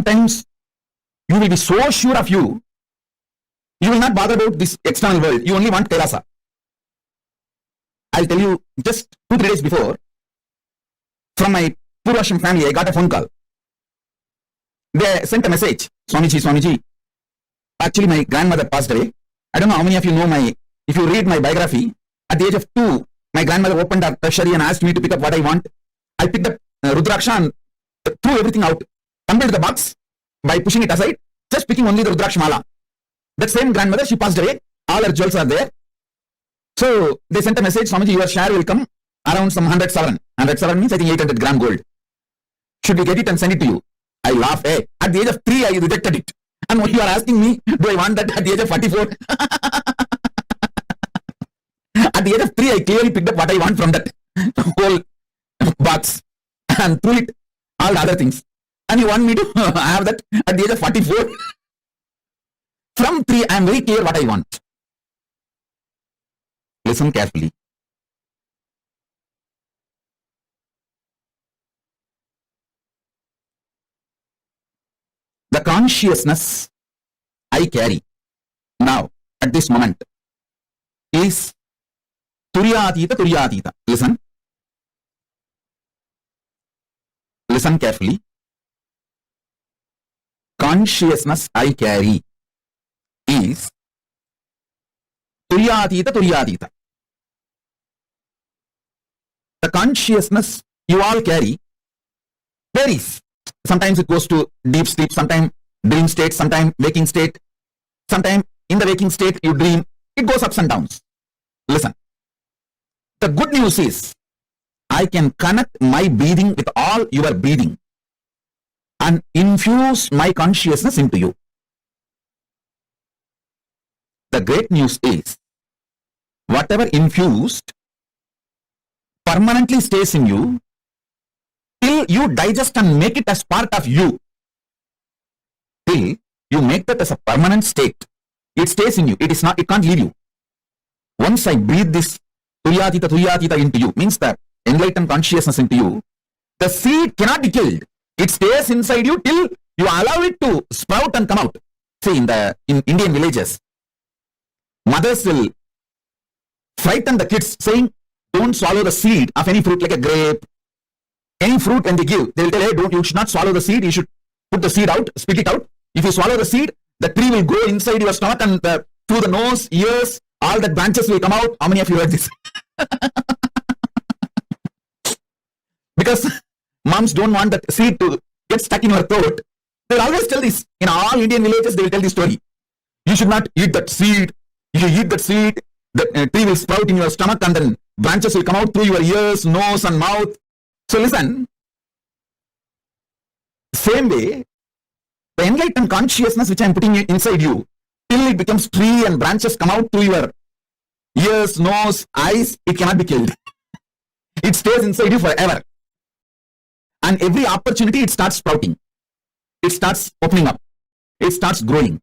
sometimes you will be so sure of you, you will not bother about this external world. You only want Kailasa. I'll tell you, just 2-3 days before, from my Purvashram family, I got a phone call. They sent a message, Swamiji, actually my grandmother passed away. I don't know how many of you know if you read my biography, at the age of 2, my grandmother opened her treasury and asked me to pick up what I want. I picked up Rudraksha and threw everything out, tumbled the box by pushing it aside, just picking only the Rudraksha mala. That same grandmother, she passed away. All her jewels are there. So they sent a message, Swamiji, your share will come around some 100 savan. 100 savan means I think 800 gram gold. Should we get it and send it to you? I laughed. Hey, at the age of 3, I rejected it. And when you are asking me, do I want that at the age of 44? At the age of 3, I clearly picked up what I want from that whole box and threw it, all the other things. And you want me to have that at the age of 44? From 3, I am very clear what I want. Listen carefully. The consciousness I carry now, at this moment, is Turyatita. Listen. Listen carefully. Consciousness I carry is Turyatita. The consciousness you all carry varies. Sometimes it goes to deep sleep, sometimes dream state, sometimes waking state, sometimes in the waking state you dream. It goes ups and downs. Listen. The good news is, I can connect my breathing with all your breathing and infuse my consciousness into you. The great news is, whatever infused permanently stays in you till you digest and make it as part of you. Till you make that as a permanent state. It stays in you. It can't leave you. Once I breathe this Turyatita into you, means that enlightened consciousness into you, the seed cannot be killed. It stays inside you till you allow it to sprout and come out. See, in Indian villages, mothers will frighten the kids saying, don't swallow the seed of any fruit like a grape. Any fruit when they give, they will tell, hey, you should not swallow the seed. You should put the seed out, spit it out. If you swallow the seed, the tree will go inside your stomach and through the nose, ears, all the branches will come out. How many of you heard this? Because moms don't want that seed to get stuck in your throat. They will always tell this. In all Indian villages, they will tell this story. You should not eat that seed. If you eat that seed, the tree will sprout in your stomach and then branches will come out through your ears, nose and mouth. So listen, same way, the enlightened consciousness which I am putting inside you, till it becomes tree and branches come out through your ears, nose, eyes, it cannot be killed. It stays inside you forever. And every opportunity it starts sprouting. It starts opening up. It starts growing.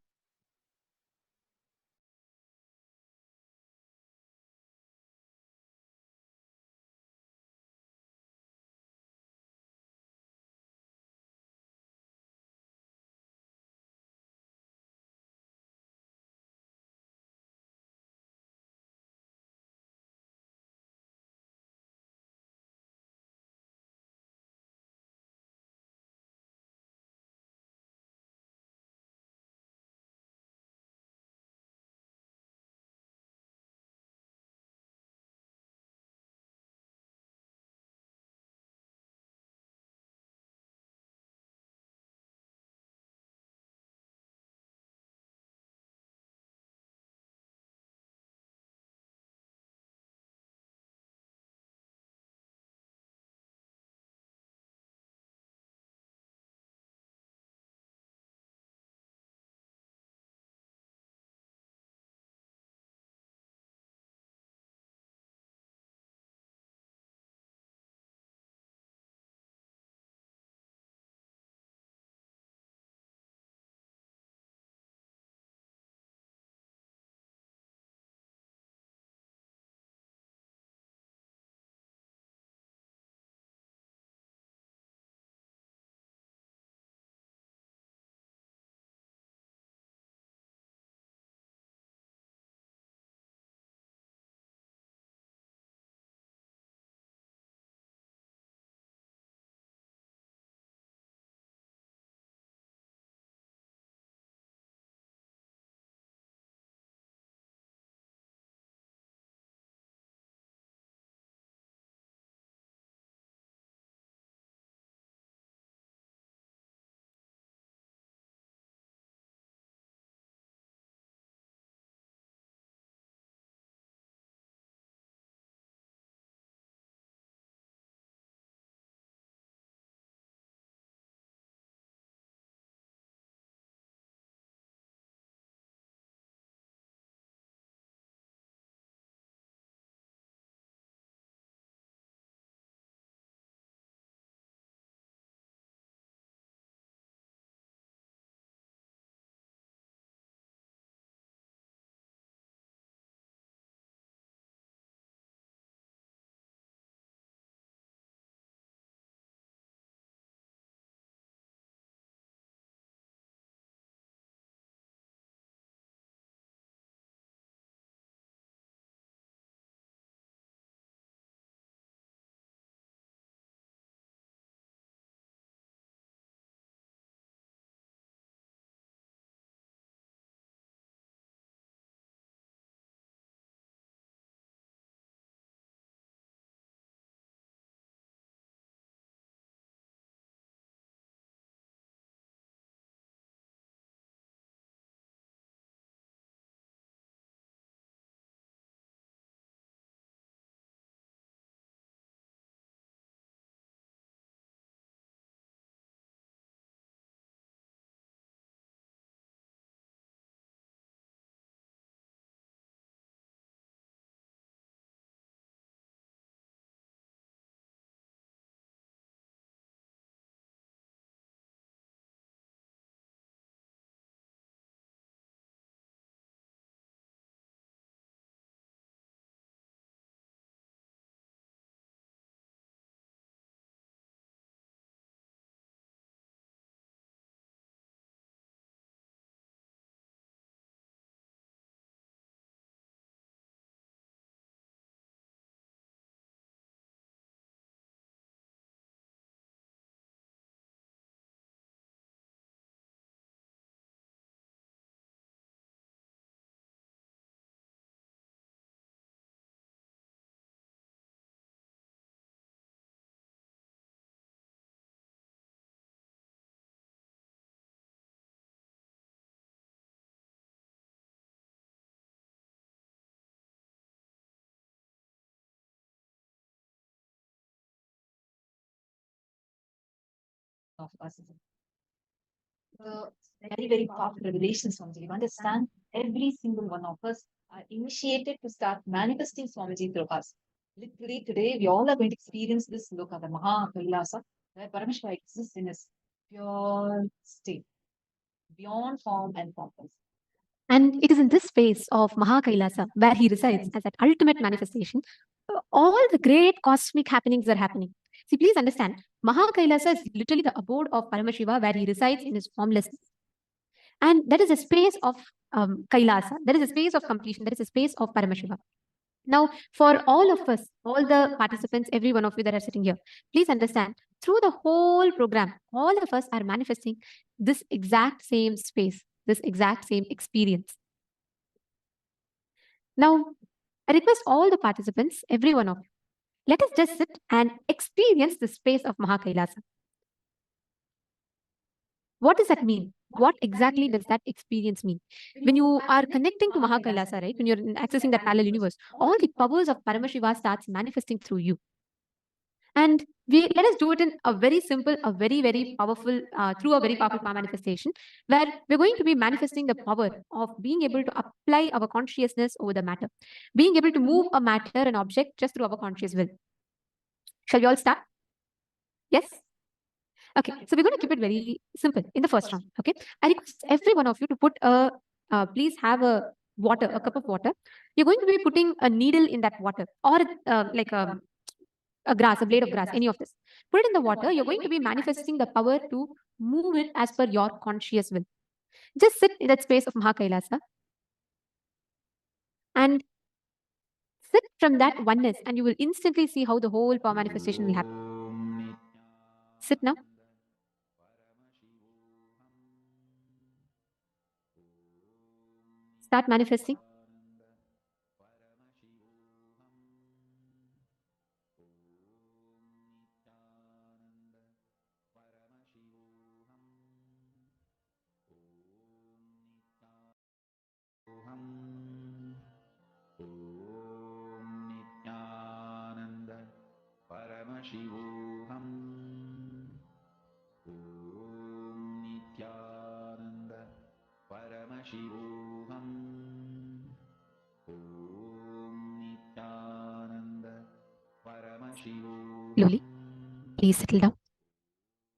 of us. The very, very powerful revelations, Swamiji. You understand, every single one of us are initiated to start manifesting Swamiji through us. Literally, today, we all are going to experience this look at the Mahā KAILāSA, where Paramashiva exists in his pure state, beyond form and purpose. And it is in this space of Mahā KAILāSA where he resides as that ultimate manifestation. All the great cosmic happenings are happening. See, please understand, Mahā KAILāSA is literally the abode of Paramashiva where he resides in his formlessness. And that is a space of Kailasa. That is a space of completion. That is a space of Paramashiva. Now, for all of us, all the participants, every one of you that are sitting here, please understand, through the whole program, all of us are manifesting this exact same space, this exact same experience. Now, I request all the participants, every one of you, let us just sit and experience the space of Mahā KAILāSA. What does that mean? What exactly does that experience mean? When you are connecting to Mahā KAILāSA, right? When you're accessing that parallel universe, all the powers of Paramashiva starts manifesting through you. And let us do it in a very simple, a very, very powerful, through a very powerful power manifestation, where we're going to be manifesting the power of being able to apply our consciousness over the matter, being able to move a matter, an object, just through our conscious will. Shall we all start? Yes? Okay, so we're going to keep it very simple in the first round. Okay, I request every one of you to put please have a water, a cup of water. You're going to be putting a needle in that water, or like a grass, a blade of grass, any of this. Put it in the water. You're going to be manifesting the power to move it as per your conscious will. Just sit in that space of Mahā KAILāSA and sit from that oneness, and you will instantly see how the whole power manifestation will happen. Sit now. Start manifesting. Nithyananda Paramashivoham Om Nithyananda Paramashivoham Om Nithyananda Paramashivoham. Slowly, please settle down.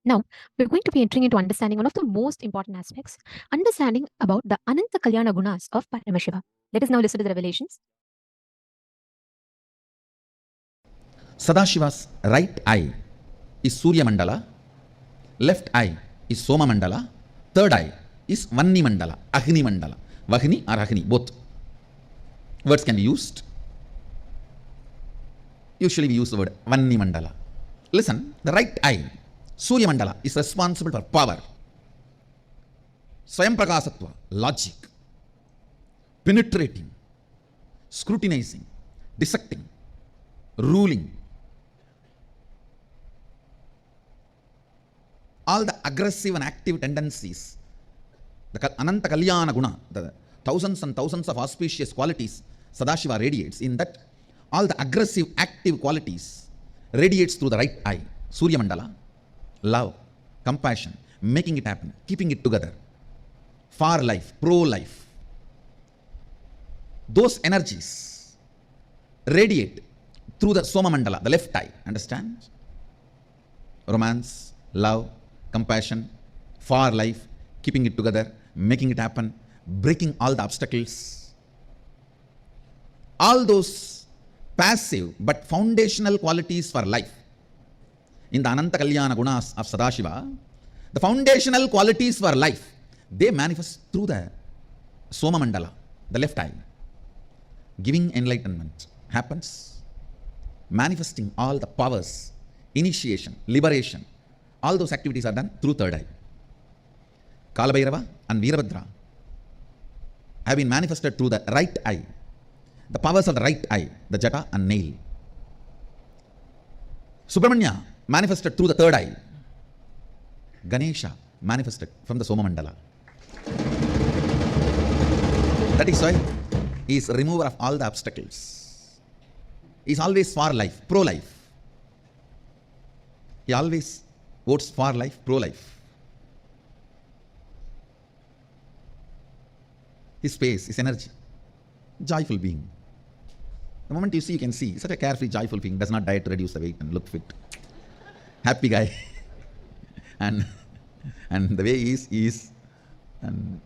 Now, we're going to be entering into understanding one of the most important aspects, understanding about the Ananta Kalyana Gunas of Paramashiva. Let us now listen to the revelations. Sadashiva's right eye is Surya Mandala, left eye is Soma Mandala, third eye is Vanni Mandala, Agni Mandala. Vahini or Agni, both words can be used. Usually we use the word Vanni Mandala. Listen, the right eye, Surya Mandala, is responsible for power, Swayam Prakasatva, logic, penetrating, scrutinizing, dissecting, ruling. All the aggressive and active tendencies, the Ananta Kalyana Guna, the thousands and thousands of auspicious qualities Sadashiva radiates, in that all the aggressive, active qualities radiates through the right eye, Surya Mandala. Love, compassion, making it happen, keeping it together, far life, pro-life. Those energies radiate through the Soma Mandala, the left eye, understand? Romance, love, compassion, far life, keeping it together, making it happen, breaking all the obstacles. All those passive but foundational qualities for life. In the Ananta Kalyana Gunas of Sadashiva, the foundational qualities for life, they manifest through the Soma Mandala, the left eye. Giving enlightenment happens, manifesting all the powers, initiation, liberation, all those activities are done through third eye. Kalabhairava and Veerabhadra have been manifested through the right eye. The powers of the right eye, the jata and nail. Subramanya manifested through the third eye. Ganesha manifested from the Soma Mandala. That is why he is remover of all the obstacles. He is always for life, pro-life. He always votes for life, pro-life. His space, his energy, joyful being. The moment you see, you can see, such a carefree, joyful being, does not diet to reduce the weight and look fit. Happy guy. and the way he is and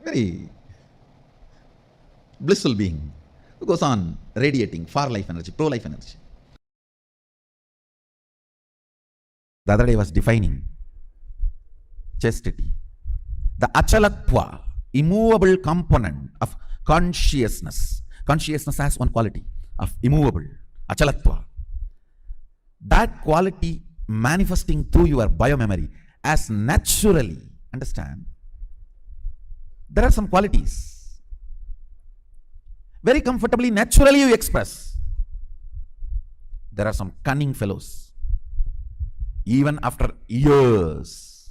very blissful being, who goes on radiating far life energy, pro-life energy. The other day I was defining chastity. The achalatva, immovable component of consciousness. Consciousness has one quality of immovable, achalatva. That quality manifesting through your biomemory as naturally, understand, there are some qualities. Very comfortably, naturally you express. There are some cunning fellows. Even after years,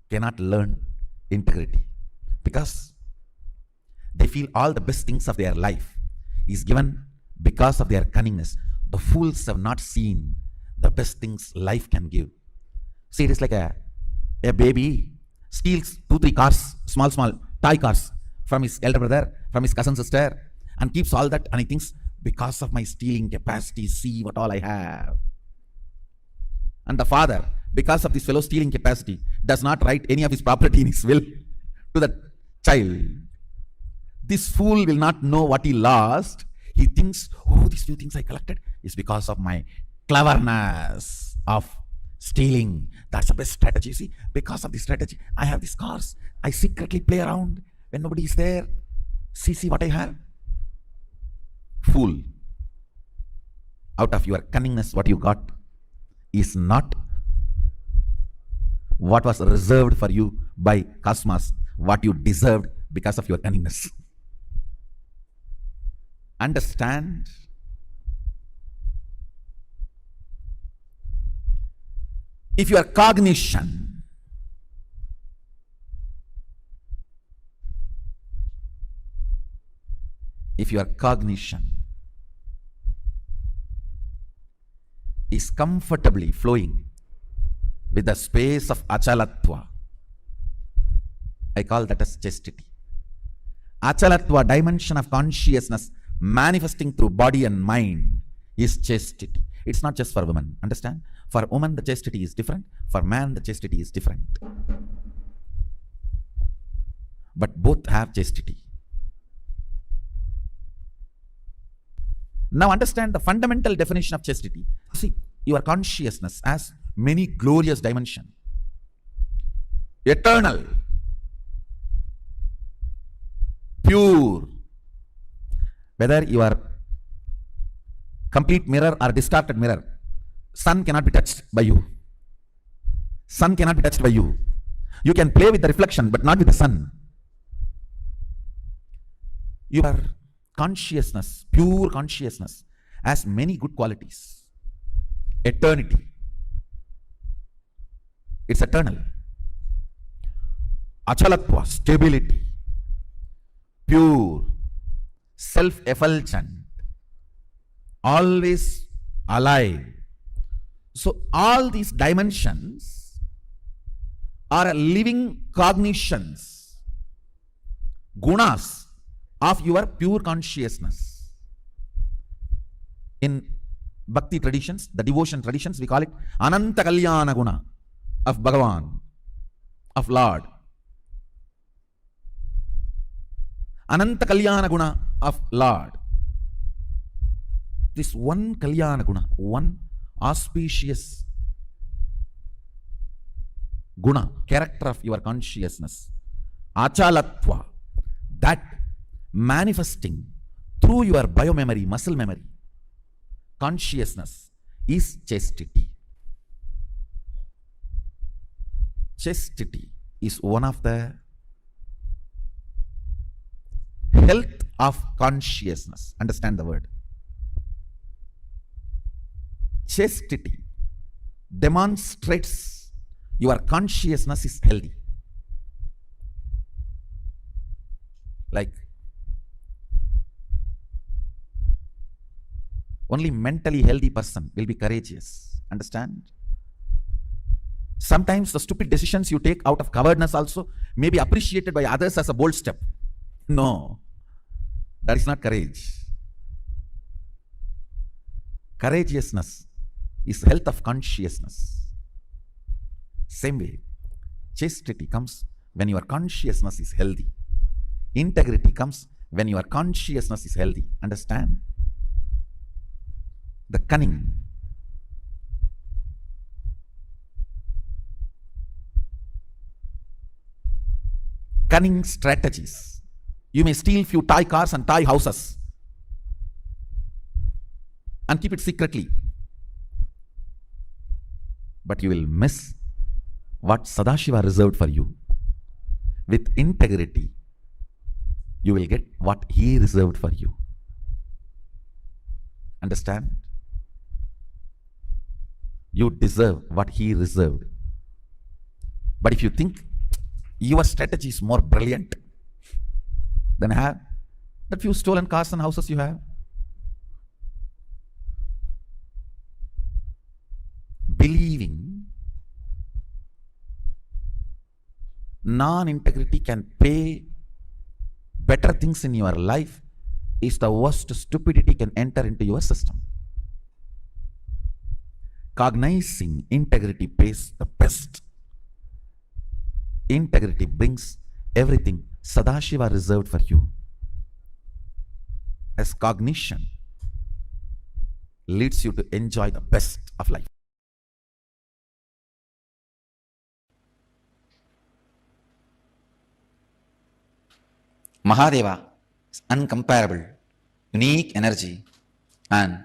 cannot learn integrity because they feel all the best things of their life is given because of their cunningness. The fools have not seen the best things life can give. See, it is like a baby steals 2-3 cars, small toy cars from his elder brother, from his cousin sister, and keeps all that, and he thinks, because of my stealing capacity, see what all I have. And the father, because of this fellow's stealing capacity, does not write any of his property in his will to the child. This fool will not know what he lost. He thinks, oh, these few things I collected is because of my cleverness of stealing. That's the best strategy. See, because of this strategy, I have these cars. I secretly play around when nobody is there. See what I have. Fool. Out of your cunningness, what you got is not what was reserved for you by cosmos, what you deserved because of your cunningness. Understand? If your cognition is comfortably flowing with the space of achalatva, I call that as chastity. Achalatva, dimension of consciousness manifesting through body and mind, is chastity. It's not just for women, understand? For woman the chastity is different, for man the chastity is different. But both have chastity. Now understand the fundamental definition of chastity. See, your consciousness has many glorious dimensions. Eternal, pure. Whether you are complete mirror or distorted mirror, sun cannot be touched by you. Sun cannot be touched by you. You can play with the reflection, but not with the sun. Your consciousness, pure consciousness, has many good qualities. Eternity. It's eternal. Achalatva, stability. Pure. Self-effulgent. Always alive. So all these dimensions are living cognitions, gunas of your pure consciousness. In Bhakti traditions, the devotion traditions, we call it Ananta Kalyana Guna of Bhagavan, of Lord. Ananta Kalyana Guna of Lord. This one Kalyana Guna, one auspicious guna, character of your consciousness, achalatva, that manifesting through your biomemory, muscle memory, consciousness, is chastity. Chastity is one of the health of consciousness. Understand the word. Chastity demonstrates your consciousness is healthy. Like, only mentally healthy person will be courageous. Understand? Sometimes the stupid decisions you take out of cowardness also may be appreciated by others as a bold step. No, that is not courage. Courageousness is health of consciousness. Same way, chastity comes when your consciousness is healthy. Integrity comes when your consciousness is healthy. Understand? The cunning. Cunning strategies. You may steal few toy cars and toy houses and keep it secretly. But you will miss what Sadashiva reserved for you. With integrity, you will get what he reserved for you. Understand? You deserve what he reserved. But if you think your strategy is more brilliant, then have that few stolen cars and houses you have. Believing non-integrity can pay better things in your life is the worst stupidity can enter into your system. Cognizing integrity pays the best. Integrity brings everything Sadashiva reserved for you. As cognition leads you to enjoy the best of life. Mahadeva is uncomparable, unique energy and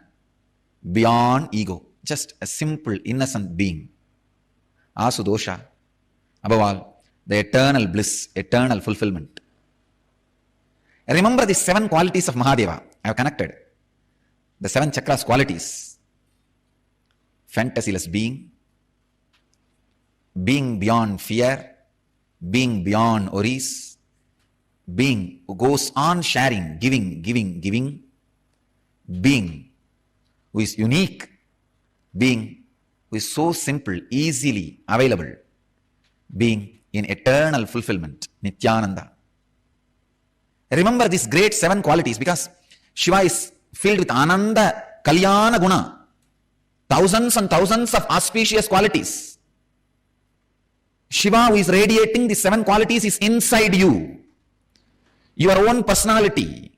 beyond ego, just a simple innocent being. Asudosha, above all, the eternal bliss, eternal fulfillment. Remember the 7 qualities of Mahadeva. I have connected the 7 chakras qualities. Fantasyless being, being beyond fear, being beyond worries, being who goes on sharing, giving, being who is unique, being who is so simple, easily available, being in eternal fulfillment, Nithyananda. Remember these great 7 qualities because Shiva is filled with Ananda, Kalyana Guna, thousands and thousands of auspicious qualities. Shiva who is radiating the 7 qualities is inside you. Your own personality.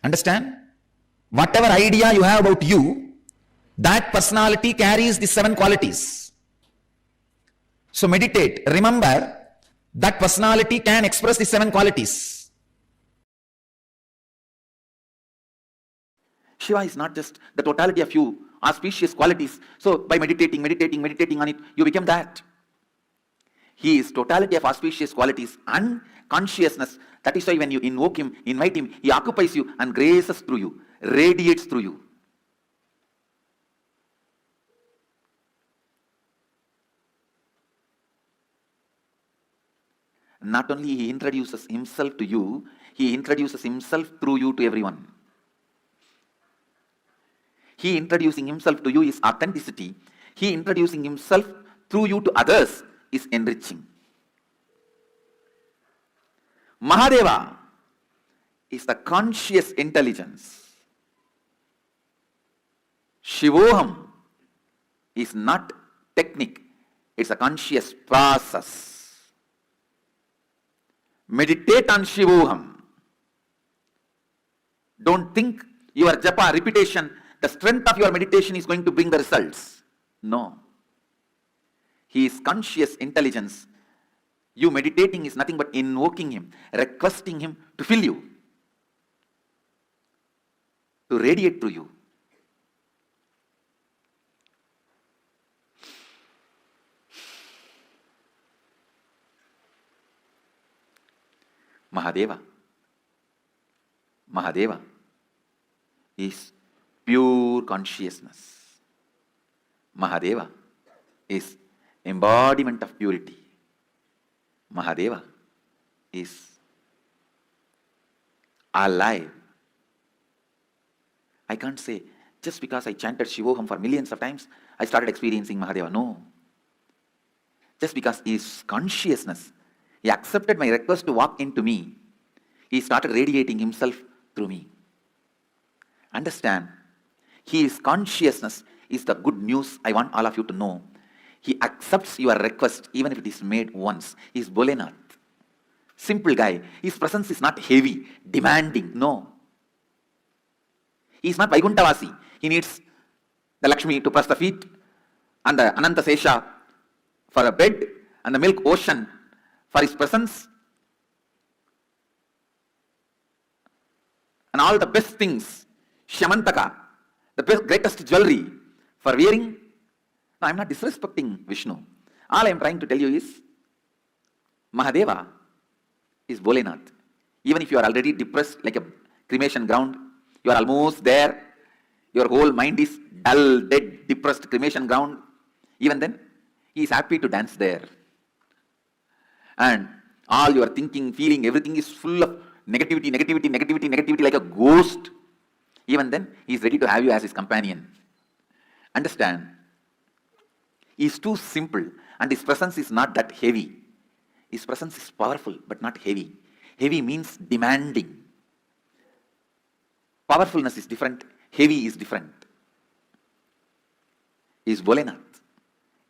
Understand? Whatever idea you have about you, that personality carries the 7 qualities. So meditate. Remember that personality can express the 7 qualities. Shiva is not just the totality of you, auspicious qualities. So by meditating on it, you become that. He is totality of auspicious qualities and consciousness. That is why when you invoke him, invite him, he occupies you and graces through you, radiates through you. Not only he introduces himself to you, he introduces himself through you to everyone. He introducing himself to you is authenticity. He introducing himself through you to others is enriching. Mahadeva is the conscious intelligence. Shivoham is not technique, it's a conscious process. Meditate on Shivoham. Don't think your japa, repetition, the strength of your meditation is going to bring the results. No. He is conscious intelligence. You meditating is nothing but invoking him, requesting him to fill you, to radiate through you. Mahadeva is pure consciousness. Mahadeva is embodiment of purity. Mahadeva is alive. I can't say, just because I chanted Shivoham for millions of times, I started experiencing Mahadeva. No. just because he is consciousness. He accepted my request to walk into me. He started radiating himself through me. Understand, he is consciousness is the good news I want all of you to know. He accepts your request even if it is made once. He is Bholenath. Simple guy. His presence is not heavy, demanding. No. He is not Vaikuntavasi. He needs the Lakshmi to press the feet and the Ananta Sesha for a bed and the milk ocean for his presence and all the best things. Shamantaka, the best, greatest jewelry for wearing. No, I am not disrespecting Vishnu. All I am trying to tell you is Mahadeva is Bholenath. Even if you are already depressed like a cremation ground, you are almost there, your whole mind is dull, dead, depressed cremation ground, even then, he is happy to dance there. And all your thinking, feeling, everything is full of negativity, negativity, negativity, negativity like a ghost. Even then, he is ready to have you as his companion. Understand? He is too simple and his presence is not that heavy. His presence is powerful but not heavy. Heavy means demanding. Powerfulness is different. Heavy is different. He is Bholenath.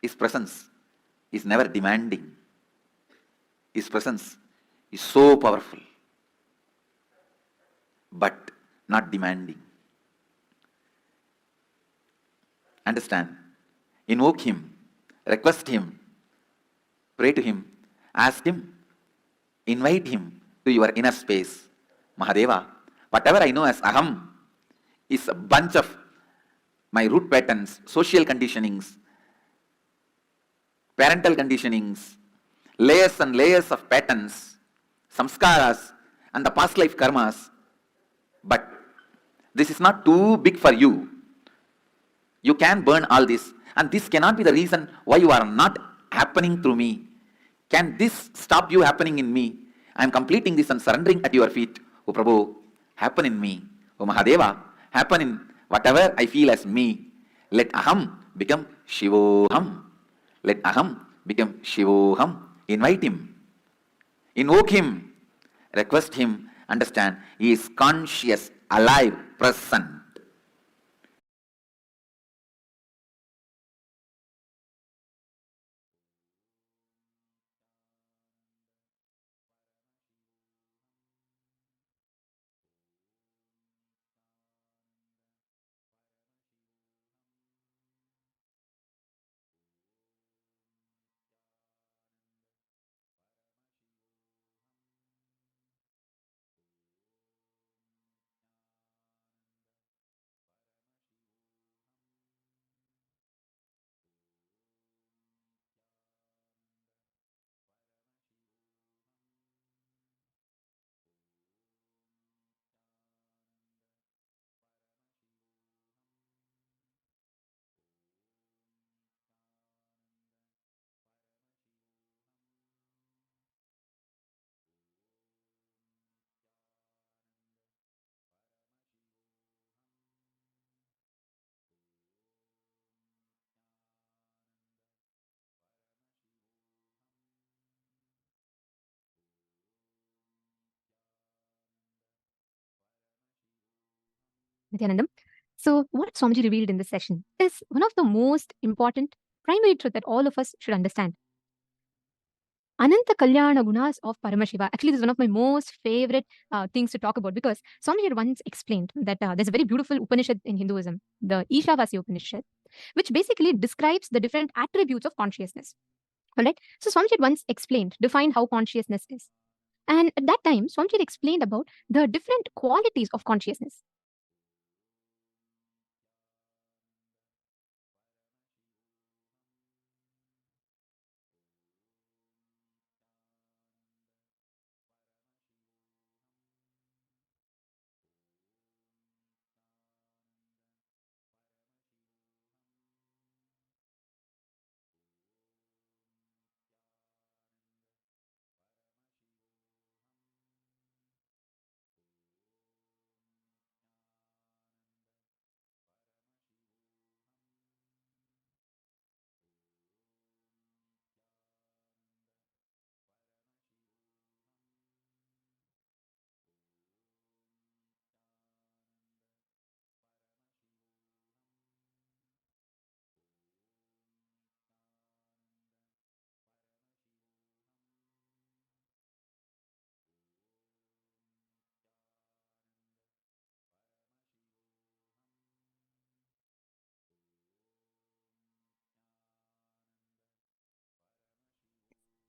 His presence is never demanding. His presence is so powerful but not demanding. Understand? Invoke him, request him, pray to him, ask him, invite him to your inner space. Mahadeva, whatever I know as Aham is a bunch of my root patterns, social conditionings, parental conditionings, layers and layers of patterns, samskaras, and the past life karmas. But this is not too big for you. You can burn all this, and this cannot be the reason why you are not happening through me. Can this stop you happening in me? I am completing this and surrendering at your feet. O Prabhu, happen in me. O Mahadeva, happen in whatever I feel as me. Let Aham become Shivoham. Let Aham become Shivoham. Invite him. Invoke him. Request him. Understand, he is conscious, alive, present. Nithyanandam. So, what Swamiji revealed in this session is one of the most important primary truth that all of us should understand. Ananta Kalyana Gunas of Paramashiva. Actually, this is one of my most favorite things to talk about because Swamiji had once explained that there's a very beautiful Upanishad in Hinduism, the Ishavasya Upanishad, which basically describes the different attributes of consciousness. All right. So, Swamiji had once explained, defined how consciousness is. And at that time, Swamiji had explained about the different qualities of consciousness.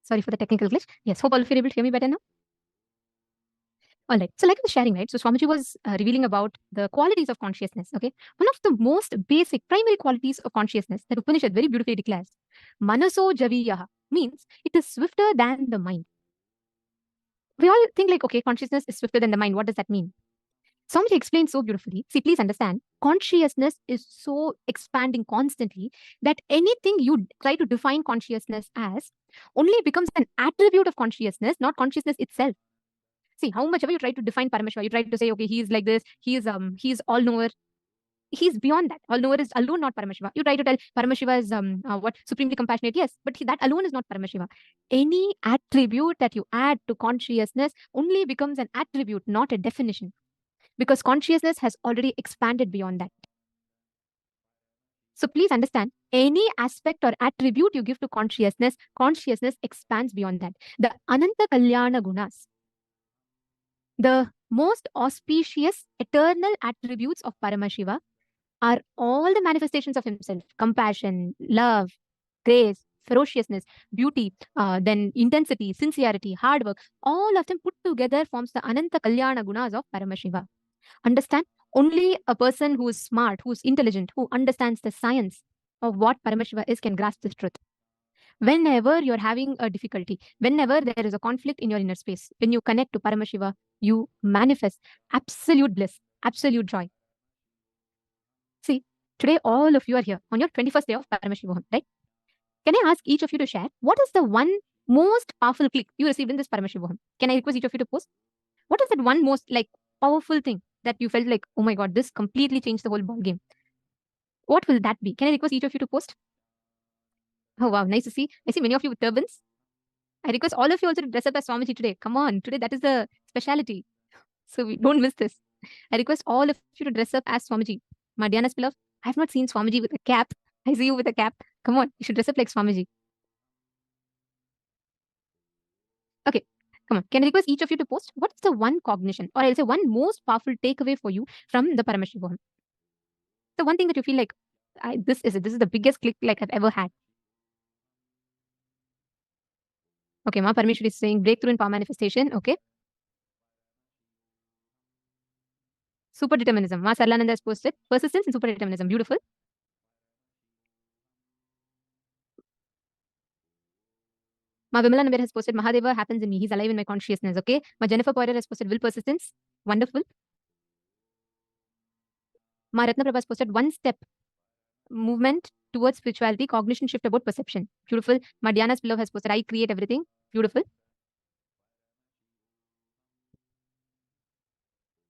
Sorry for the technical glitch. Yes, hope all of you are able to hear me better now. All right. So like I was sharing, right? So Swamiji was revealing about the qualities of consciousness. Okay. One of the most basic primary qualities of consciousness that Upanishad very beautifully declares, Manaso Javiyaha, means it is swifter than the mind. We all think like, okay, consciousness is swifter than the mind. What does that mean? Swamiji explains so beautifully. See, please understand, consciousness is so expanding constantly that anything you try to define consciousness as only becomes an attribute of consciousness, not consciousness itself. See, how much ever you try to define Paramashiva, you try to say, okay, he is like this, he's all knower. He's beyond that. All knower is alone not Paramashiva. You try to tell Paramashiva is what supremely compassionate. Yes, but that alone is not Paramashiva. Any attribute that you add to consciousness only becomes an attribute, not a definition, because consciousness has already expanded beyond that. So please understand, any aspect or attribute you give to consciousness expands beyond that. The Ananta Kalyana Gunas, the most auspicious eternal attributes of Paramashiva, are all the manifestations of himself: compassion, love, grace, ferociousness, beauty, then intensity, sincerity, hard work. All of them put together forms the Ananta Kalyana Gunas of Paramashiva. Understand? Only a person who is smart, who is intelligent, who understands the science of what Paramashiva is can grasp this truth. Whenever you're having a difficulty, whenever there is a conflict in your inner space, when you connect to Paramashiva, you manifest absolute bliss, absolute joy. See, today all of you are here on your 21st day of Paramashivoham, right? Can I ask each of you to share what is the one most powerful click you received in this Paramashivoham? Can I request each of you to post? What is that one most like powerful thing that you felt like, oh my God, this completely changed the whole ball game? What will that be? Can I request each of you to post? Oh wow, nice to see. I see many of you with turbans. I request all of you also to dress up as Swamiji today. Come on, today that is the speciality. So we don't miss this. I request all of you to dress up as Swamiji. Madhyana's beloved, I have not seen Swamiji with a cap. I see you with a cap. Come on, you should dress up like Swamiji. Okay, come on. Can I request each of you to post? What is the one cognition, or I'll say one most powerful takeaway for you from the Paramashivoham? The one thing that you feel like, this is it. This is the biggest click like I've ever had. Okay, Ma Parmeshwari is saying breakthrough in power manifestation. Okay. Super determinism. Ma Sarlananda has posted persistence and super determinism. Beautiful. Ma Vimala Naber has posted Mahadeva happens in me. He's alive in my consciousness. Okay. Ma Jennifer Poirier has posted will persistence. Wonderful. Ma Ratna Prabha has posted one step movement towards spirituality, cognition shift about perception. Beautiful. Ma Diana's beloved has posted I create everything. Beautiful.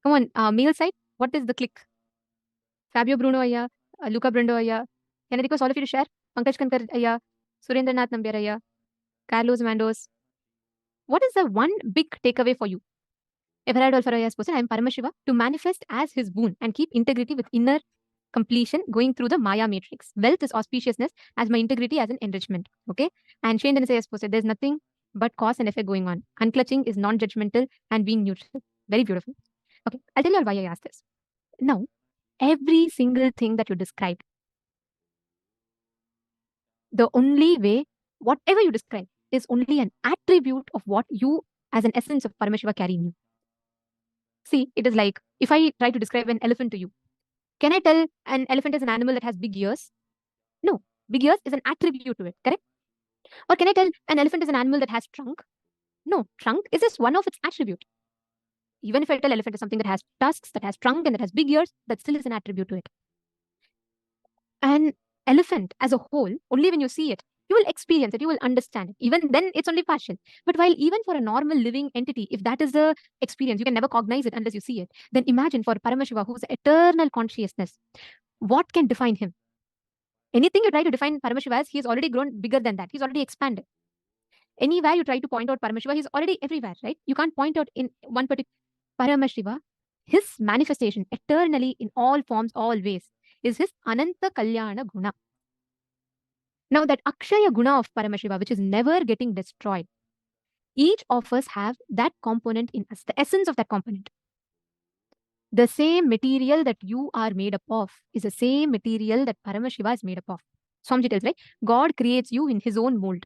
Come on, male side, what is the click? Fabio Bruno Aya, Luca Brundo Aya. Can I request all of you to share? Pankaj Kankar Aya, Surendranath Nambiar Aya, Carlos Mandos. What is the one big takeaway for you? Everard Alfaro has posted, I am Paramashiva to manifest as his boon and keep integrity with inner completion going through the Maya matrix. Wealth is auspiciousness as my integrity as an enrichment. Okay. And Shane Dennis has posted, there's nothing but cause and effect going on. Unclutching is non-judgmental and being neutral. Very beautiful. Okay. I'll tell you all why I asked this. Now, every single thing that you described, the only way, whatever you describe, is only an attribute of what you as an essence of Paramashiva carry in you. See, it is like, if I try to describe an elephant to you, can I tell an elephant is an animal that has big ears? No, big ears is an attribute to it, correct? Or can I tell an elephant is an animal that has trunk? No, trunk is just one of its attribute. Even if I tell elephant is something that has tusks, that has trunk, and that has big ears, that still is an attribute to it. An elephant as a whole, only when you see it, you will experience it, you will understand it. Even then, it's only partial. But while even for a normal living entity, if that is the experience, you can never cognize it unless you see it. Then imagine for Paramashiva, who's eternal consciousness, what can define him? Anything you try to define Paramashiva as, he has already grown bigger than that. He's already expanded. Anywhere you try to point out Paramashiva, he's already everywhere, right? You can't point out in one particular Paramashiva. His manifestation eternally in all forms, all ways, is his Ananta Kalyana Guna. Now that Akshaya Guna of Paramashiva, which is never getting destroyed, each of us have that component in us, the essence of that component. The same material that you are made up of is the same material that Paramashiva is made up of. Swamiji tells, right? God creates you in his own mold.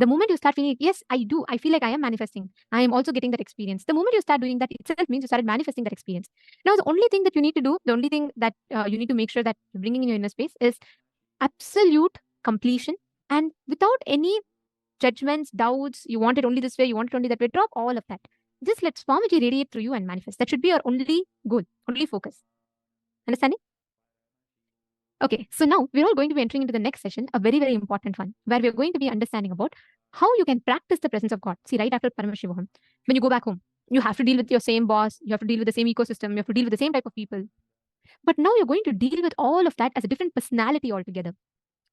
The moment you start feeling, yes, I do, I feel like I am manifesting, I am also getting that experience. The moment you start doing that itself means you started manifesting that experience. Now, the only thing that you need to do, the only thing that you need to make sure that you're bringing in your inner space is absolute completion, and without any judgments, doubts, you want it only this way, you want it only that way, drop all of that. Just let Swamiji radiate through you and manifest. That should be your only goal, only focus. Understanding? Okay, so now we're all going to be entering into the next session, a very, very important one, where we're going to be understanding about how you can practice the presence of God. See, right after Paramashivoham, when you go back home, you have to deal with your same boss, you have to deal with the same ecosystem, you have to deal with the same type of people. But now you're going to deal with all of that as a different personality altogether.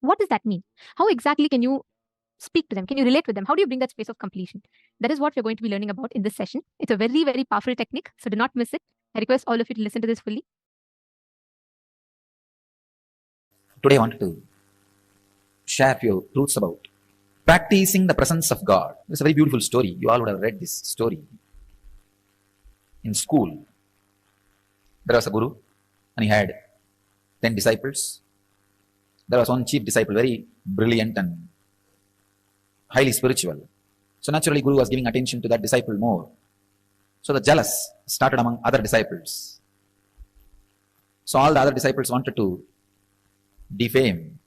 What does that mean? How exactly can you speak to them? Can you relate with them? How do you bring that space of completion? That is what we're going to be learning about in this session. It's a very, very powerful technique, so do not miss it. I request all of you to listen to this fully. Today I wanted to share a few truths about practicing the presence of God. It's a very beautiful story. You all would have read this story in school. There was a guru and he had 10 disciples. There was one chief disciple, very brilliant and highly spiritual. So naturally Guru was giving attention to that disciple more. So the jealous started among other disciples. So all the other disciples wanted to defame,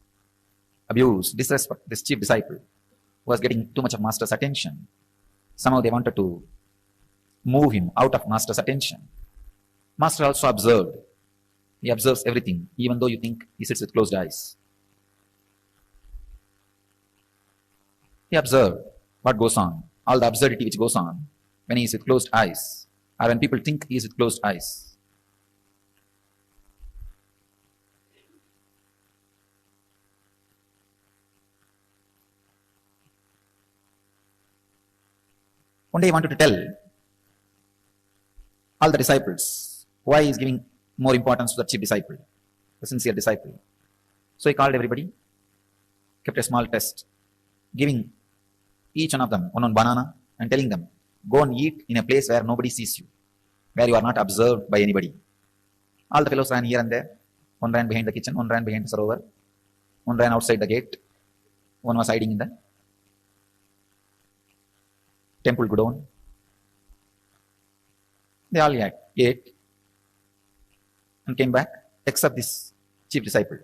abuse, disrespect this chief disciple who was getting too much of master's attention. Somehow they wanted to move him out of master's attention. Master also observed. He observes everything, even though you think he sits with closed eyes. He observed what goes on, all the absurdity which goes on when he is with closed eyes, or when people think he is with closed eyes. One day he wanted to tell all the disciples why he is giving more importance to the chief disciple, the sincere disciple. So he called everybody, kept a small test, giving each one of them one banana and telling them, go and eat in a place where nobody sees you, where you are not observed by anybody. All the fellows ran here and there. One ran behind the kitchen, one ran behind the sarovar, one ran outside the gate, one was hiding in the temple godown. They all ate and came back, except this chief disciple.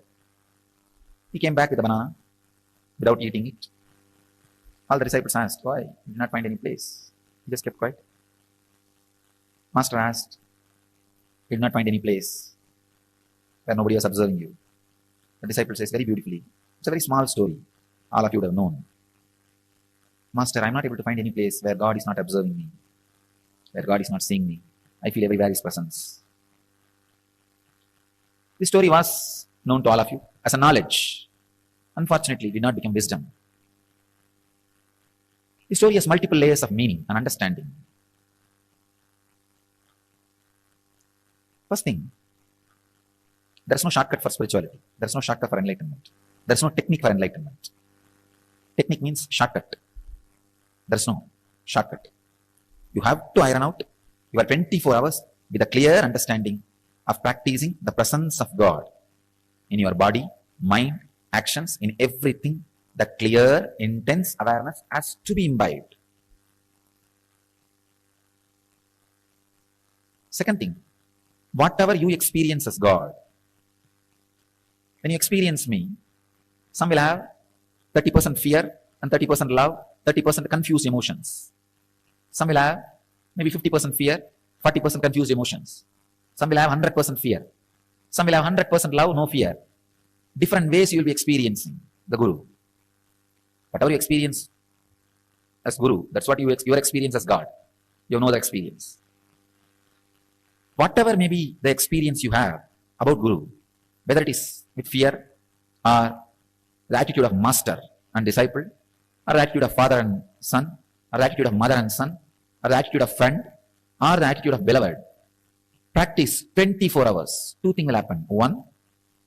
He came back with a banana without eating it. All the disciples asked, why? He did not find any place. He just kept quiet. Master asked, he did not find any place where nobody was observing you. The disciple says very beautifully, it's a very small story. All of you would have known. Master, I'm not able to find any place where God is not observing me, where God is not seeing me. I feel everywhere His presence. This story was known to all of you as a knowledge. Unfortunately, it did not become wisdom. The story has multiple layers of meaning and understanding. First thing, there is no shortcut for spirituality. There is no shortcut for enlightenment. There is no technique for enlightenment. Technique means shortcut. There is no shortcut. You have to iron out your 24 hours with a clear understanding of practicing the presence of God in your body, mind, actions, in everything. The clear, intense awareness has to be imbibed. Second thing, whatever you experience as God, when you experience me, some will have 30% fear and 30% love, 30% confused emotions. Some will have maybe 50% fear, 40% confused emotions. Some will have 100% fear. Some will have 100% love, no fear. Different ways you will be experiencing the Guru. Whatever you experience as Guru, that's what your experience as God. You know the experience. Whatever may be the experience you have about Guru, whether it is with fear or the attitude of master and disciple, or the attitude of father and son, or the attitude of mother and son, or the attitude of friend, or the attitude of beloved, practice 24 hours. Two things will happen. One,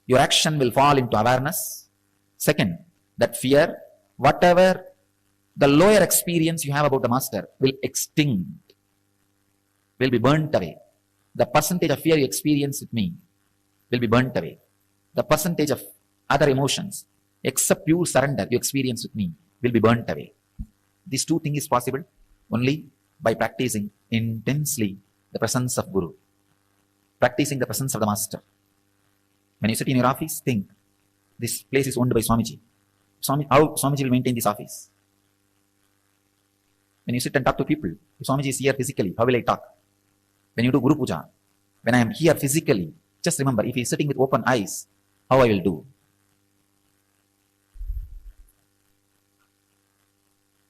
your action will fall into awareness. Second, that fear, whatever the lower experience you have about the master will extinct, will be burnt away. The percentage of fear you experience with me will be burnt away. The percentage of other emotions, except pure surrender you experience with me, will be burnt away. These two things is possible only by practicing intensely the presence of Guru, practicing the presence of the Master. When you sit in your office, think, this place is owned by Swamiji. How Swamiji will maintain this office? When you sit and talk to people, if Swamiji is here physically, how will I talk? When you do Guru Puja, when I am here physically, just remember, if he is sitting with open eyes, how I will do?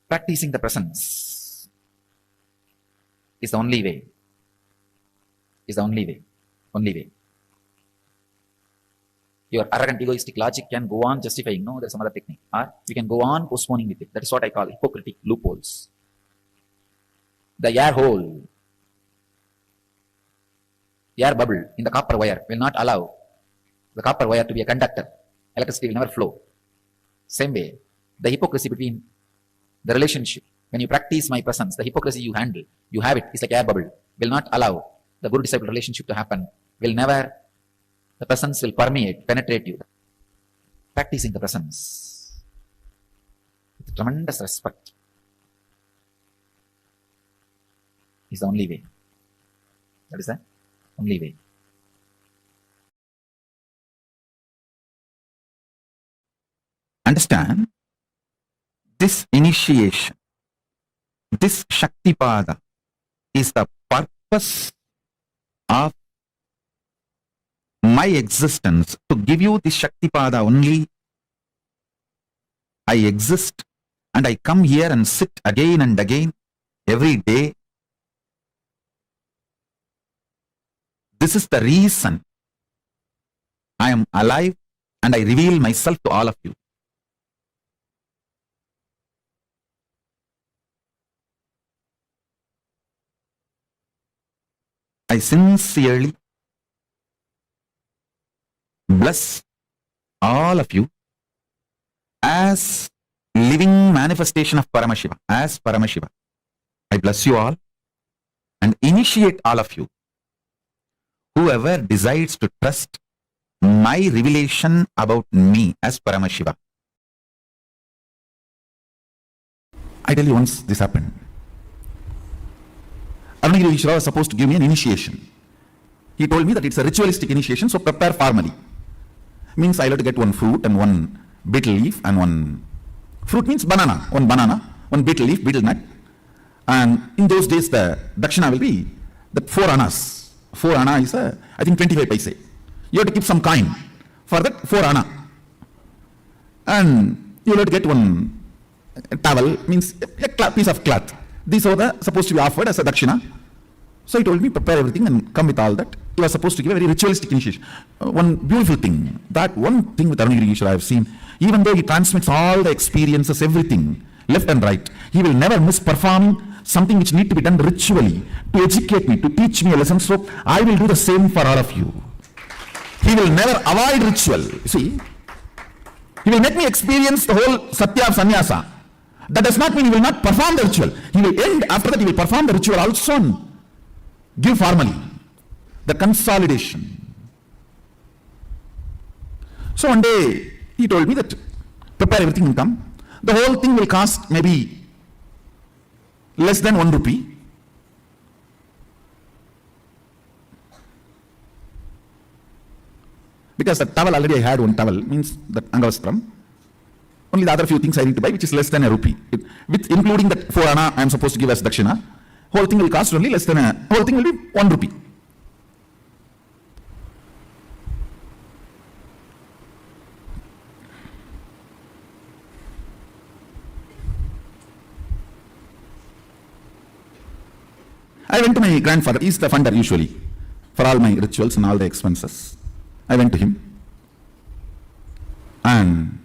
Practicing the presence is the only way. Is the only way. Only way. Your arrogant egoistic logic can go on justifying, no, there's some other technique. Or you can go on postponing with it. That is what I call hypocritic loopholes. The air hole, air bubble in the copper wire will not allow the copper wire to be a conductor. Electricity will never flow. Same way, the hypocrisy between the relationship, when you practice my presence, the hypocrisy you handle, you have it, it's like air bubble, will not allow the Guru-disciple relationship to happen, will never, the presence will permeate, penetrate you. Practicing the presence with tremendous respect is the only way. That is the only way. Understand, this initiation, this Shaktipada is the purpose of my existence, to give you this Shaktipada only. I exist and I come here and sit again and again every day. This is the reason I am alive and I reveal myself to all of you. I sincerely bless all of you as living manifestation of Paramashiva, as Paramashiva. I bless you all and initiate all of you. Whoever decides to trust my revelation about me as Paramashiva. I tell you, once this happened, Guru-Shishya was supposed to give me an initiation. He told me that it's a ritualistic initiation, so prepare formally. Means I'll have to get one fruit and one betel leaf and one fruit means banana, one betel leaf, betel nut. And in those days the dakshina will be the 4 annas. 4 anna is I think 25 paise. You have to keep some coin for that 4 anna. And you will have to get one towel, means a piece of cloth. These are supposed to be offered as a dakshina. So he told me, prepare everything and come with all that. He was supposed to give a very ritualistic initiation. One beautiful thing, that one thing with Guru-Shishya I have seen, even though he transmits all the experiences, everything, left and right, he will never miss performing something which need to be done ritually, to educate me, to teach me a lesson. So I will do the same for all of you. He will never avoid ritual. You see, he will make me experience the whole Satya of Sannyasa. That does not mean he will not perform the ritual. He will end, after that he will perform the ritual also and give formally the consolidation. So one day he told me that prepare everything and come. The whole thing will cost maybe less than 1 rupee. Because the towel, already I had one towel, means that Angavastram. Only the other few things I need to buy, which is less than a rupee. With including that 4 anna I am supposed to give as dakshina, whole thing will cost only less than whole thing will be 1 rupee. I went to my grandfather, he is the funder usually, for all my rituals and all the expenses. I went to him and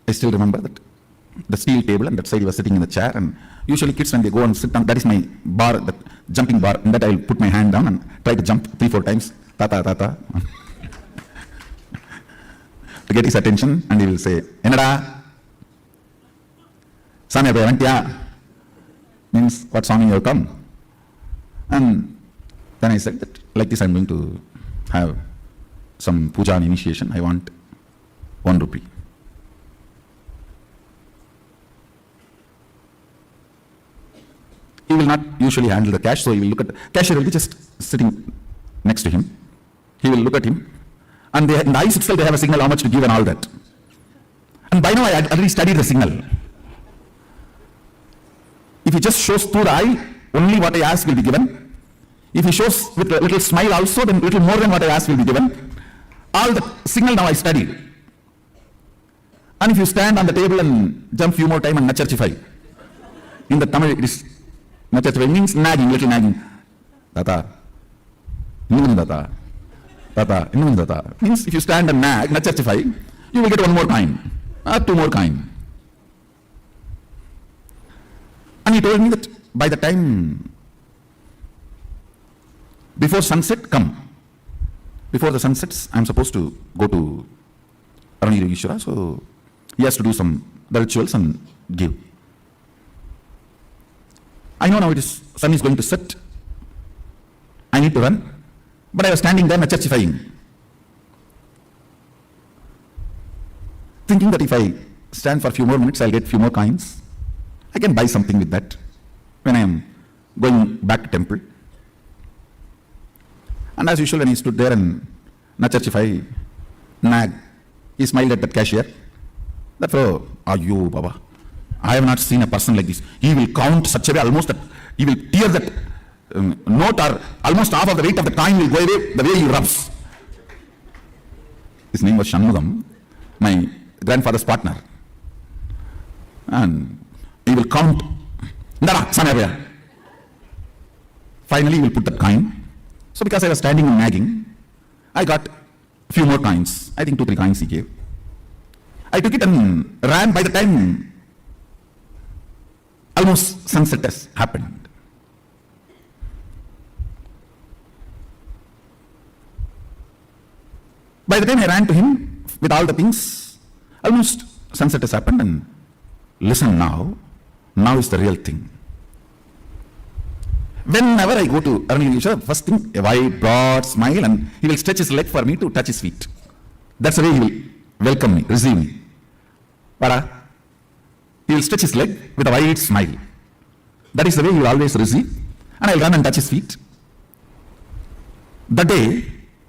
I still remember that the steel table and that side he was sitting in the chair, and usually kids when they go and sit down, that is my bar, that jumping bar, in that I will put my hand down and try to jump 3-4 times, tata, tata, to get his attention, and he will say, Enada, Swami Abhayavantya, means what Swami you have come. And then I said that like this I am going to have some puja and initiation, I want 1 rupee. He will not usually handle the cash, so he will look at the cashier will be just sitting next to him. He will look at him, and in the eyes itself they have a signal how much to give and all that. And by now I had already studied the signal. If he just shows through the eye, only what I ask will be given. If he shows with a little smile also, then little more than what I ask will be given. All the signal now I studied. And if you stand on the table and jump few more time and nacharchify, in the Tamil it is nacharchify means nagging, little nagging. Tata, innum tata, tata, innum tata. Means if you stand and nag, nacharchify, you will get one more coin, or two more coin. And he told me that by the time before sunset, come. Before the sun sets, I am supposed to go to Paramaśiva, so he has to do the rituals and give. I know now sun is going to set. I need to run. But I was standing there nacharchifying, thinking that if I stand for a few more minutes, I'll get few more coins. I can buy something with that when I am going back to temple. And as usual, when he stood there and nacharchify, nag, he smiled at that cashier. That fellow, you Baba, I have not seen a person like this. He will count such a way almost that he will tear that note, or almost half of the weight of the coin will go away the way he rubs. His name was Shanmugam, my grandfather's partner. And he will count. Finally, he will put that coin. So because I was standing and nagging, I got a few more coins. I think 2-3 coins he gave. I took it and ran. By the time almost sunset has happened. By the time I ran to him with all the things, almost sunset has happened, and listen now is the real thing. Whenever I go to Paramaśiva, first thing, a wide, broad smile, and he will stretch his leg for me to touch his feet. That's the way he will welcome me, receive me. He will stretch his leg with a wide smile. That is the way he will always receive. And I will run and touch his feet. That day,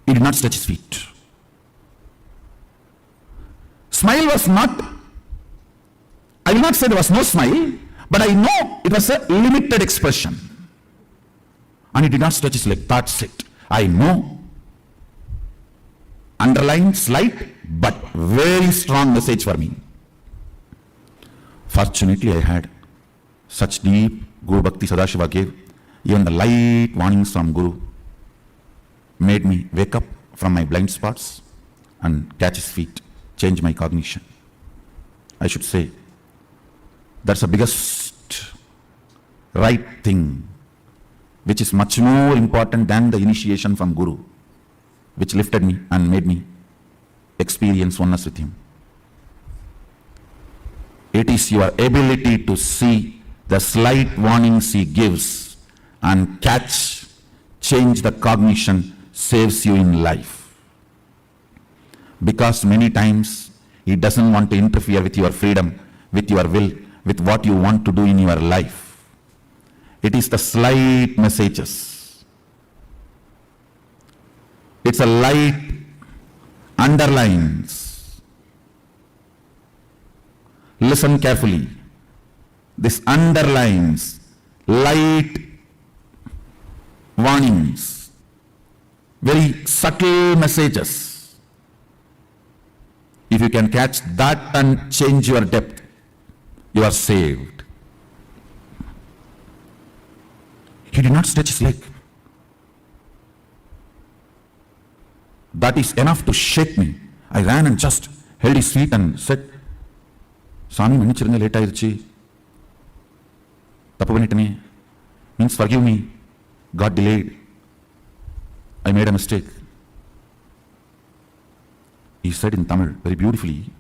he did not stretch his feet. Smile was not, I will not say there was no smile, but I know it was a limited expression. And he did not stretch his leg. That's it. I know. Underlined, slight, but very strong message for me. Fortunately, I had such deep Guru Bhakti Sadashiva gave. Even the light warnings from Guru made me wake up from my blind spots and catch his feet, change my cognition. I should say, that's the biggest right thing, which is much more important than the initiation from Guru, which lifted me and made me experience oneness with him. It is your ability to see the slight warnings he gives and catch, change the cognition, saves you in life. Because many times he doesn't want to interfere with your freedom, with your will, with what you want to do in your life. It is the slight messages. It's a light underlines. Listen carefully. This underlines, light warnings, very subtle messages. If you can catch that and change your depth, you are saved. He did not stretch his leg. That is enough to shake me. I ran and just held his feet and said, Swami, manichirunga late ayiruchi. Tappu pannitane. Means forgive me. God delayed. I made a mistake. He said in Tamil very beautifully,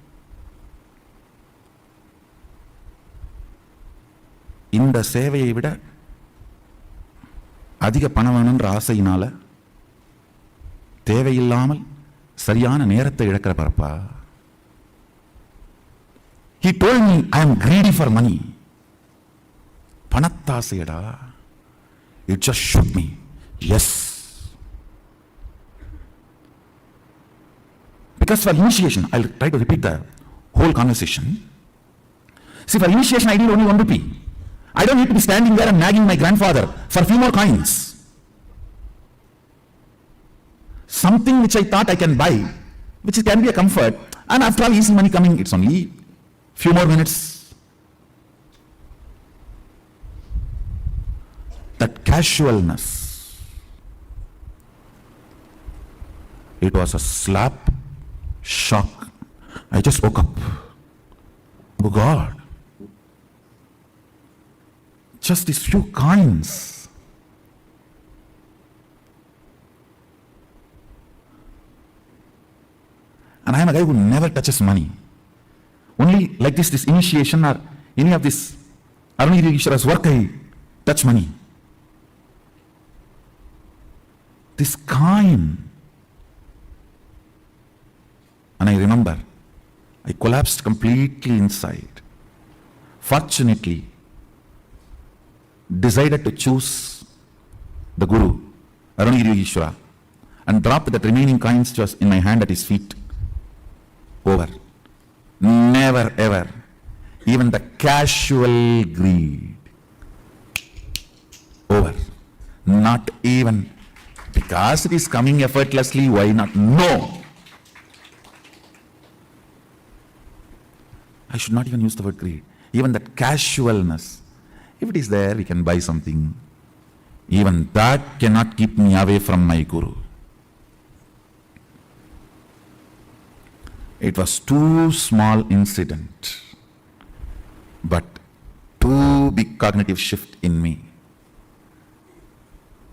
இந்த சேவையை விட அதிக பணம் வேணும்ன்ற ஆசையினால தேவையில்லாமல் சரியான நேரத்தை இழக்கிற பரப்பா. He told me I am greedy for money. Panathasayada. It just shook me. Yes. Because for initiation, I'll try to repeat the whole conversation. See, for initiation, I need only 1 rupee. I don't need to be standing there and nagging my grandfather for a few more coins. Something which I thought I can buy, which can be a comfort, and after all, easy money coming, it's only few more minutes. That casualness, it was a slap, shock. I just woke up. Oh God. Just these few coins. And I am a guy who never touches money. Only like this initiation or any of this Arunidishwara's work, I touch money. This coin. And I remember, I collapsed completely inside. Fortunately, decided to choose the Guru, Arunidishwara, and dropped that remaining coins just in my hand at his feet. Over. Never ever. Even the casual greed. Over. Not even. Because it is coming effortlessly, why not? No. I should not even use the word greed. Even that casualness. If it is there, we can buy something. Even that cannot keep me away from my Guru. It was too small incident, but too big cognitive shift in me.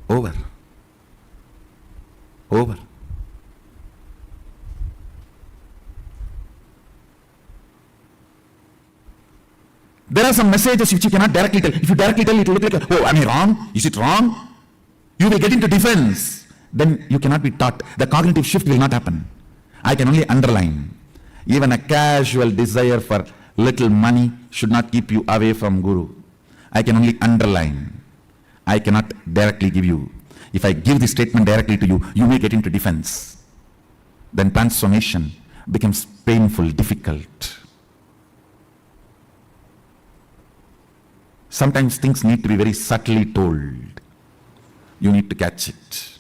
Over. Over. There are some messages which you cannot directly tell. If you directly tell, it will look like, oh, am I wrong? Is it wrong? You will get into defense. Then you cannot be taught. The cognitive shift will not happen. I can only underline. Even a casual desire for little money should not keep you away from Guru. I can only underline. I cannot directly give you. If I give this statement directly to you, you may get into defense. Then transformation becomes painful, difficult. Sometimes things need to be very subtly told. You need to catch it.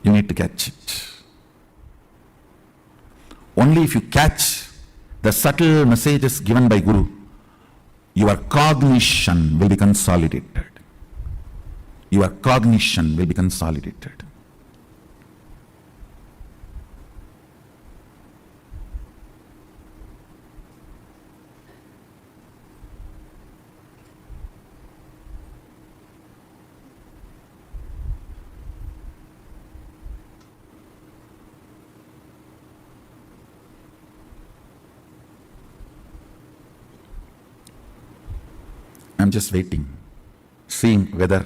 You need to catch it. Only if you catch the subtle messages given by Guru, your cognition will be consolidated. Your cognition will be consolidated. I'm just waiting, seeing whether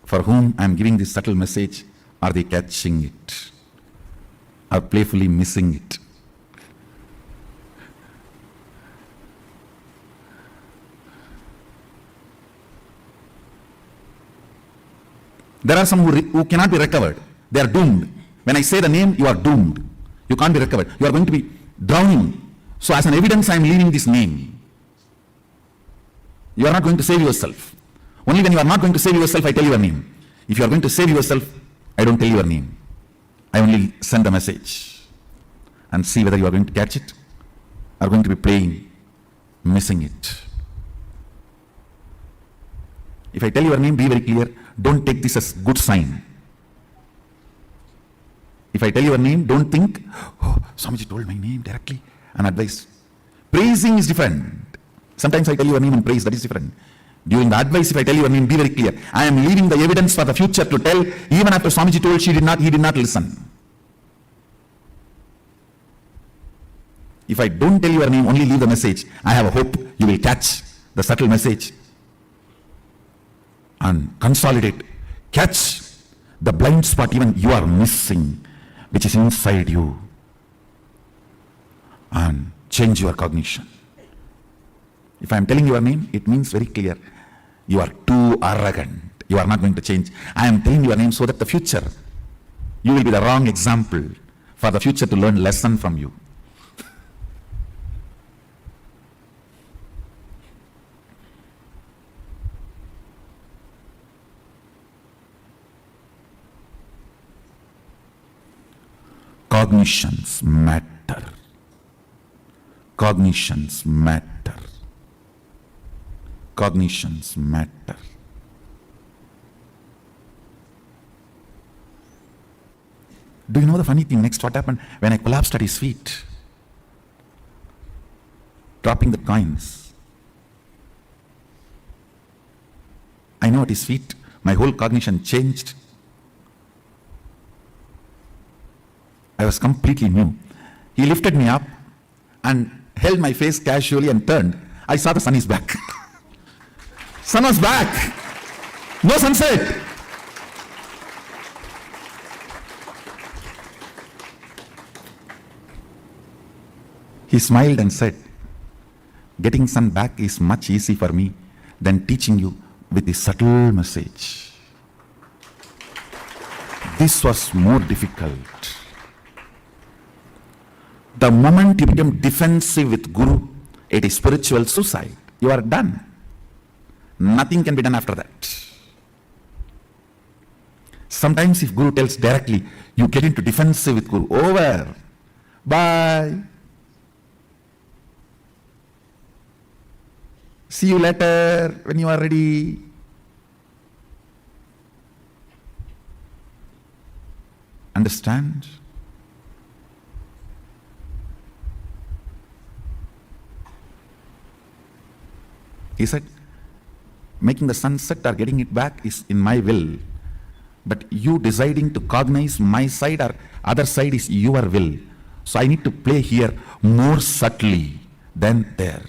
for whom I'm giving this subtle message, are they catching it or playfully missing it? There are some who cannot be recovered. They are doomed. When I say the name, you are doomed. You can't be recovered. You are going to be drowning. So as an evidence, I am leaving this name. You are not going to save yourself. Only when you are not going to save yourself, I tell your name. If you are going to save yourself, I don't tell your name. I only send a message and see whether you are going to catch it or going to be playing, missing it. If I tell your name, be very clear. Don't take this as good sign. If I tell your name, don't think, oh, Swamiji told my name directly and advice. Praising is different. Sometimes I tell your name and praise, that is different. During the advice, if I tell your name, be very clear. I am leaving the evidence for the future to tell, even after Swamiji told he did not listen. If I don't tell your name, only leave the message, I have a hope you will catch the subtle message and consolidate, catch the blind spot even you are missing, which is inside you, and change your cognition. If I am telling your name, it means very clear. You are too arrogant. You are not going to change. I am telling your name so that the future, you will be the wrong example for the future to learn lesson from you. Cognitions matter. Cognitions matter. Cognitions matter. Do you know the funny thing? Next, what happened when I collapsed at his feet, dropping the coins? I know at his feet, my whole cognition changed. I was completely new. He lifted me up and held my face casually and turned. I saw the sun is back. Sun was back. No sunset. He smiled and said, getting sun back is much easy for me than teaching you with a subtle message. This was more difficult. The moment you become defensive with Guru, it is spiritual suicide. You are done. Nothing can be done after that. Sometimes if Guru tells directly, you get into defensive with Guru. Over. Bye. See you later when you are ready. Understand? He said, making the sunset or getting it back is in my will. But you deciding to cognize my side or other side is your will. So I need to play here more subtly than there.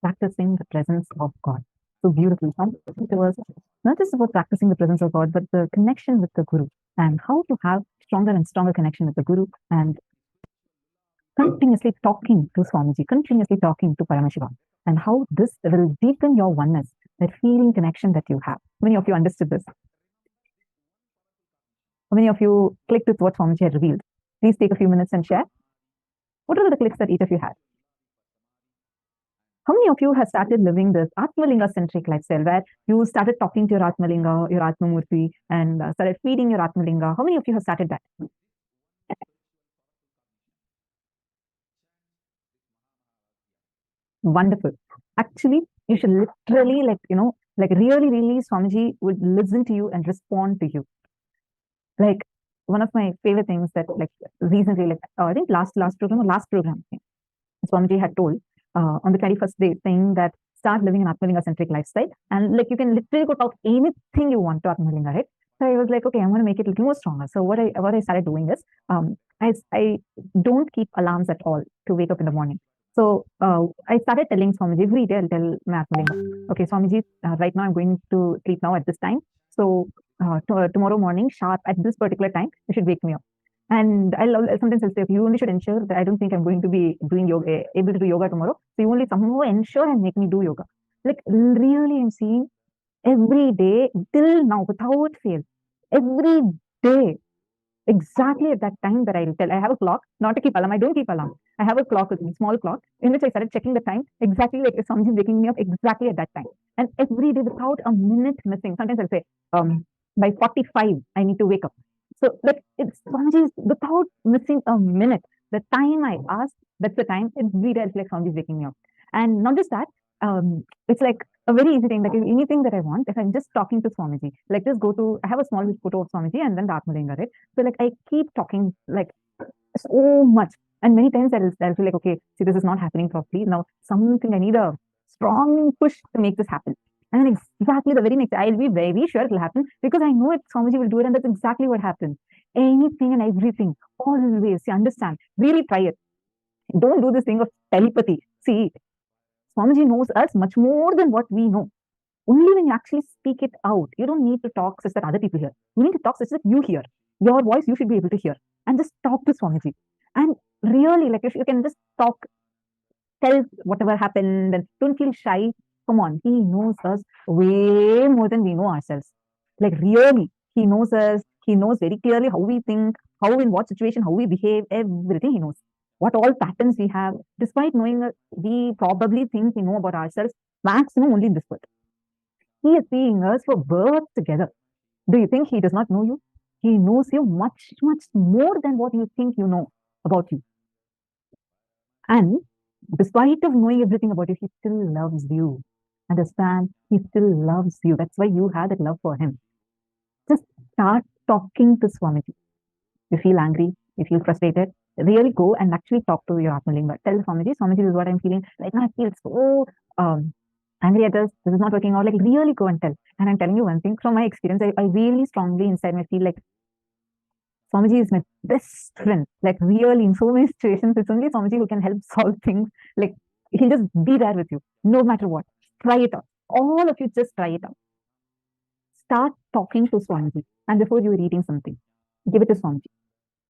practicing the presence of God. So beautiful. It was not just about practicing the presence of God, but the connection with the Guru and how to have stronger and stronger connection with the Guru and continuously talking to Swamiji, continuously talking to Paramashiva, and how this will deepen your oneness, that feeling connection that you have. How many of you understood this? How many of you clicked with what Swamiji had revealed? Please take a few minutes and share. What are the clicks that each of you had? How many of you have started living this Atmalinga-centric lifestyle where you started talking to your Atmalinga, your Atmamurti, and started feeding your Atmalinga? How many of you have started that? Wonderful. Actually, you should literally, really, Swamiji would listen to you and respond to you. Like, one of my favorite things that, recently, I think last program, Swamiji had told on the 21st day, saying that start living an Atmalinga-centric lifestyle, and you can literally go talk anything you want to Atmalinga, right? So I was like, okay, I'm going to make it a little more stronger. So what I started doing is, I don't keep alarms at all to wake up in the morning. So I started telling Swamiji every day. I'll tell my Atmalinga, okay, Swamiji, right now I'm going to sleep now at this time. So tomorrow morning, sharp at this particular time, you should wake me up. And sometimes I'll say, you only should ensure that I don't think I'm going to be doing yoga, able to do yoga tomorrow. So you only somehow ensure and make me do yoga. Really, I'm seeing every day till now without fail, every day, exactly at that time that I'll tell. I have a clock, not to keep alarm. I don't keep alarm. I have a clock, a small clock, in which I started checking the time exactly like if somebody's waking me up exactly at that time. And every day without a minute missing. Sometimes I'll say, by 45, I need to wake up. So it's Swamiji's without missing a minute. The time I ask, that's the time. Every day it's like Swamiji's waking me up. And not just that, it's like a very easy thing. Like anything that I want, if I'm just talking to Swamiji, just go to, I have a small photo of Swamiji and then the Atmalinga, right? So I keep talking so much. And many times I'll feel like, okay, see, this is not happening properly. Now something, I need a strong push to make this happen. And then exactly the very next, I'll be very sure it'll happen because I know it, Swamiji will do it, and that's exactly what happens. Anything and everything, always, you understand, really try it. Don't do this thing of telepathy. See, Swamiji knows us much more than what we know. Only when you actually speak it out, you don't need to talk such that other people hear. You need to talk such that you hear. Your voice, you should be able to hear. And just talk to Swamiji. And really, if you can just talk, tell whatever happened, and don't feel shy. Come on, he knows us way more than we know ourselves. Really, he knows us. He knows very clearly how we think, how in what situation, how we behave, everything he knows. What all patterns we have. Despite knowing us, we probably think we know about ourselves, maximum only in this world. He is seeing us for birth together. Do you think he does not know you? He knows you much, much more than what you think you know about you. And despite of knowing everything about you, he still loves you. Understand? He still loves you. That's why you have that love for him. Just start talking to Swamiji. You feel angry, you feel frustrated, really go and actually talk to your Atmalinga. Tell Swamiji, Swamiji, this is what I'm feeling. Right now I feel so angry at this. This is not working out. Really go and tell. And I'm telling you one thing from my experience, I really strongly inside me feel like Swamiji is my best friend. Really, in so many situations, it's only Swamiji who can help solve things. He'll just be there with you, no matter what. Try it out. All of you just try it out. Start talking to Swamiji. And before you're eating something, give it to Swamiji.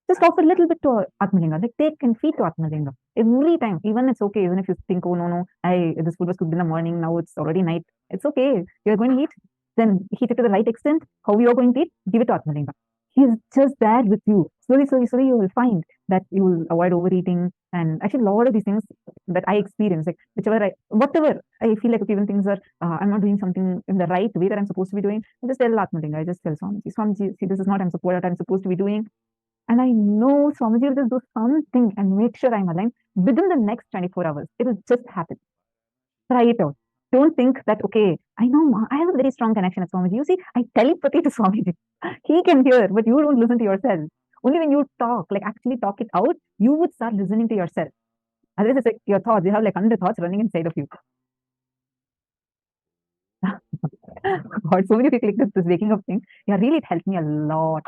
Just talk a little bit to Atmalinga. Take and feed to Atmalinga. Every time, even it's okay, even if you think, oh no, this food was cooked in the morning, now it's already night. It's okay. You're going to eat, then heat it to the right extent. How you're going to eat, give it to Atmalinga. He's just there with you. Slowly, you will find that you will avoid overeating. And actually, a lot of these things that I experience, whatever I feel okay, even things are, I'm not doing something in the right way that I'm supposed to be doing, I just tell Atmalinga, I just tell Swamiji, see, this is not what I'm supposed to be doing. And I know Swamiji will just do something and make sure I'm aligned within the next 24 hours. It will just happen. Try it out. Don't think that, okay, I know I have a very strong connection with Swamiji. You see, I telepathy to Swamiji. He can hear, but you don't listen to yourself. Only when you talk, actually talk it out, you would start listening to yourself. Otherwise, it's your thoughts. You have 100 thoughts running inside of you. God, so many people click this waking up thing. Yeah, really, it helped me a lot.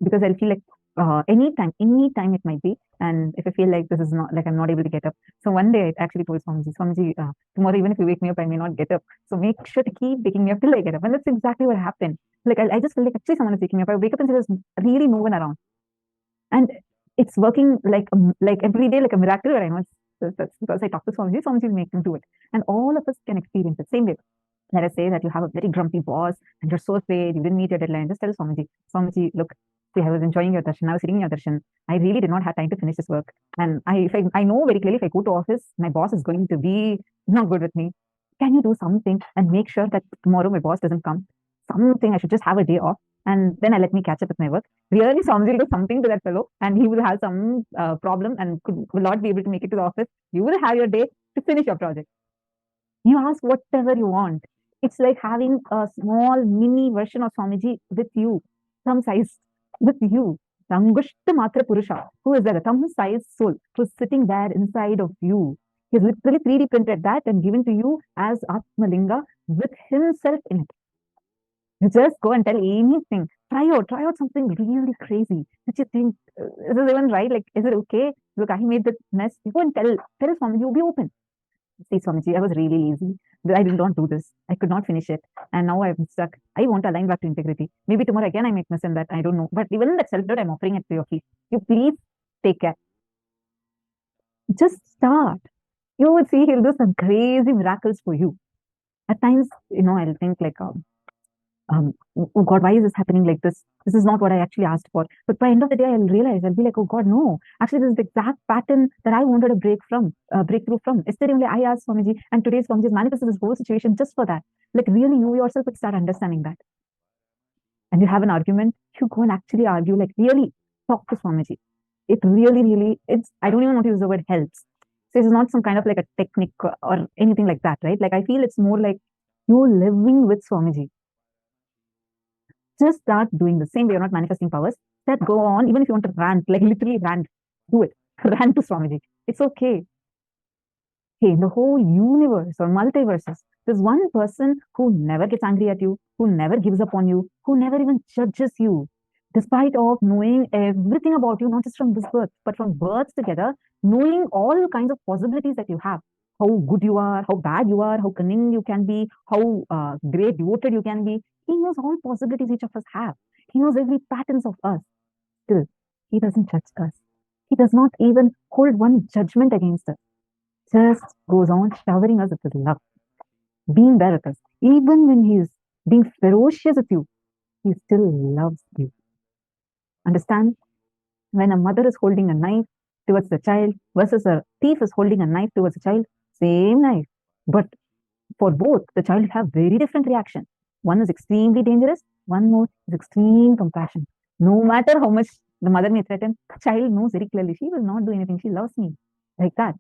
Because I feel anytime it might be. And if I feel like this is not, like I'm not able to get up. So one day I actually told Swamiji, tomorrow even if you wake me up, I may not get up. So make sure to keep waking me up till I get up. And that's exactly what happened. Like I just feel like actually someone is waking me up. I wake up and there's really no one around. And it's working like every day, like a miracle. But I know that's because I talk to Swamiji will make me do it. And all of us can experience it. Same way. Let us say that you have a very grumpy boss and you're so afraid, you didn't meet your deadline. Just tell Swamiji, look, see, I was enjoying your darshan. I was sitting in your darshan. I really did not have time to finish this work. And I know very clearly if I go to office, my boss is going to be not good with me. Can you do something and make sure that tomorrow my boss doesn't come? Something, I should just have a day off. And then I let me catch up with my work. Really, Swamiji will do something to that fellow and he will have some problem and will not be able to make it to the office. You will have your day to finish your project. You ask whatever you want. It's like having a small mini version of Swamiji with you, thumb size with you. Sangushta Matra Purusha, who is that? A thumb size soul who's sitting there inside of you. He's literally 3D printed that and given to you as Atmalinga with himself in it. You just go and tell anything. Try out something really crazy that you think, is this even right? Like, is it okay? Look, I made the mess. You go and tell Swamiji, you'll be open. See, Swamiji, I was really lazy. I did not do this. I could not finish it. And now I'm stuck. I want to align back to integrity. Maybe tomorrow again I make miss in that. I don't know. But even in that self-doubt, I'm offering it to your feet. You please take care. Just start. You will see he'll do some crazy miracles for you. At times, I'll think like, oh God, why is this happening like this? This is not what I actually asked for. But by the end of the day, I'll realize, I'll be like, oh God, no. Actually, this is the exact pattern that I wanted to breakthrough from. Yesterday only I asked Swamiji, and today's Swamiji manifested this whole situation just for that. Like really, you yourself would start understanding that. And you have an argument, you go and actually argue, like really talk to Swamiji. It really, I don't even want to use the word helps. So it's not some kind of like a technique or anything like that, right? Like I feel it's more like you living with Swamiji. Just start doing the same way. You're not manifesting powers. That go on, even if you want to rant, like literally rant, do it. Rant to Swamiji. It's okay. Hey, in the whole universe or multiverses, there's one person who never gets angry at you, who never gives up on you, who never even judges you, despite of knowing everything about you, not just from this birth, but from births together, knowing all kinds of possibilities that you have. How good you are, how bad you are, how cunning you can be, how great devoted you can be. He knows all possibilities each of us have. He knows every patterns of us. Still, he doesn't judge us. He does not even hold one judgment against us. Just goes on showering us with his love, being there with us. Even when he is being ferocious with you, he still loves you. Understand? When a mother is holding a knife towards the child versus a thief is holding a knife towards a child, same knife. But for both, the child will have very different reaction. One is extremely dangerous, one more is extreme compassion. No matter how much the mother may threaten, the child knows very clearly she will not do anything. She loves me. Like that.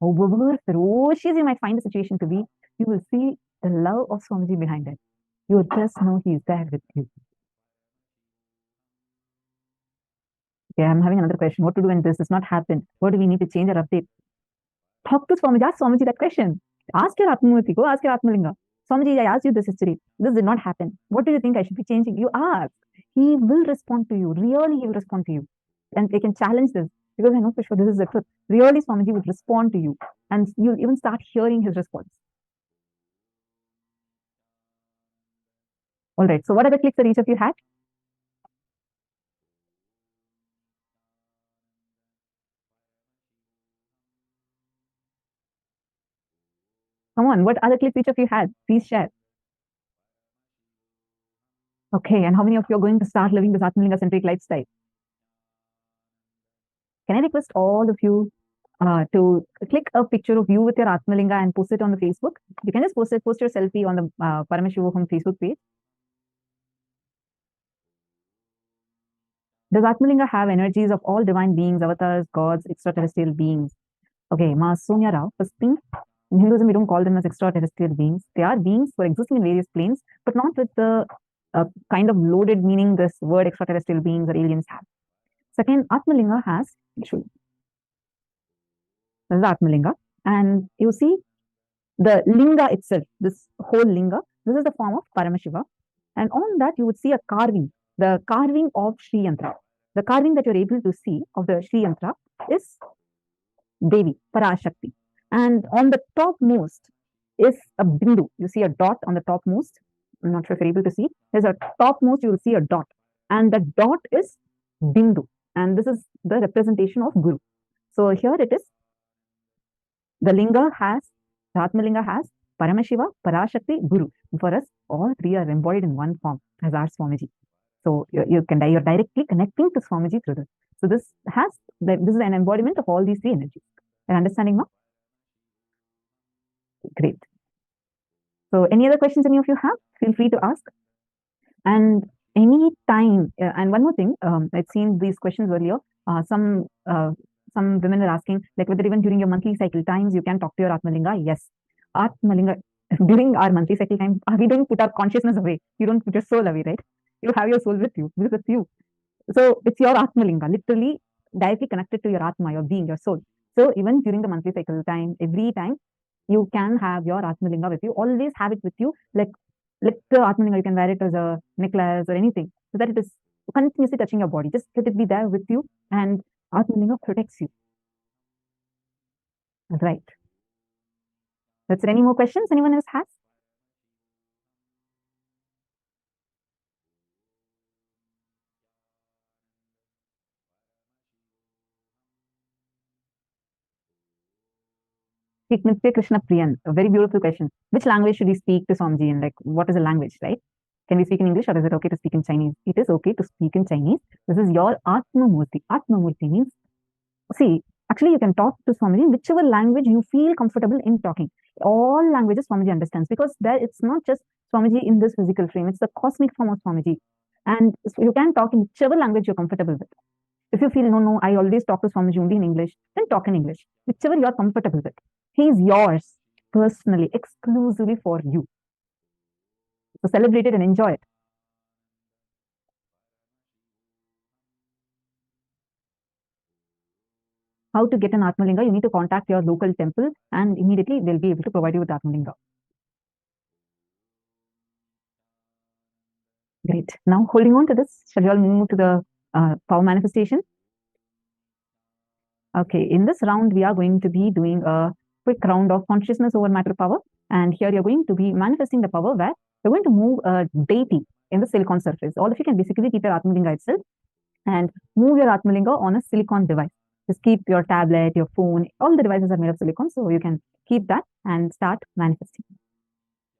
However ferocious you might find the situation to be, you will see the love of Swamiji behind it. You will just know he is there with you. Okay, I'm having another question. What to do when this does not happen? What do we need to change or update? Talk to Swamiji. Ask Swamiji that question. Ask your Atmamurti. Go ask your Atmalinga. Swamiji, I asked you this yesterday. This did not happen. What do you think I should be changing? You ask. He will respond to you. Really, he will respond to you. And they can challenge this because I know for sure this is the truth. Really, Swamiji would respond to you. And you'll even start hearing his response. All right. So what are the clicks that each of you had? Come on. What other clicks each of you had? Please share. Okay. And how many of you are going to start living this Atmalinga-centric lifestyle? Can I request all of you to click a picture of you with your Atmalinga and post it on the Facebook? You can just post your selfie on the Paramashivoha Facebook page. Does Atmalinga have energies of all divine beings, avatars, gods, extraterrestrial beings? Okay, Ma Sonia Rao, first thing, in Hinduism we don't call them as extraterrestrial beings. They are beings who are existing in various planes, but not with the kind of loaded meaning this word extraterrestrial beings or aliens have. Second, Atmalinga has, this is Atmalinga, and you see the linga itself, this whole linga, this is the form of Paramashiva, and on that you would see a carving, the carving of Sri Yantra. the carving that you're able to see of the Sri Yantra is Devi, Parashakti. And on the topmost is a bindu. You see a dot on the topmost. I'm not sure if you're able to see. There's a topmost, you will see a dot. And the dot is bindu. And this is the representation of Guru. So here it is. The linga has, the Atmalinga has Paramashiva, Parashakti, Guru. And for us, all three are embodied in one form as our Swamiji. So you're directly connecting to Swamiji through this. So this is an embodiment of all these three energies. You're understanding now? Great. So any other questions any of you have? Feel free to ask. And any time, and one more thing, I'd seen these questions earlier. Some women are asking, like whether even during your monthly cycle times, you can talk to your Atmalinga. Yes. Atmalinga, during our monthly cycle time, we don't put our consciousness away. You don't put your soul away, right? You have your soul with you, because it's you. So it's your Atmalinga, literally directly connected to your Atma, your being, your soul. So even during the monthly cycle time, every time, you can have your Atmalinga with you. Always have it with you. Like the Atmalinga, you can wear it as a necklace or anything, so that it is continuously touching your body. Just let it be there with you, and Atmalinga protects you. Right. That's it. Any more questions anyone else has? Nithya Krishna Priyan, a very beautiful question. Which language should we speak to Swamiji in? Like, what is a language, right? Can we speak in English, or is it okay to speak in Chinese? It is okay to speak in Chinese. This is your Atma Murti. Atma Murti means, see, actually you can talk to Swamiji in whichever language you feel comfortable in talking. All languages Swamiji understands, because there it's not just Swamiji in this physical frame, it's the cosmic form of Swamiji. And so you can talk in whichever language you're comfortable with. If you feel, no, I always talk to Swamiji only in English, then talk in English, whichever you're comfortable with. He is yours personally, exclusively for you. So celebrate it and enjoy it. How to get an Atmalinga? You need to contact your local temple, and immediately they'll be able to provide you with Atmalinga. Great. Now, holding on to this, shall we all move to the power manifestation? Okay, in this round, we are going to be doing a quick round of consciousness over matter power. And here you're going to be manifesting the power where you're going to move a deity in the silicon surface. All of you can basically keep your Atmalinga itself and move your Atmalinga on a silicon device. Just keep your tablet, your phone, all the devices are made of silicon. So you can keep that and start manifesting.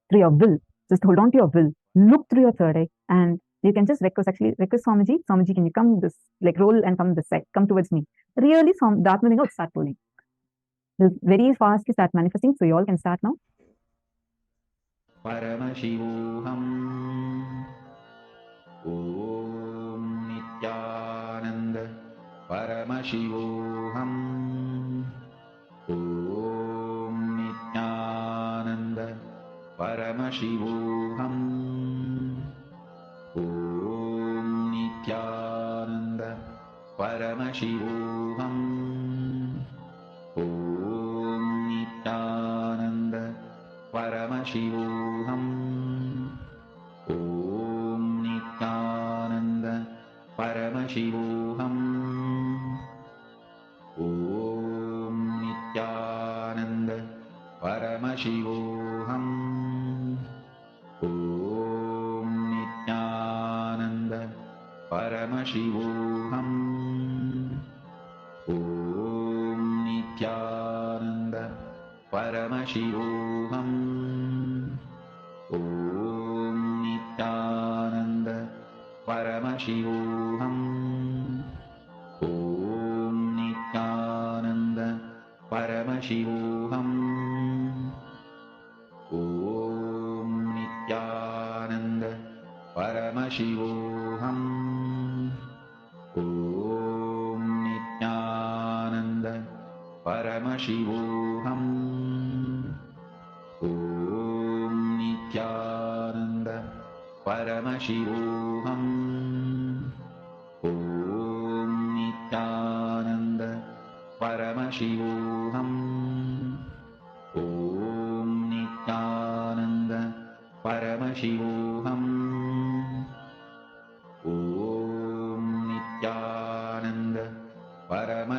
Through your will, just hold on to your will, look through your third eye, and you can just request Swamiji, Swamiji, can you come this, like roll and come this side, come towards me. Really, the Atmalinga would start rolling. Very fastly start manifesting, so you all can start now. Paramashivoham Om Nithyananda Paramashivoham Om Nithyananda Paramashivoham Om Nithyananda Paramashivoham Om Nithyananda Paramashivoham Om Nithyananda Paramashivoham Om Nithyananda Paramashivoham Om Nithyananda Paramashivoham Om Nithyananda Paramashivoham Om Nithyananda Paramashivoham Om Nithyananda Paramashivoham Om Nithyananda Paramashivoham Om Nithyananda Paramashivoham Om Nithyananda Paramashivoham Om Nithyananda Paramashivoham Om Nithyananda Paramashivoham Om Nithyananda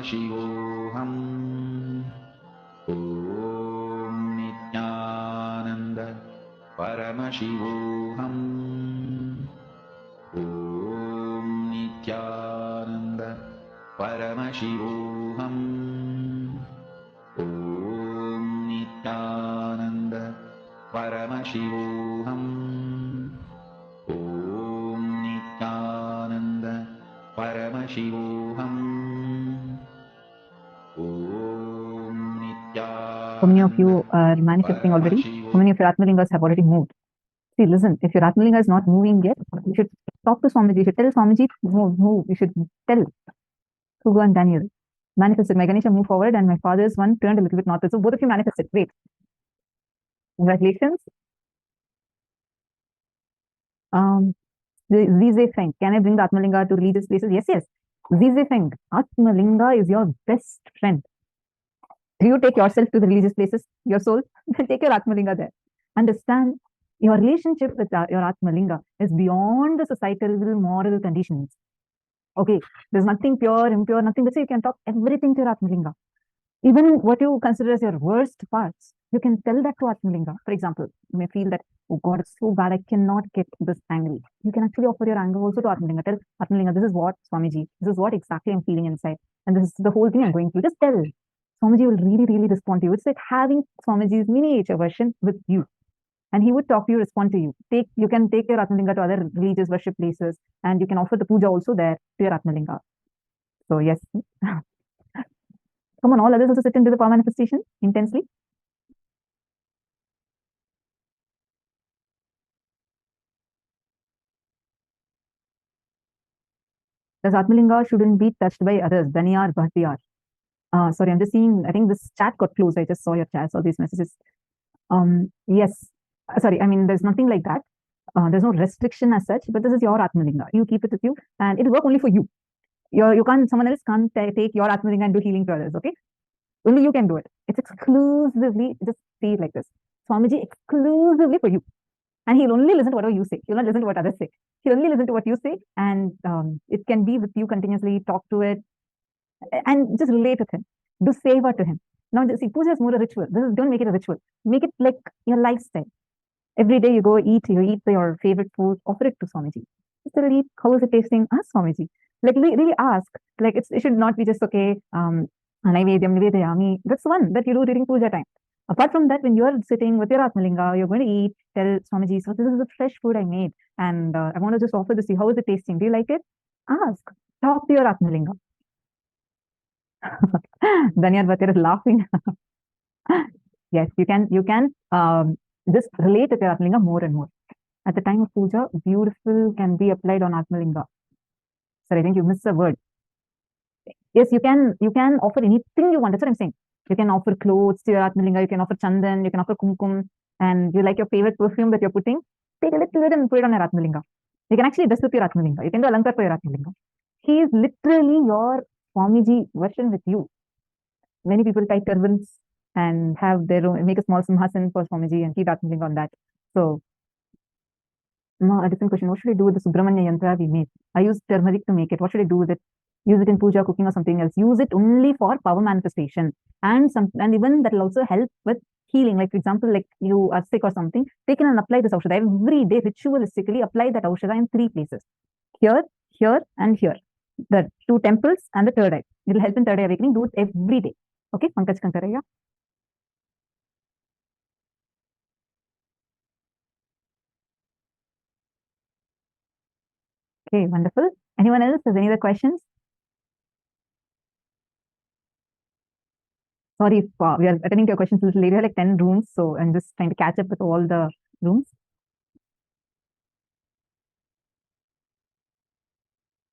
Paramashivoham. Om Nithyananda Paramashivoham. Om Nithyananda Paramashivoham. Om Nithyananda Paramashivoham. Om Nithyananda Paramashivoham. Om Nithyananda. How many of you are manifesting already? How many of your Atmalingas have already moved? See, listen, if your Atmalinga is not moving yet, you should talk to Swamiji. You should tell Swamiji, move. You should tell Hugo and Daniel. Manifested. My Ganesha moved forward and my father's one turned a little bit north. So both of you manifested. Great. Congratulations. Zize Feng. Can I bring the Atmalinga to religious places? Yes, yes. Zize Feng. Atmalinga is your best friend. Do you take yourself to the religious places, your soul? Then take your Atmalinga there. Understand, your relationship with your Atmalinga is beyond the societal moral conditions. Okay, there's nothing pure, impure, nothing. That's why you can talk everything to your Atmalinga. Even what you consider as your worst parts, you can tell that to Atmalinga. For example, you may feel that, oh God, it's so bad, I cannot get this angry. You can actually offer your anger also to Atmalinga. Tell Atmalinga, this is what, Swamiji, this is what exactly I'm feeling inside. And this is the whole thing I'm going through. Just tell. Swamiji will really, really respond to you. It's like having Swamiji's miniature version with you. And he would talk to you, respond to you. You can take your Atmalinga to other religious worship places, and you can offer the puja also there to your Atmalinga. So yes. Come on, all others also sit into the power manifestation intensely. This Atmalinga shouldn't be touched by others. Dhaniyar, Bhaktiyar. Sorry, I'm just seeing, I think this chat got closed. I just saw your chat, all these messages. Yes. Sorry, I mean, there's nothing like that. There's no restriction as such, but this is your Atmalinga. You keep it with you, and it'll work only for you. Someone else can't take your Atmalinga and do healing to others, okay? Only you can do it. It's exclusively, just see it like this. Swamiji exclusively for you. And he'll only listen to whatever you say. He'll not listen to what others say. He'll only listen to what you say, and it can be with you continuously, talk to it, and just relate with him. Do seva to him. Now, see, puja is more a ritual. Don't make it a ritual. Make it like your lifestyle. Every day you go eat your favorite food, offer it to Swamiji. Just tell eat, how is it tasting? Ask Swamiji. Like really ask. Like it should not be just okay. Naivedyam nivedayami. That's one that you do during puja time. Apart from that, when you are sitting with your Atmalinga, you're going to eat, tell Swamiji, so this is the fresh food I made, and I want to just offer this to you. How is it tasting? Do you like it? Ask. Talk to your Atmalinga. Danyar Bhatir is laughing. Yes, you can just relate with your Atmalinga more and more. At the time of puja, beautiful can be applied on Atmalinga. Sorry, I think you missed a word. Yes, you can offer anything you want. That's what I'm saying. You can offer clothes to your Atmalinga, you can offer chandan, you can offer kumkum, and you like your favorite perfume that you're putting, take a little bit and put it on your Atmalinga. You can actually dress up your Atmalinga. You can do alankar for your Atmalinga. He is literally your Swamiji version with you. Many people tie turbans and have their own, make a small simhasan for Swamiji and keep Atmalinga on that. So, a different question. What should I do with the Subramanya yantra we made? I used turmeric to make it. What should I do with it? Use it in puja, cooking, or something else. Use it only for power manifestation, and even that will also help with healing. Like for example, like you are sick or something, take it and apply this aushadha every day. Ritualistically apply that aushadha in 3 places: here, here, and here. The 2 temples and the 3rd eye. It will help in 3rd eye awakening. Do it every day. Okay, Pankaj Kankaraya. Okay, wonderful. Anyone else has any other questions? Sorry if we are attending to your questions a little later, like 10 rooms, so I'm just trying to catch up with all the rooms.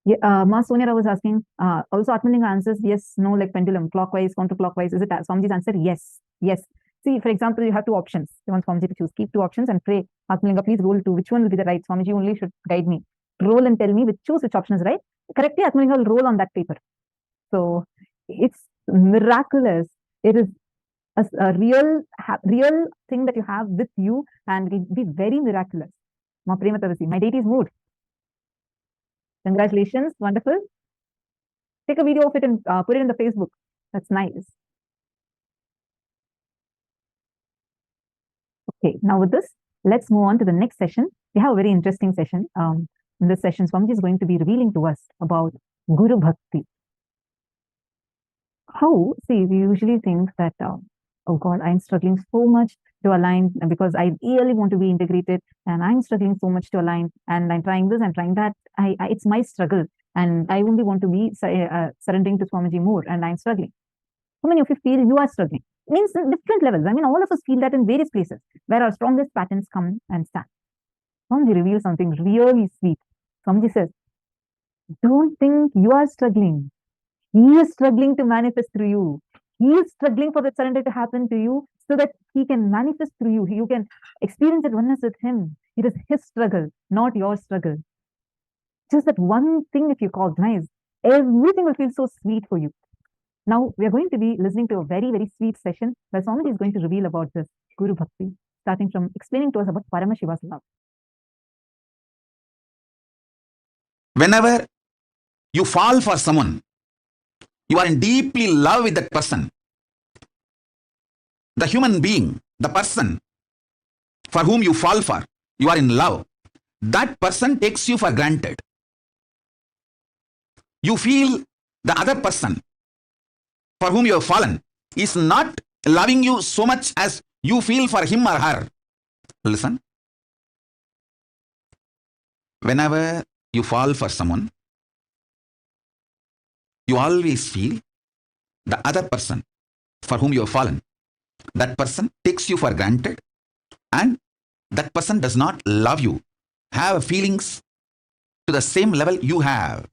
Yeah, Ma Sonia was asking, also Atmalinga answers yes, no, like pendulum, clockwise, counterclockwise. Is it Swamiji's answer? Yes, yes. See, for example, you have 2 options. You want Swamiji to choose. Keep 2 options and pray, Atmalinga, please roll 2. Which one will be the right? Swamiji only should guide me. Roll and tell me choose which option is right. Correctly, Atmalinga will roll on that paper. So it's miraculous. It is a real thing that you have with you, and it will be very miraculous. My deity is moved. Congratulations, wonderful. Take a video of it and put it in the Facebook. That's nice. Okay, now with this, let's move on to the next session. We have a very interesting session. In this session, Swamiji is going to be revealing to us about Guru Bhakti. How, see, we usually think that, oh God, I'm struggling so much to align because I really want to be integrated and I'm struggling so much to align and I'm trying this, I'm trying that. It's my struggle and I only want to be surrendering to Swamiji more and I'm struggling. How many of you feel you are struggling? It means different levels. I mean, all of us feel that in various places where our strongest patterns come and stand. Swamiji reveals something really sweet. Swamiji says, don't think you are struggling. He is struggling to manifest through you. He is struggling for that surrender to happen to you so that he can manifest through you. You can experience that oneness with him. It is his struggle, not your struggle. Just that one thing, if you cognize, everything will feel so sweet for you. Now, we are going to be listening to a very, very sweet session where Swamiji is going to reveal about this Guru Bhakti, starting from explaining to us about Paramashiva's love. Whenever you fall for someone, you are in deeply love with that person. The human being, the person for whom you fall for, you are in love. That person takes you for granted. You feel the other person for whom you have fallen is not loving you so much as you feel for him or her. Listen. Whenever you fall for someone, you always feel the other person for whom you have fallen. That person takes you for granted and that person does not love you, have feelings to the same level you have.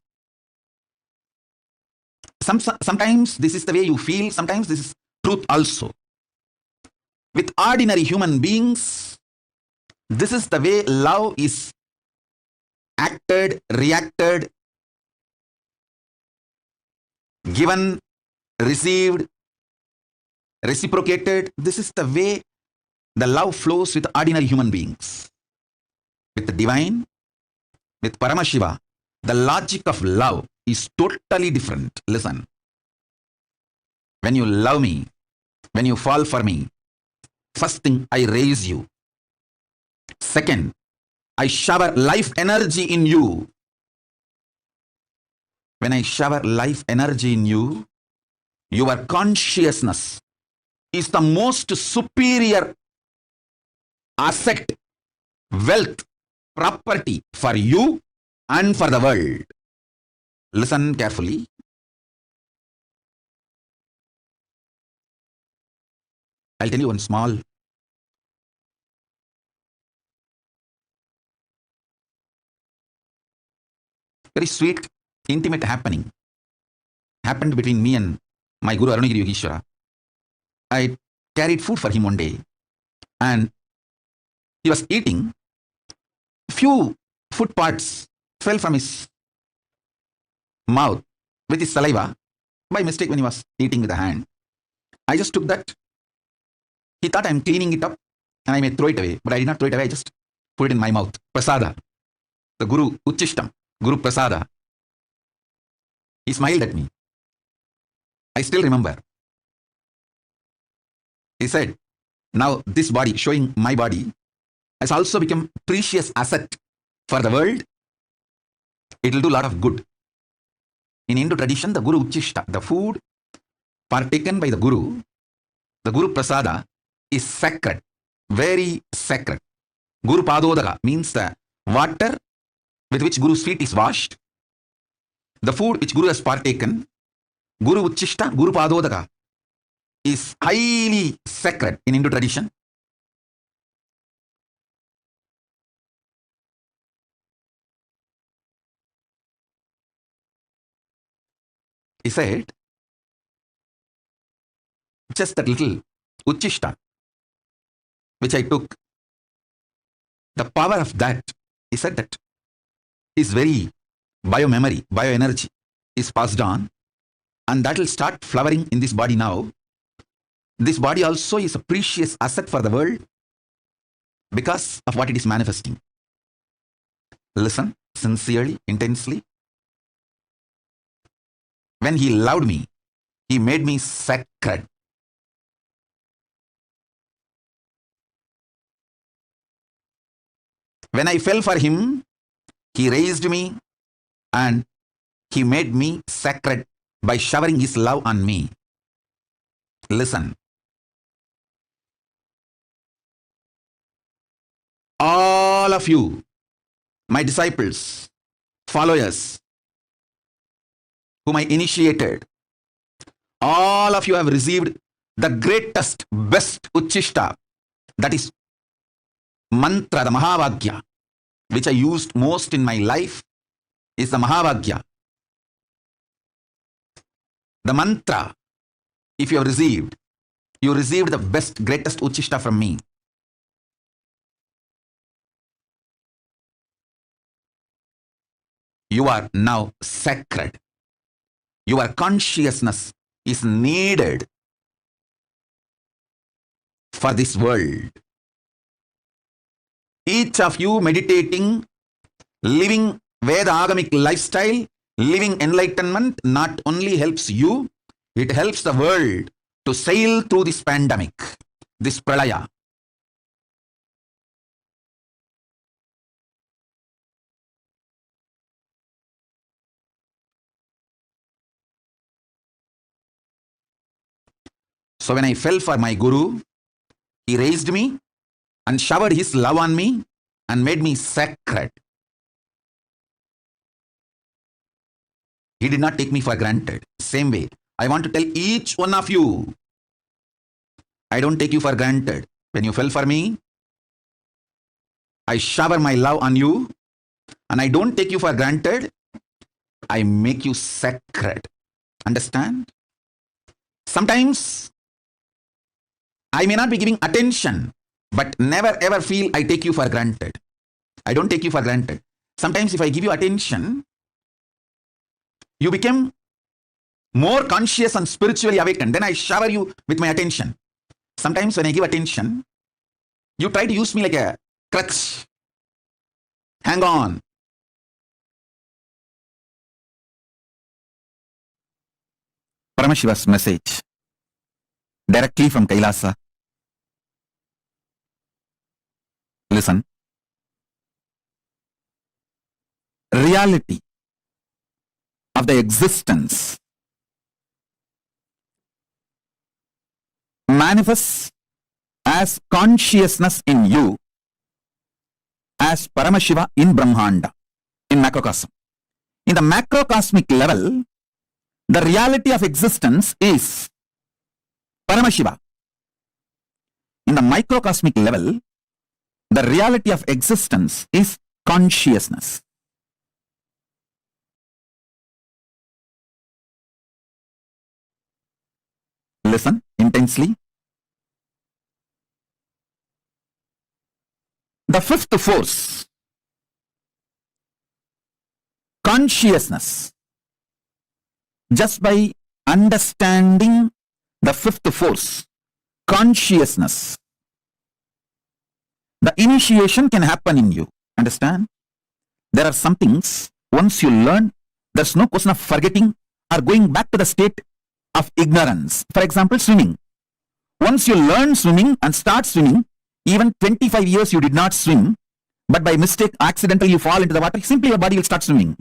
Sometimes this is the way you feel, sometimes this is truth also. With ordinary human beings, this is the way love is acted, reacted, given, received, reciprocated. This is the way the love flows with ordinary human beings. With the divine, with Paramashiva, the logic of love is totally different. Listen. When you love me, when you fall for me, first thing, I raise you. Second, I shower life energy in you. When I shower life energy in you, your consciousness is the most superior asset, wealth, property for you and for the world. Listen carefully. I'll tell you one small very sweet, intimate happened between me and my Guru Arunagiri Yogeshwara. I carried food for him one day and he was eating. Few food parts fell from his mouth with his saliva by mistake when he was eating with the hand. I just took that. He thought I'm cleaning it up and I may throw it away, but I did not throw it away. I just put it in my mouth. Prasada. The Guru Uchishtam. Guru Prasada. He smiled at me. I still remember. He said, now this body, showing my body, has also become precious asset for the world. It will do a lot of good. In Hindu tradition, the Guru Uchishta, the food partaken by the Guru Prasada is sacred, very sacred. Guru Padodaka means the water with which Guru's feet is washed. The food which Guru has partaken, Guru Uchishta, Guru Padodaka, is highly sacred in Hindu tradition. He said, just that little Uchishta, which I took, the power of that, he said that is very biomemory, bioenergy is passed on and that will start flowering in this body now. This body also is a precious asset for the world because of what it is manifesting. Listen sincerely, intensely. when he loved me, he made me sacred. When I fell for him, he raised me and he made me sacred by showering his love on me. Listen. All of you, my disciples, followers, whom I initiated, all of you have received the greatest, best Uchishta, that is mantra, the Mahavagya, which I used most in my life, is the Mahavagya. The mantra, if you have received, you received the best, greatest Uchishta from me. You are now sacred. Your consciousness is needed for this world. Each of you meditating, living Veda Agamic lifestyle, living enlightenment not only helps you, it helps the world to sail through this pandemic, this pralaya. So when I fell for my Guru, he raised me and showered his love on me and made me sacred. He did not take me for granted. Same way, I want to tell each one of you, I don't take you for granted. When you fell for me, I shower my love on you, and I don't take you for granted. I make you sacred. Understand? Sometimes I may not be giving attention, but never ever feel I take you for granted. I don't take you for granted. Sometimes if I give you attention, you become more conscious and spiritually awakened. Then I shower you with my attention. Sometimes when I give attention, you try to use me like a crutch. Hang on. Paramashiva's message directly from Kailasa. Listen. Reality of the existence manifests as consciousness in you, as Paramashiva in Brahmanda, in macrocosm. In the macrocosmic level, the reality of existence is Paramashiva. In the microcosmic level, the reality of existence is consciousness. Listen intensely. The fifth force, consciousness. Just by understanding the fifth force, consciousness, the initiation can happen in you. Understand? There are some things, once you learn, there's no question of forgetting or going back to the state of ignorance. For example, swimming. Once you learn swimming and start swimming, even 25 years you did not swim, but by mistake, accidentally you fall into the water, simply your body will start swimming.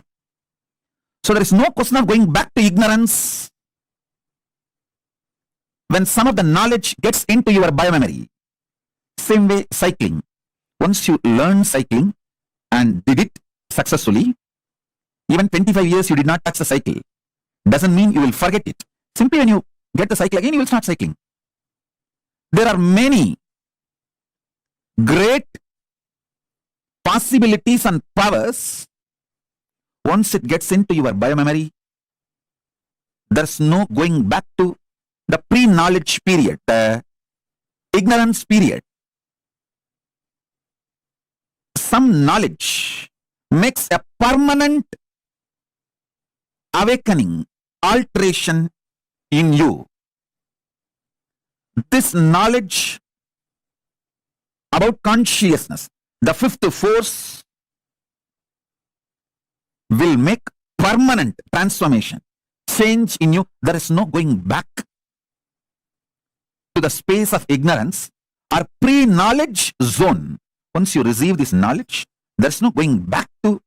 So there is no question of going back to ignorance. When some of the knowledge gets into your biomemory, same way cycling. Once you learn cycling and did it successfully, even 25 years you did not touch the cycle, doesn't mean you will forget it. Simply when you get the cycle again, you will start cycling. There are many great possibilities and powers. Once it gets into your biomemory, there's no going back to the pre-knowledge period, the ignorance period. Some knowledge makes a permanent awakening, alteration in you. This knowledge about consciousness, the fifth force, will make permanent transformation. change in you. There is no going back to the space of ignorance or pre-knowledge zone. Once you receive this knowledge, there is no going back to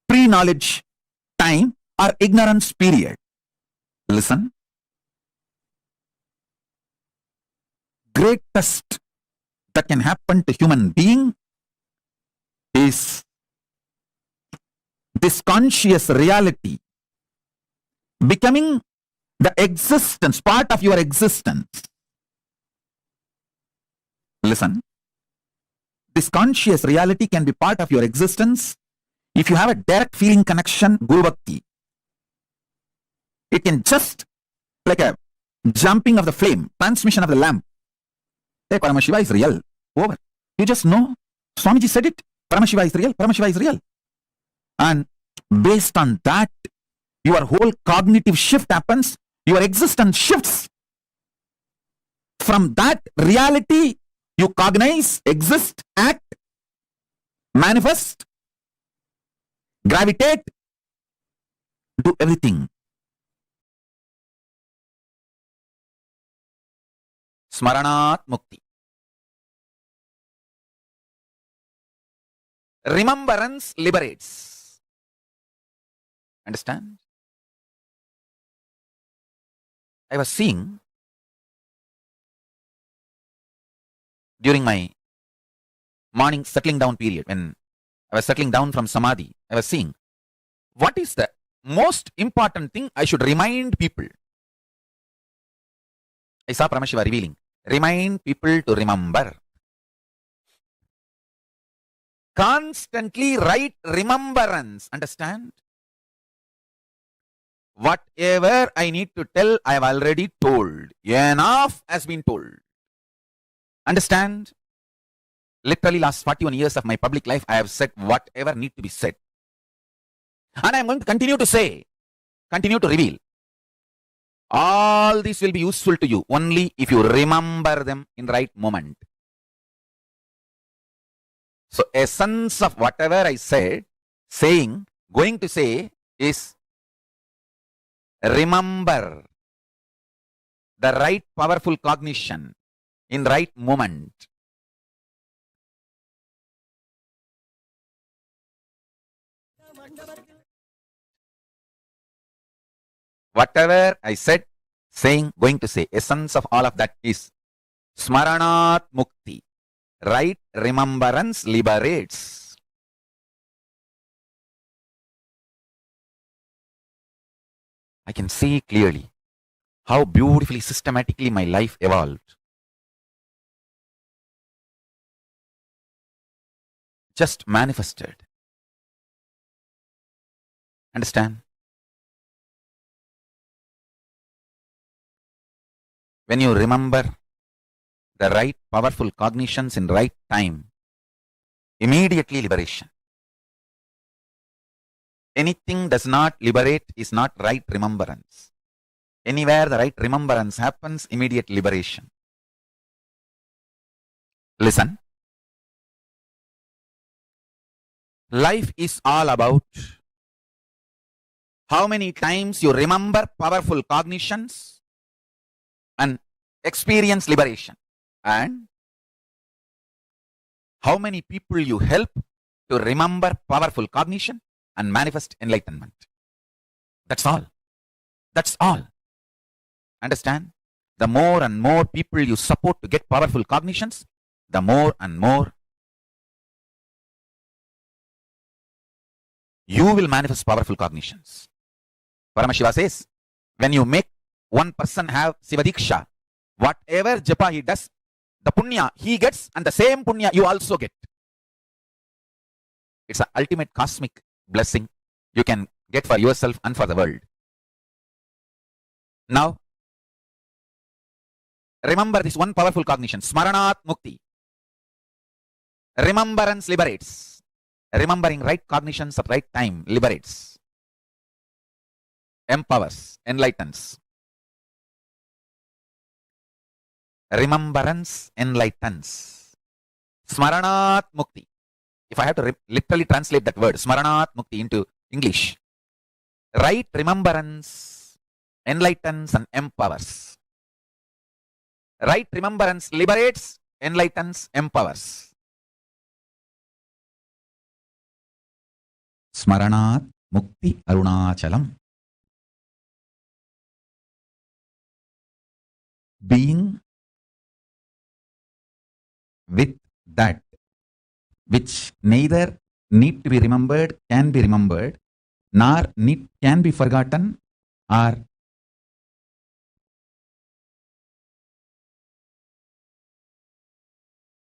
pre-knowledge time or ignorance period. Listen. Greatest that can happen to human being is this conscious reality becoming the existence, part of your existence. Listen. This conscious reality can be part of your existence if you have a direct feeling connection, Guru Bhakti. It can just like a jumping of the flame, transmission of the lamp. Hey, Paramashiva is real. Over. You just know. Swamiji said it. Paramashiva is real. Paramashiva is real. And based on that, your whole cognitive shift happens. Your existence shifts. From that reality, you cognize, exist, act, manifest, gravitate, do everything. Smaranat Mukti. Remembrance liberates. Understand? I was seeing during my morning settling down period, when I was settling down from Samadhi, I was seeing what is the most important thing I should remind people. I saw Paramashiva revealing, remind people to remember. Constantly write remembrance. Understand? Whatever I need to tell, I have already told. Enough has been told. Understand? Literally last 41 years of my public life, I have said whatever need to be said. And I am going to continue to say, continue to reveal. All this will be useful to you only if you remember them in right moment. So essence of whatever I said, saying, going to say is remember the right powerful cognition in right moment. Whatever I said, saying, going to say, essence of all of that is Smaranat Mukti. Right remembrance liberates. I can see clearly how beautifully, systematically my life evolved. Just manifested. Understand? When you remember the right powerful cognitions in right time, immediately liberation. Anything does not liberate is not right remembrance. Anywhere the right remembrance happens, immediate liberation. Listen. Life is all about how many times you remember powerful cognitions and experience liberation. And how many people you help to remember powerful cognition and manifest enlightenment. That's all. That's all. Understand? The more and more people you support to get powerful cognitions, the more and more you will manifest powerful cognitions. Paramashiva says, when you make one person have Sivadiksha, whatever japa he does, the punya he gets and the same punya you also get. It's an ultimate cosmic blessing you can get for yourself and for the world. Now, remember this one powerful cognition, Smaranat Mukti. Remembrance liberates. Remembering right cognitions at right time liberates. Empowers, enlightens. Remembrance enlightens. Smaranat Mukti. If I have to literally translate that word, Smaranat Mukti, into English, Right remembrance enlightens and empowers. Right remembrance liberates, enlightens, empowers. Smaranat Mukti Arunachalam. Being with that which neither need to be remembered, can be remembered, nor can be forgotten, or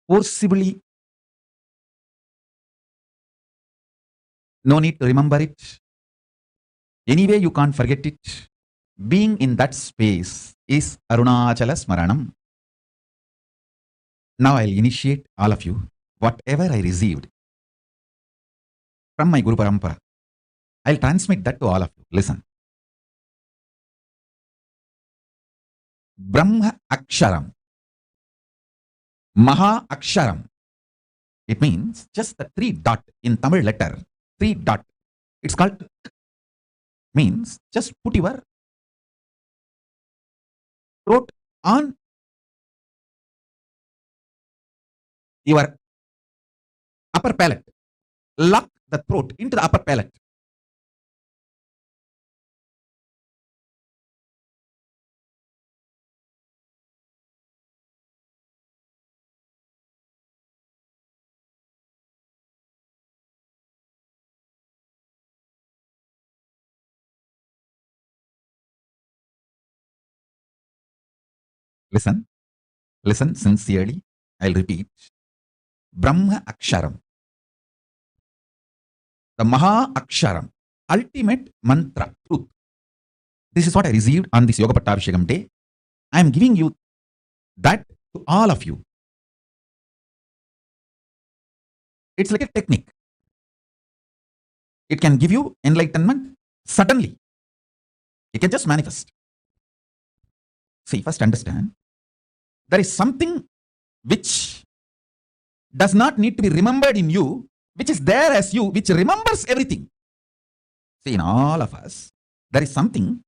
forcibly no need to remember it. Anyway, you can't forget it. Being in that space is Arunachala Smaranam. Now I'll initiate all of you whatever I received from my Guru Parampara. I'll transmit that to all of you. Listen. Brahma Aksharam. Mahā Aksharam. It means just the 3 dot in Tamil letter. 3 dot. It's called means just put your throat on your upper palate. Lock the throat into the upper palate. Listen. Listen sincerely. I'll repeat. Brahma Aksharam. The Mahā Aksharam. Ultimate mantra. Truth. This is what I received on this Yoga Pattabhishekam day. I am giving you that to all of you. It's like a technique. It can give you enlightenment suddenly. It can just manifest. See, first understand, there is something which does not need to be remembered in you, which is there as you, which remembers everything. See, in all of us, there is something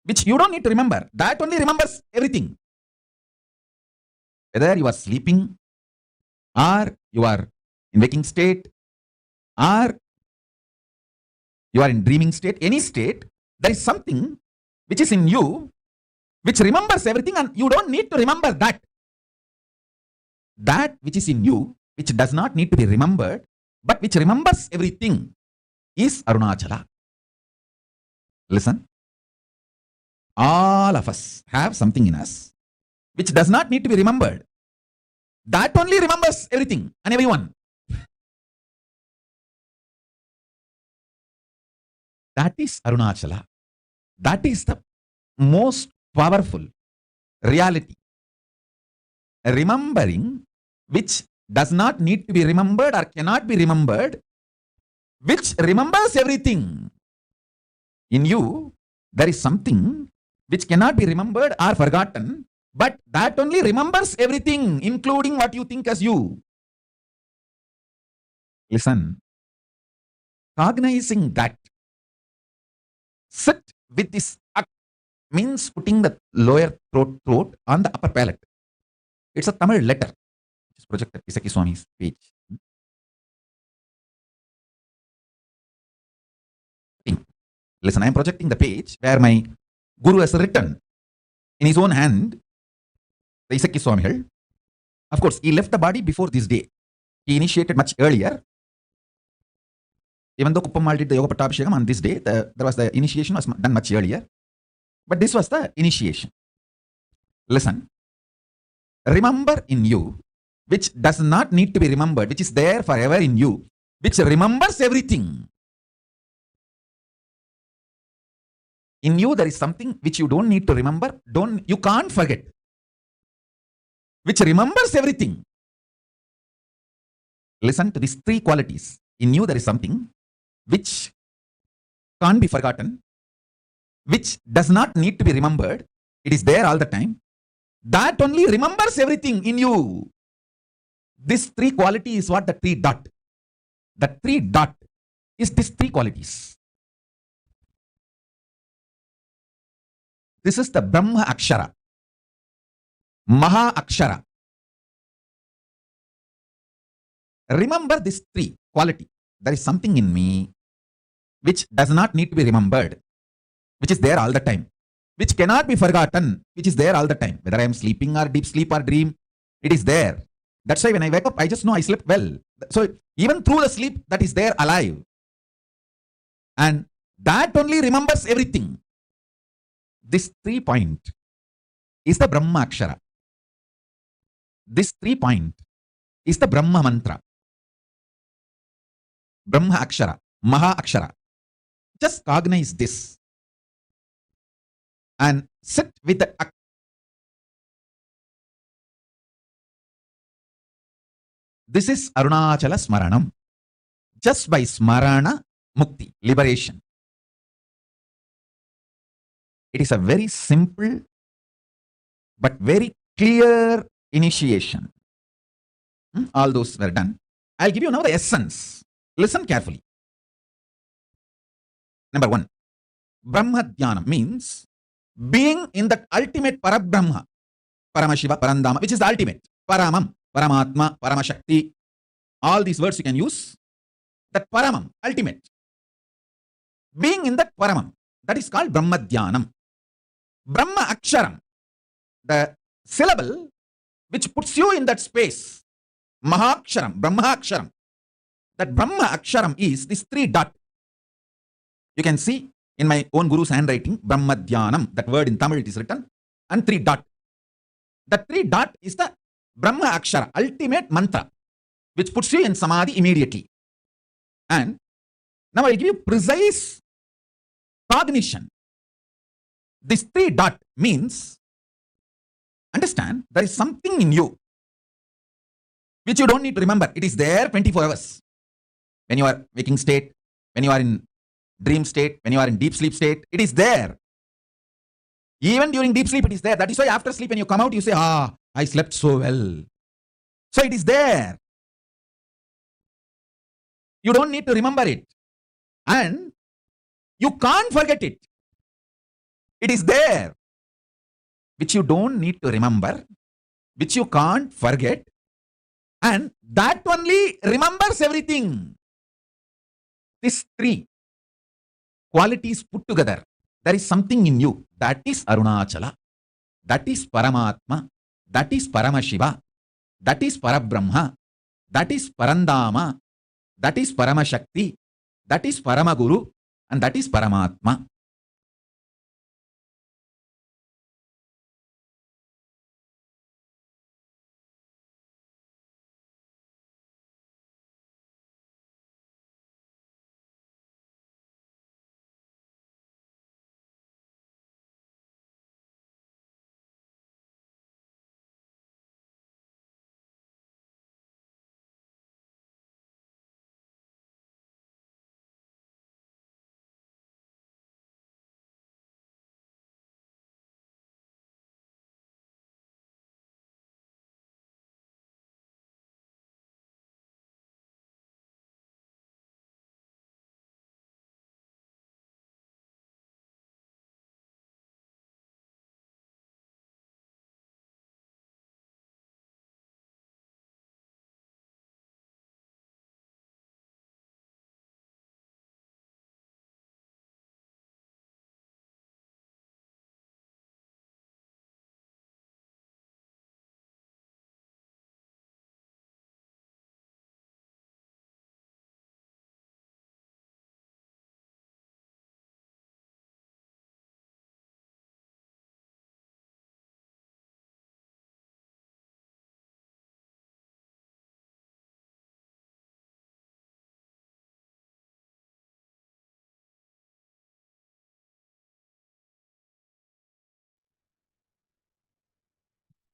which you don't need to remember. That only remembers everything. Whether you are sleeping, or you are in waking state, or you are in dreaming state, any state, there is something which is in you which remembers everything, and you don't need to remember that. That which is in you, which does not need to be remembered, but which remembers everything, is Arunachala. Listen. All of us have something in us which does not need to be remembered. That only remembers everything and everyone. That is Arunachala. That is the most powerful reality. Remembering which does not need to be remembered or cannot be remembered, which remembers everything. In you, there is something which cannot be remembered or forgotten, but that only remembers everything, including what you think as you. Listen. Cognizing that, sit with this means putting the lower throat on the upper palate. It's a Tamil letter. Just projected Isaki Swami's page. Listen, I am projecting the page where my Guru has written in his own hand the Isaki Swamigal. Of course, he left the body before this day. He initiated much earlier. Even though Kuppamal did the Yoga Pattabhishekam on this day, there was the initiation was done much earlier. But this was the initiation. Listen. Remember in you, which does not need to be remembered, which is there forever in you, which remembers everything. In you, there is something which you don't need to remember, you can't forget, which remembers everything. Listen to these 3 qualities. In you, there is something which can't be forgotten, which does not need to be remembered. It is there all the time. That only remembers everything in you. This 3 quality is what the 3 dot. The 3 dot is these 3 qualities. This is the Brahma Akshara. Mahā Akshara. Remember these three quality. There is something in me which does not need to be remembered, which is there all the time, which cannot be forgotten, which is there all the time. Whether I am sleeping or deep sleep or dream, it is there. That's why when I wake up, I just know I slept well. So even through the sleep, that is there alive. And that only remembers everything. This 3 point is the Brahma Akshara. This 3 point is the Brahma Mantra. Brahma Akshara, Mahā Akshara. Just cognize this and sit with the This is Arunachala Smaranam. Just by Smarana, Mukti, liberation. It is a very simple but very clear initiation. All those were done. I'll give you now the essence. Listen carefully. Number 1. Brahma Dhyanam means being in that ultimate Parabrahma, Paramashiva, Parandama, which is the ultimate. Paramam, Paramatma, Paramashakti. All these words you can use. That Paramam, ultimate. Being in that Paramam, that is called Brahma Dhyanam. Brahma Aksharam, the syllable which puts you in that space. Mahā Aksharam, Brahma Aksharam. That Brahma Aksharam is this 3 dot. You can see in my own Guru's handwriting, Brahma Dhyanam, that word in Tamil it is written, and 3 dot. That 3 dot is the Brahma Akshara, ultimate mantra, which puts you in Samadhi immediately. And now I will give you precise cognition. This 3 dot means, understand, there is something in you which you don't need to remember. It is there 24 hours. When you are waking state, when you are in dream state, when you are in deep sleep state, it is there. Even during deep sleep, it is there. That is why after sleep, when you come out, you say, I slept so well. So it is there. You don't need to remember it. And you can't forget it. It is there. Which you don't need to remember, which you can't forget. And that only remembers everything. These 3 qualities put together, there is something in you. That is Arunachala. That is Paramatma. That is Paramashiva. That is Parabrahma. That is Parandama. That is Paramashakti. That is Paramaguru. And that is Paramatma.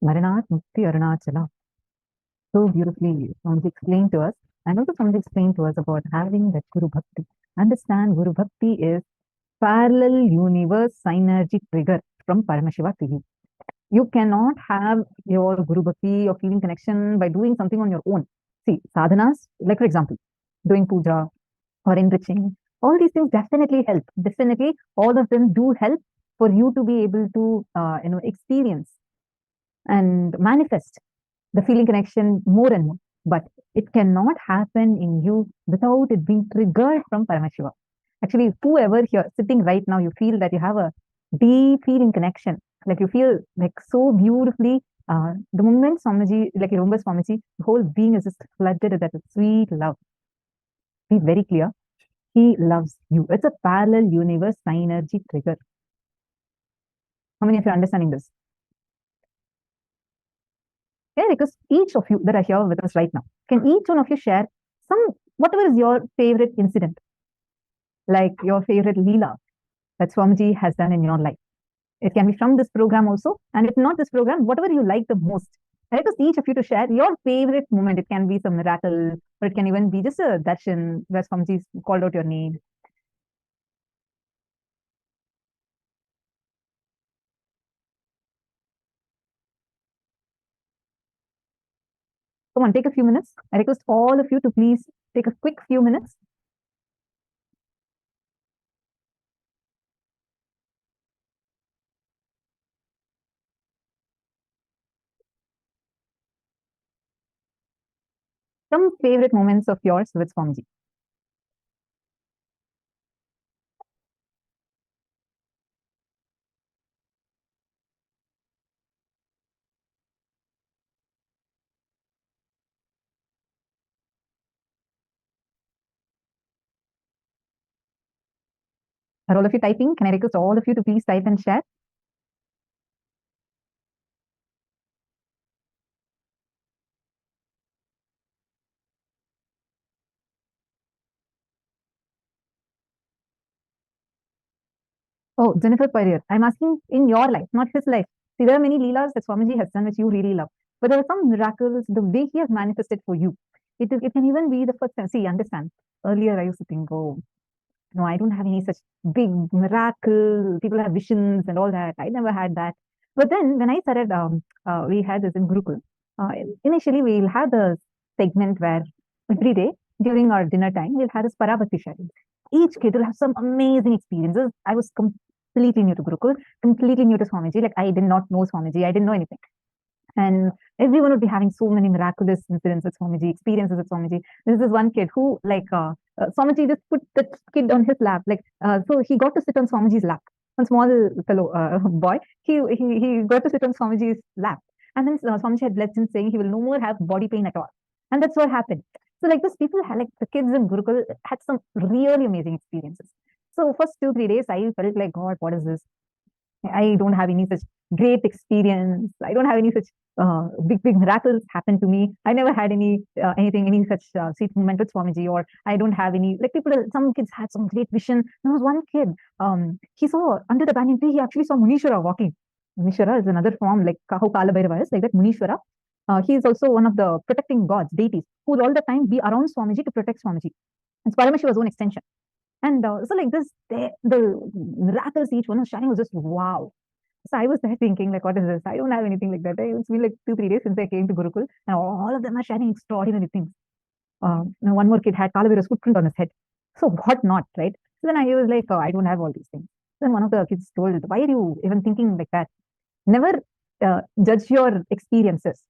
Maranat Mukti Arunachala. So beautifully Swamiji explained to us, and also Swamiji explained to us about having that Guru Bhakti. Understand, Guru Bhakti is parallel universe synergy trigger from Paramashiva to you. You cannot have your Guru Bhakti or feeling connection by doing something on your own. See, sadhanas, like for example, doing puja or enriching, all these things definitely help. Definitely, all of them do help for you to be able to, experience and manifest the feeling connection more and more. But it cannot happen in you without it being triggered from Paramashiva. Actually, whoever here sitting right now, you feel that you have a deep feeling connection, like you feel like so beautifully. The moment Swamiji, like you remember Swamiji, the whole being is just flooded with that sweet love. Be very clear. He loves you. It's a parallel universe synergy trigger. How many of you are understanding this? Yeah, because each of you that are here with us right now, can each one of you share whatever is your favorite incident, like your favorite Leela that Swamiji has done in your life? It can be from this program also, and if not this program, whatever you like the most. I request each of you to share your favorite moment. It can be some miracle, or it can even be just a darshan where Swamiji called out your name. Come on, take a few minutes. I request all of you to please take a quick few minutes. Some favorite moments of yours with Swamiji. Are all of you typing? Can I request all of you to please type and share? Oh, Jennifer Perrier, I'm asking in your life, not his life. See, there are many Leelas that Swamiji has done which you really love. But there are some miracles, the way he has manifested for you. It can even be the first time. See, understand. Earlier I used to think, oh, no, I don't have any such big miracle. People have visions and all that. I never had that. But then when I started, we had this in Gurukul. Initially, we'll have the segment where every day during our dinner time, we'll have this Parabhakti sharing. Each kid will have some amazing experiences. I was completely new to Gurukul, completely new to Swamiji. Like I did not know Swamiji. I didn't know anything. And everyone would be having so many miraculous incidents with Swamiji, experiences with Swamiji. There's this one kid who, Swamiji just put the kid on his lap. So he got to sit on Swamiji's lap. One small fellow boy, he got to sit on Swamiji's lap. And then Swamiji had blessed him saying he will no more have body pain at all. And that's what happened. So like this, people had, like the kids in Gurukul had some really amazing experiences. So first 2-3 days, I felt like, God, what is this? I don't have any such great experience. I don't have any such big miracles happen to me. I never had any such sweet moment with Swamiji, or I don't have any, like people, some kids had some great vision. There was one kid, he saw under the banyan tree, he actually saw Munishwara walking. Munishwara is another form, like how Kala Bhairava is, like that Munishwara. He is also one of the protecting gods, deities, who will all the time be around Swamiji to protect Swamiji. It's Paramashiva's own extension. And so like this, the miraculous each one was sharing was just wow. So I was there thinking, like, what is this? I don't have anything like that. It's been like 2-3 days since I came to Gurukul, and all of them are sharing extraordinary things. One more kid had Kalavira's footprint on his head. So what not, right? So then I was like, oh, I don't have all these things. Then one of the kids told, why are you even thinking like that? Never judge your experiences.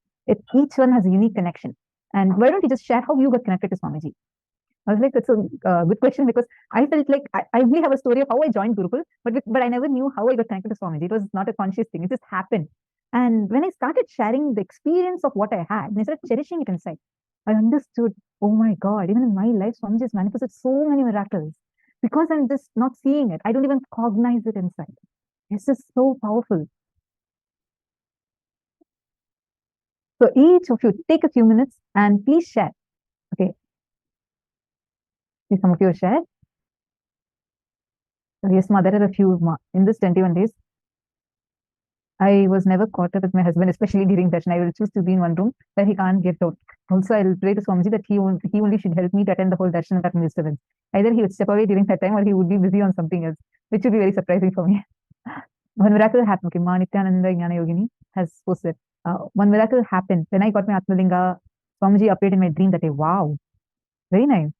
Each one has a unique connection. And why don't you just share how you got connected to Swamiji? I was like, that's a good question, because I felt like I really have a story of how I joined Gurukul, but I never knew how I got connected to Swamiji. It was not a conscious thing. It just happened. And when I started sharing the experience of what I had, and I started cherishing it inside, I understood, oh my God, even in my life, Swamiji has manifested so many miracles because I'm just not seeing it. I don't even cognize it inside. It's just so powerful. So each of you take a few minutes and please share. Okay. Some of you share. Yes, Ma, there are a few. In this 21 days, I was never caught up with my husband, especially during darshan. I will choose to be in one room where he can't get out. Also, I will pray to Swamiji that he only should help me to attend the whole darshan without any disturbance. Either he would step away during that time, or he would be busy on something else, which would be very surprising for me. One miracle happened. Okay, Ma Nithyananda Jnana Yogini has posted. One miracle happened when I got my Atmalinga. Swamiji appeared in my dream that day. Wow, very nice.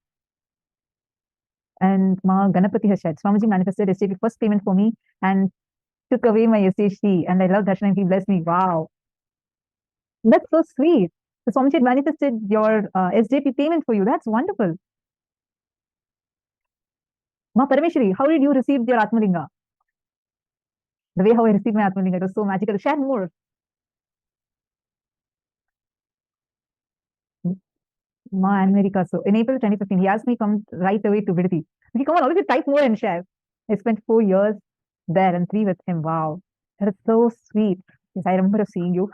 And Ma Ganapati has shared, Swamiji manifested yesterday first payment for me, and took away my SHT, and I love darshan and he blessed me. Wow. That's so sweet. So Swamiji had manifested your SJP payment for you. That's wonderful. Ma Parameshwari, how did you receive your Atmalinga? The way how I received my Atmalinga, it was so magical. Share more. Ma America. So in April 2015, he asked me come right away to Vidati. Okay, come on, obviously type more and share. I spent 4 years there and 3 with him. Wow. That is so sweet. Yes, I remember seeing you.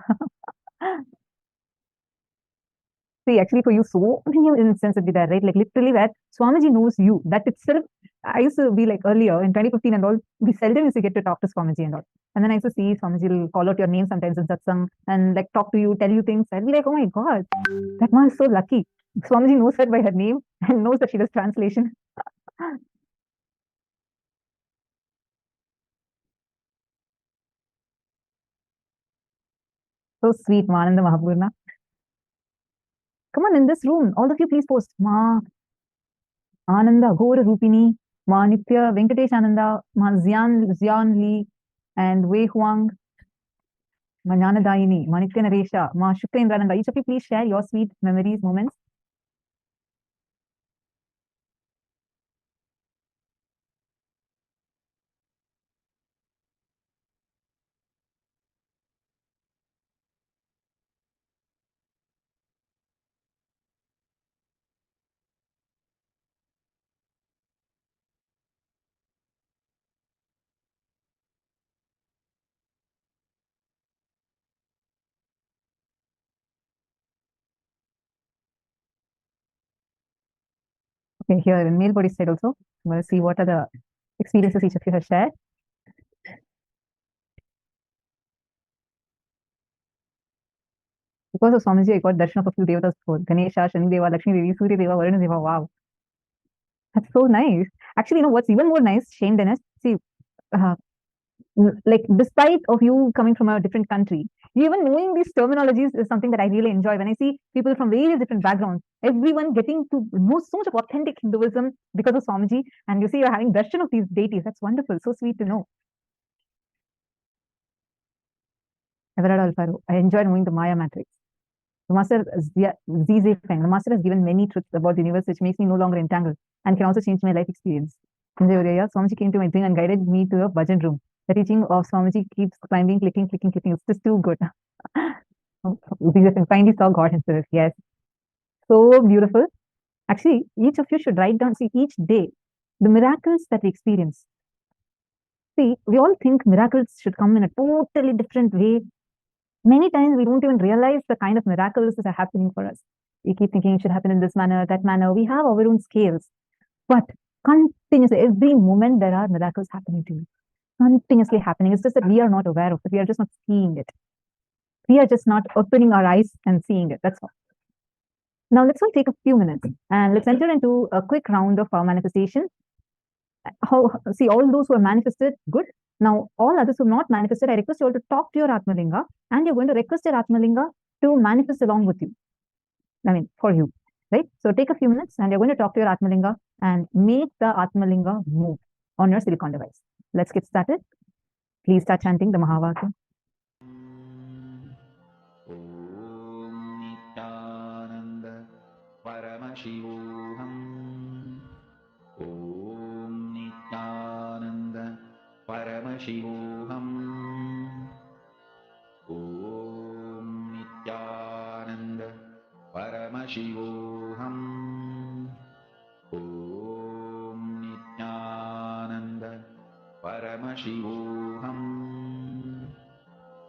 See, actually, for you, so many instances would be there, right? Like literally, where Swamiji knows you. That itself, I used to be like earlier in 2015 and all, we seldom used to get to talk to Swamiji and all. And then I used to see Swamiji will call out your name sometimes in satsang and like talk to you, tell you things. I'd be like, oh my God, that man is so lucky. Swamiji knows her by her name and knows that she does translation. So sweet, Mananda Mahapurna. Come on, in this room, all of you please post Ma Ananda, Gora Rupini, Ma Nithya, Venkatesh Ananda, Ma Zian Lee, and Wei Huang, Ma Jnanadaini, Ma Nithya Naresha, Ma Shukrendraananda. Each of you please share your sweet memories, moments. Okay, here in male body side also, I'm going to see what are the experiences each of you have shared. Because of Swamiji, I got darshan of a few devatas before. Ganesha, Shani Deva, Lakshmi Devi, Surya Deva, Varuna Deva. Wow. That's so nice. Actually, you know what's even more nice, Shane Dennis? See, like despite of you coming from a different country, even knowing these terminologies is something that I really enjoy. When I see people from various different backgrounds, everyone getting to know so much of authentic Hinduism because of Swamiji, and you see you're having darshan of these deities. That's wonderful. So sweet to know. Everard Alfaro, I enjoy knowing the Maya matrix. The master, the master has given many truths about the universe which makes me no longer entangled and can also change my life experience. Swamiji came to my dream and guided me to a bhajan room. The teaching of Swamiji keeps climbing, clicking. It's just too good. Finally saw God himself. Yes. So beautiful. Actually, each of you should write down, see, each day, the miracles that we experience. See, we all think miracles should come in a totally different way. Many times we don't even realize the kind of miracles that are happening for us. We keep thinking it should happen in this manner, that manner. We have our own scales. But continuously, every moment there are miracles happening to you. Continuously happening. It's just that we are not aware of it. We are just not seeing it. We are just not opening our eyes and seeing it. That's all. Now let's all take a few minutes and let's enter into a quick round of our manifestation. See, all those who are manifested, good. Now, all others who have not manifested, I request you all to talk to your Atmalinga and you're going to request your Atmalinga to manifest along with you. I mean, for you, right? So take a few minutes and you're going to talk to your Atmalinga and make the Atmalinga move on your silicon device. Let's get started. Please start chanting the Mahavakya. Om Nithyananda Paramashivoham. Om Nithyananda Paramashivoham. Om Nithyananda Paramashivoham. Om Nithyananda Paramashivoham.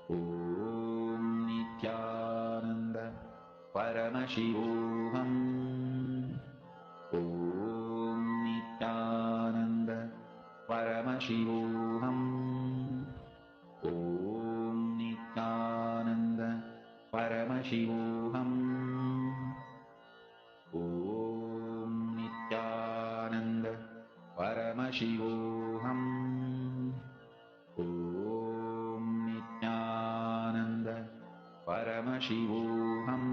Om Nithyananda Paramashivoham. Om Nithyananda Paramashivoham. Om Nithyananda Paramashivoham. Om Nithyananda Paramashivoham. Om Nithyananda Paramashivoham.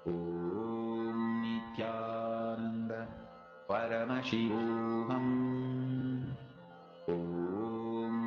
Om Nithyananda Paramashivoham. Om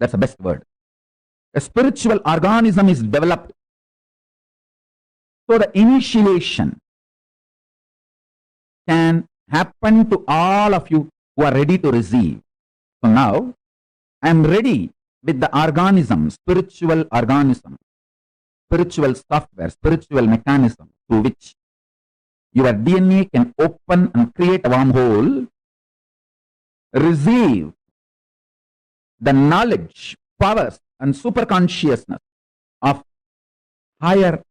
That's the best word. A spiritual organism is developed. So the initiation can happen to all of you who are ready to receive. So now I am ready with the organism, spiritual organism, spiritual software, spiritual mechanism through which your DNA can open and create a wormhole, receive the knowledge, powers, and superconsciousness of higher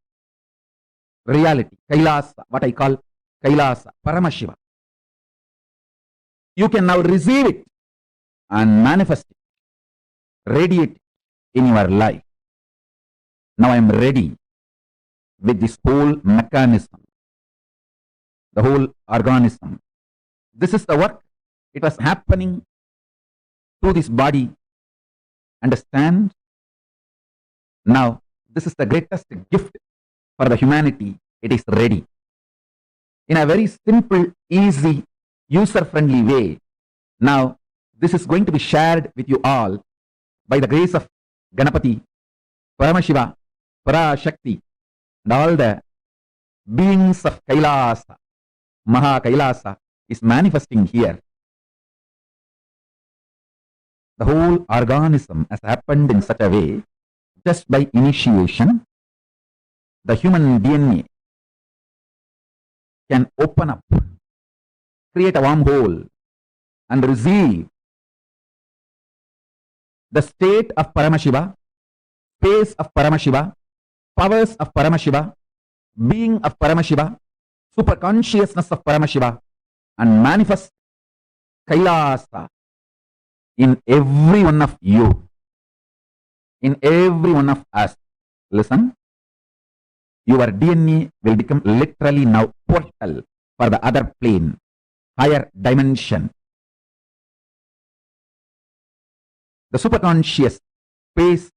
reality, Kailasa, what I call Kailasa, Paramashiva. You can now receive it and manifest it, radiate it in your life. Now I am ready with this whole mechanism, the whole organism. This is the work. It was happening through this body. Understand? Now, this is the greatest gift for the humanity. It is ready. In a very simple, easy, user-friendly way. Now, this is going to be shared with you all by the grace of Ganapati, Paramashiva, Parashakti, and all the beings of Kailasa. Mahā KAILΑSA is manifesting here. The whole organism has happened in such a way, just by initiation, the human DNA can open up, create a wormhole, and receive the state of Paramashiva, space of Paramashiva, powers of Paramashiva, being of Paramashiva, superconsciousness of Paramashiva, and manifest Kailasa in every one of you, in every one of us. Listen, your DNA will become literally now portal for the other plane, higher dimension. The superconscious space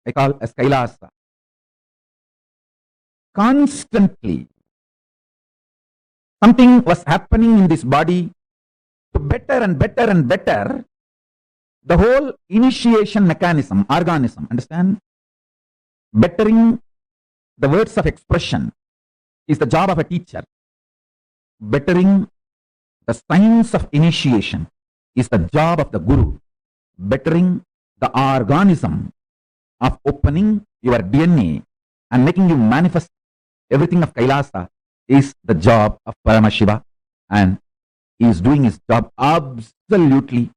I call as Kailasa. Constantly, something was happening in this body to better and better and better the whole initiation mechanism, organism. Understand? Bettering the words of expression is the job of a teacher. Bettering the science of initiation is the job of the Guru. Bettering the organism of opening your DNA and making you manifest everything of Kailasa is the job of Paramashiva, and he is doing his job absolutely,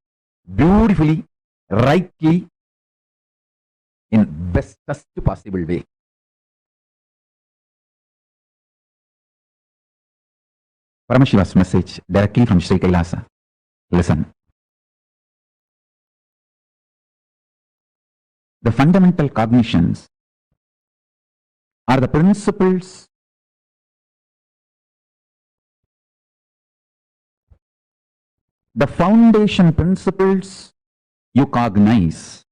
beautifully, rightly, in bestest possible way. Paramashiva's message directly from Sri Kailasa. Listen. The fundamental cognitions are the principles the foundation principles you cognize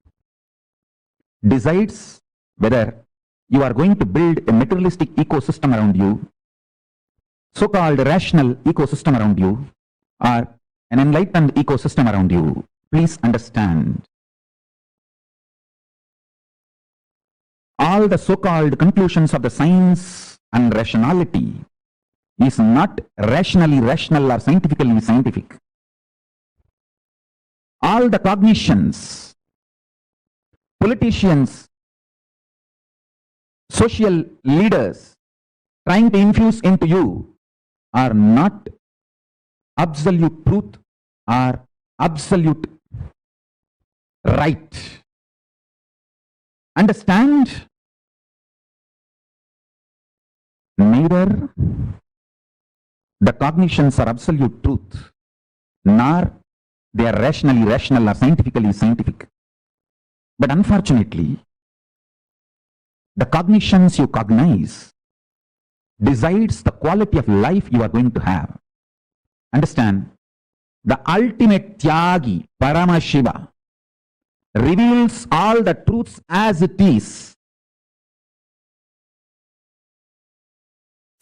decides whether you are going to build a materialistic ecosystem around you, so-called rational ecosystem around you, or an enlightened ecosystem around you. Please understand. All the so-called conclusions of the science and rationality is not rationally rational or scientifically scientific. All the cognitions, politicians, social leaders trying to infuse into you are not absolute truth or absolute right. Understand? Neither the cognitions are absolute truth, nor they are rationally rational or scientifically scientific. But unfortunately, the cognitions you cognize decides the quality of life you are going to have. Understand? The ultimate Tyagi, Paramashiva, reveals all the truths as it is.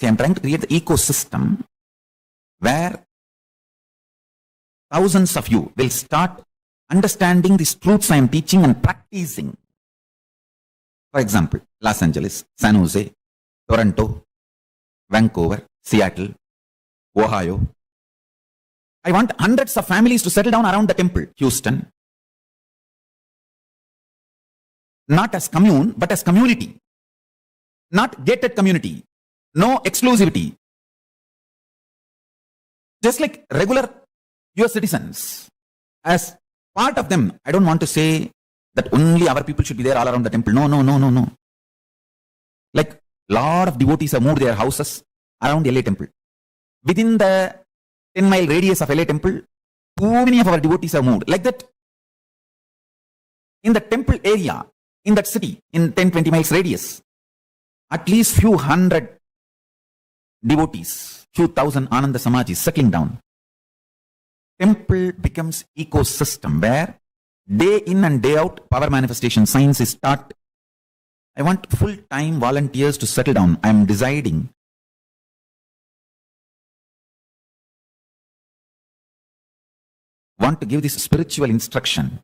See, I'm trying to create the ecosystem where thousands of you will start understanding these truths I am teaching and practicing. For example, Los Angeles, San Jose, Toronto, Vancouver, Seattle, Ohio. I want hundreds of families to settle down around the temple. Houston. Not as commune, but as community. Not gated community. No exclusivity. Just like regular US citizens. As part of them, I don't want to say that only our people should be there all around the temple. No. Like lot of devotees have moved their houses around LA temple. Within the 10-mile radius of LA temple, too many of our devotees have moved. Like that, in the temple area, in that city, in 10-20 miles radius, at least few hundred devotees, few thousand Ananda Samajis settling down. Temple becomes ecosystem where day in and day out power manifestation science is taught. I want full-time volunteers to settle down. I am deciding. Want to give this spiritual instruction.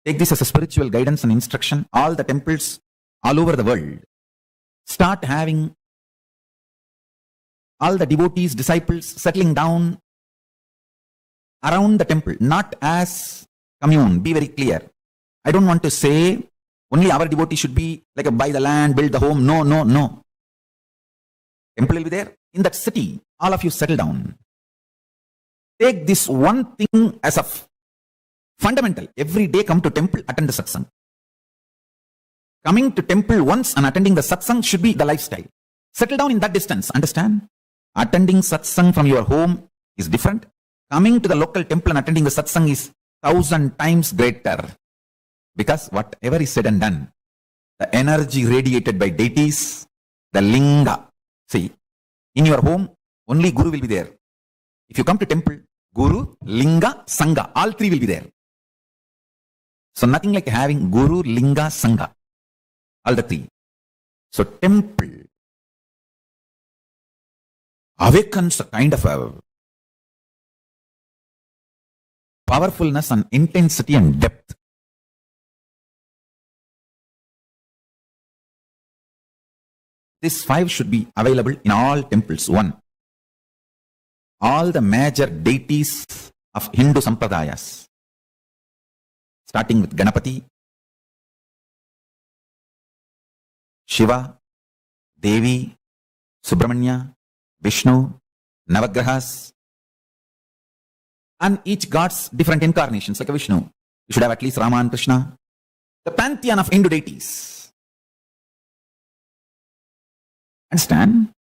Take this as a spiritual guidance and instruction. All the temples all over the world start having all the devotees, disciples settling down around the temple, not as commune. Be very clear. I don't want to say only our devotee should be like a buy the land, build the home. No. Temple will be there. In that city, all of you settle down. Take this one thing as a fundamental. Every day come to temple, attend the satsang. Coming to temple once and attending the satsang should be the lifestyle. Settle down in that distance. Understand? Attending satsang from your home is different. Coming to the local temple and attending the satsang is 1,000 times greater. Because whatever is said and done, the energy radiated by deities, the linga. See, in your home, only Guru will be there. If you come to temple, Guru, Linga, Sangha, all three will be there. So nothing like having Guru, Linga, Sangha, all the three. So temple awakens a kind of a powerfulness and intensity and depth. These 5 should be available in all temples. 1. All the major deities of Hindu sampradayas, starting with Ganapati, Shiva, Devi, Subramanya, Vishnu, Navagrahas, and each god's different incarnations, like a Vishnu. You should have at least Rama and Krishna. The pantheon of Hindu deities. Understand?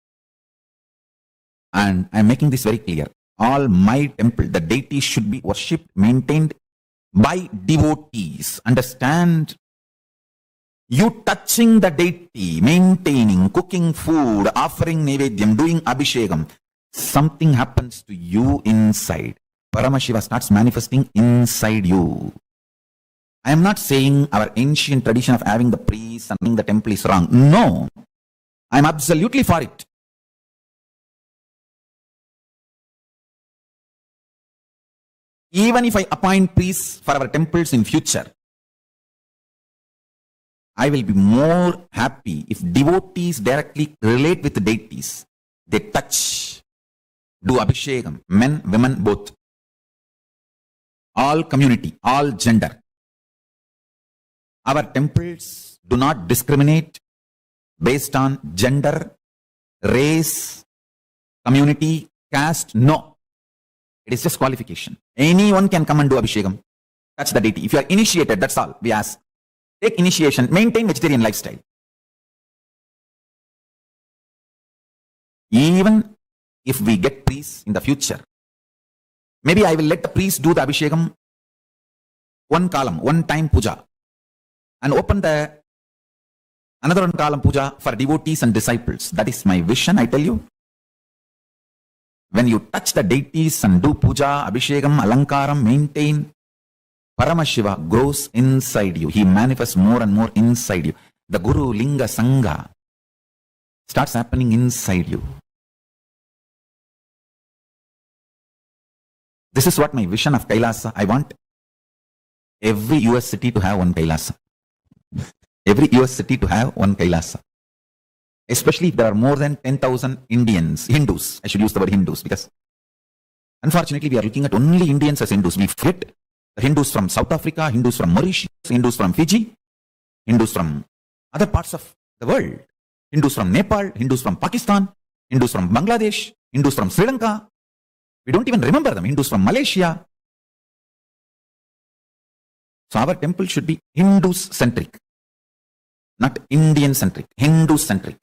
And I am making this very clear. All my temple, the deities should be worshipped, maintained by devotees. Understand? You touching the deity, maintaining, cooking food, offering Naivedyam, doing Abhishekam, something happens to you inside. Paramashiva starts manifesting inside you. I am not saying our ancient tradition of having the priests and the temple is wrong. No. I am absolutely for it. Even if I appoint priests for our temples in future, I will be more happy if devotees directly relate with the deities. They touch, do abhishekam, men, women, both. All community, all gender. Our temples do not discriminate based on gender, race, community, caste. No. It is just qualification. Anyone can come and do abhishekam. Touch the deity. If you are initiated, that's all we ask. Take initiation, maintain vegetarian lifestyle. Even if we get priests in the future, maybe I will let the priest do the abhishekam one column, one time puja, and open the another one column puja for devotees and disciples. That is my vision, I tell you. When you touch the deities and do puja, abhishekam, alankaram, maintain, Paramashiva grows inside you. He manifests more and more inside you. The Guru, Linga, Sangha starts happening inside you. This is what my vision of Kailasa. I want every US city to have one Kailasa. Every US city to have one Kailasa. Especially if there are more than 10,000 Indians, Hindus. I should use the word Hindus because unfortunately we are looking at only Indians as Hindus. We forget the Hindus from South Africa, Hindus from Mauritius, Hindus from Fiji, Hindus from other parts of the world. Hindus from Nepal, Hindus from Pakistan, Hindus from Bangladesh, Hindus from Sri Lanka. We don't even remember them. Hindus from Malaysia. So our temple should be Hindus-centric, not Indian-centric, Hindu-centric.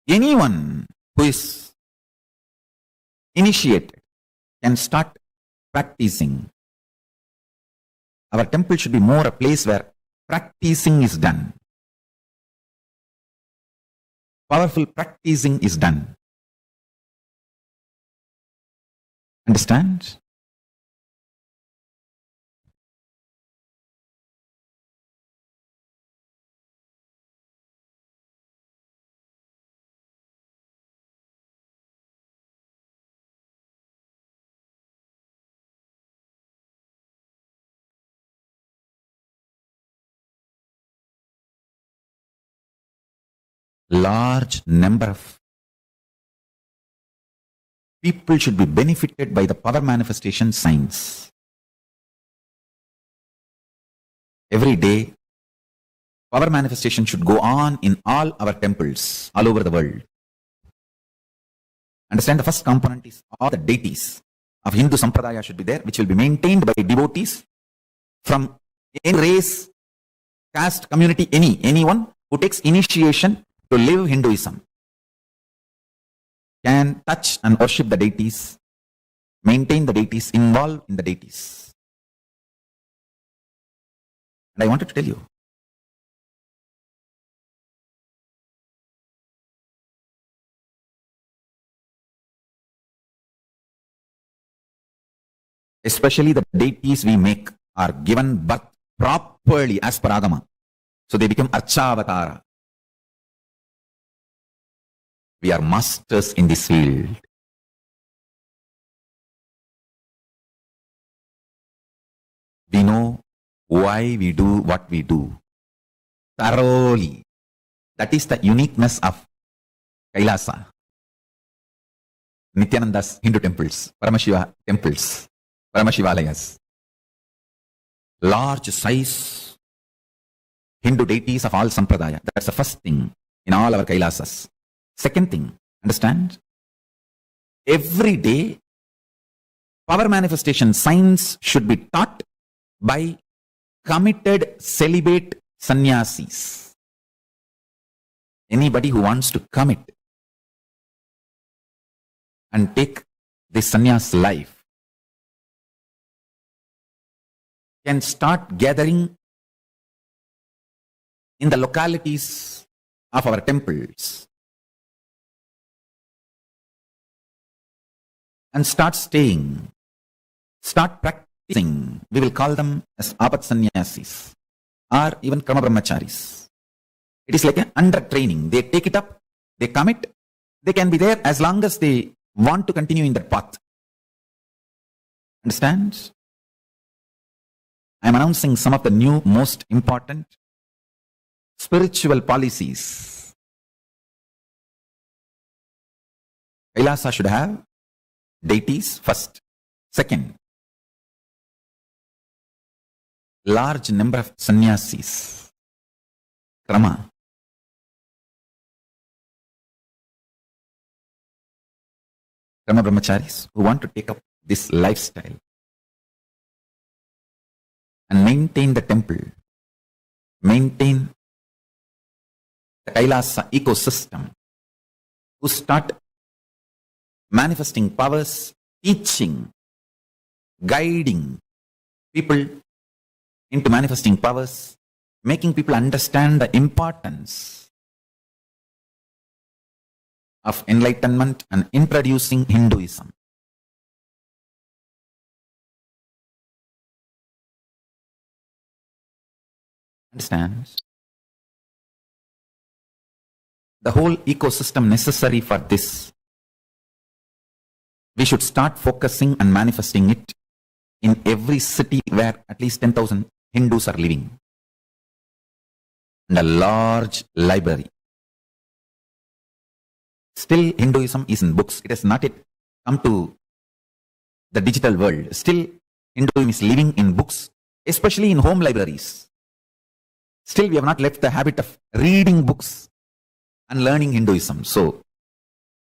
Anyone who is initiated can start practicing. Our temple should be more a place where practicing is done. Powerful practicing is done. Understand? Large number of people should be benefited by the power manifestation science. Every day, power manifestation should go on in all our temples all over the world. Understand, the first component is all the deities of Hindu Sampradaya should be there, which will be maintained by devotees from any race, caste, community, anyone who takes initiation to live Hinduism can touch and worship the deities, maintain the deities, involve in the deities. And I wanted to tell you, especially the deities we make are given birth properly as per Agama. So they become Archavatara. We are masters in this field. We know why we do what we do thoroughly. That is the uniqueness of Kailasa. Nithyananda's Hindu temples, Paramashiva temples, Paramashivalayas. Large size Hindu deities of all Sampradaya. That's the first thing in all our Kailasas. Second thing, understand? Every day, power manifestation science should be taught by committed celibate sannyasis. Anybody who wants to commit and take this sannyas life can start gathering in the localities of our temples and start staying, start practicing. We will call them as apat sannyasis or even krama brahmacharis. It is like an under training. They take it up, they commit, they can be there as long as they want to continue in that path. Understand? I am announcing some of the new most important spiritual policies. Kailasa should have deities first. Second, large number of sannyasis. Krama. Krama brahmacharis who want to take up this lifestyle and maintain the temple, maintain the Kailasa ecosystem, who start manifesting powers, teaching, guiding people into manifesting powers, making people understand the importance of enlightenment and introducing Hinduism. Understand? the whole ecosystem necessary for this, we should start focusing and manifesting it in every city where at least 10,000 Hindus are living. And a large library. Still, Hinduism is in books. It has not yet come to the digital world. Still, Hinduism is living in books, especially in home libraries. Still, we have not left the habit of reading books and learning Hinduism. So,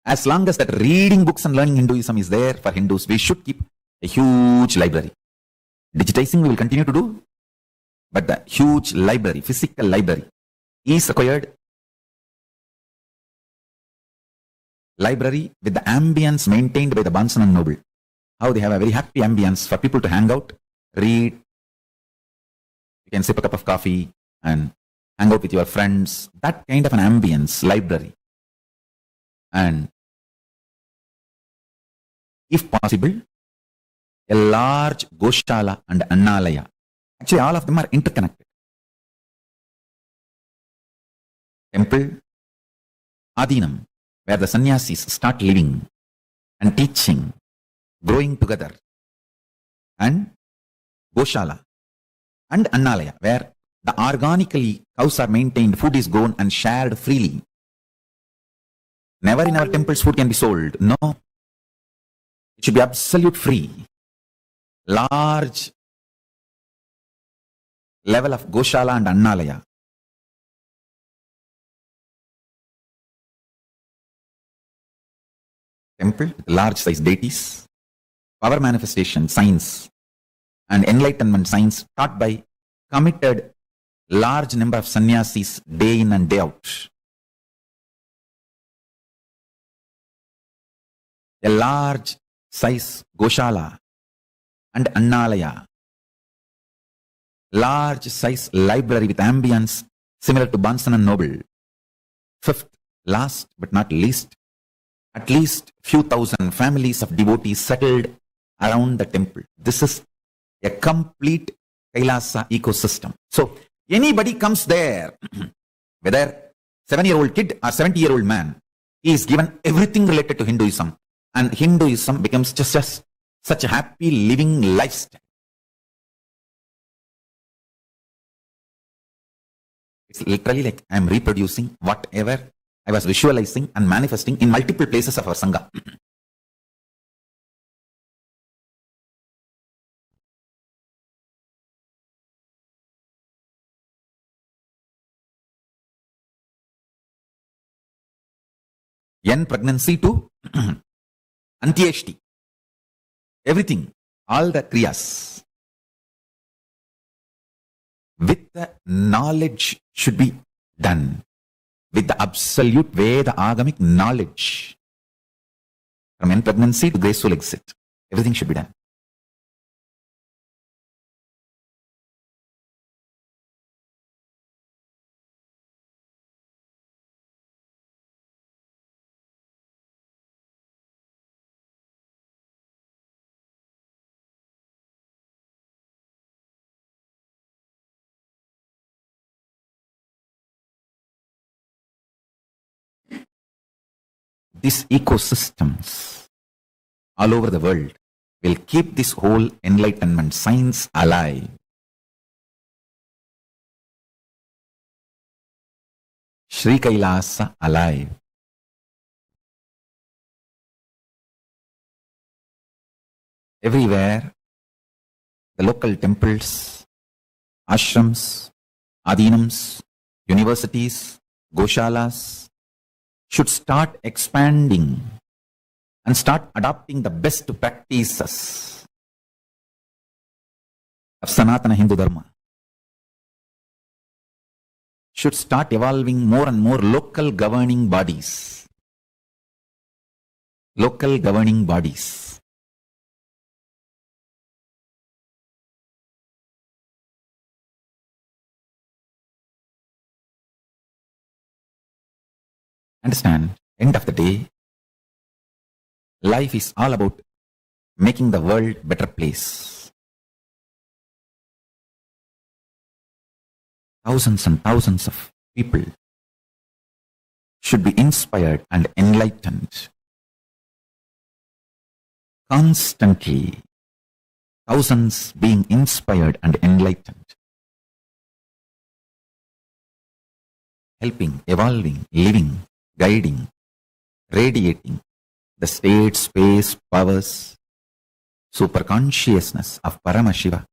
as long as that reading books and learning Hinduism is there for Hindus, we should keep a huge library. Digitizing we will continue to do, but the huge library, physical library, is required. Library with the ambience maintained by the Bansan and Noble. How they have a very happy ambience for people to hang out, read. You can sip a cup of coffee and hang out with your friends. That kind of an ambience, library. And if possible, a large Goshala and Annalaya. Actually, all of them are interconnected. Temple, Adinam, where the sannyasis start living and teaching, growing together. And Goshala and Annalaya, where the organically cows are maintained, food is grown and shared freely. Never in our temples food can be sold. No. It should be absolute free. Large level of Goshala and Annalaya. Temple, large size deities, power manifestation, science, and enlightenment science taught by committed large number of sannyasis day in and day out. A large size Goshala and Annalaya. Large size library with ambience similar to Bansan and Noble. Fifth, last but not least, at least few thousand families of devotees settled around the temple. This is a complete Kailasa ecosystem. So, anybody comes there, whether 7-year-old kid or 70-year-old man, he is given everything related to Hinduism. And Hinduism becomes just such a happy living lifestyle. It's literally like I am reproducing whatever I was visualizing and manifesting in multiple places of our Sangha. N pregnancy to Antyeshti. Everything, all the kriyas. With the knowledge should be done. With the absolute Veda agamic knowledge. From N pregnancy to graceful exit. Everything should be done. These ecosystems all over the world will keep this whole enlightenment science alive. Sri Kailasa alive. Everywhere, the local temples, ashrams, adinams, universities, goshalas, should start expanding and start adopting the best practices of Sanatana Hindu Dharma. Should start evolving more and more local governing bodies. Local governing bodies. Understand, end of the day, life is all about making the world a better place. Thousands and thousands of people should be inspired and enlightened. Constantly, thousands being inspired and enlightened. Helping, evolving, living, guiding, radiating the state, space, powers, superconsciousness of Paramashiva.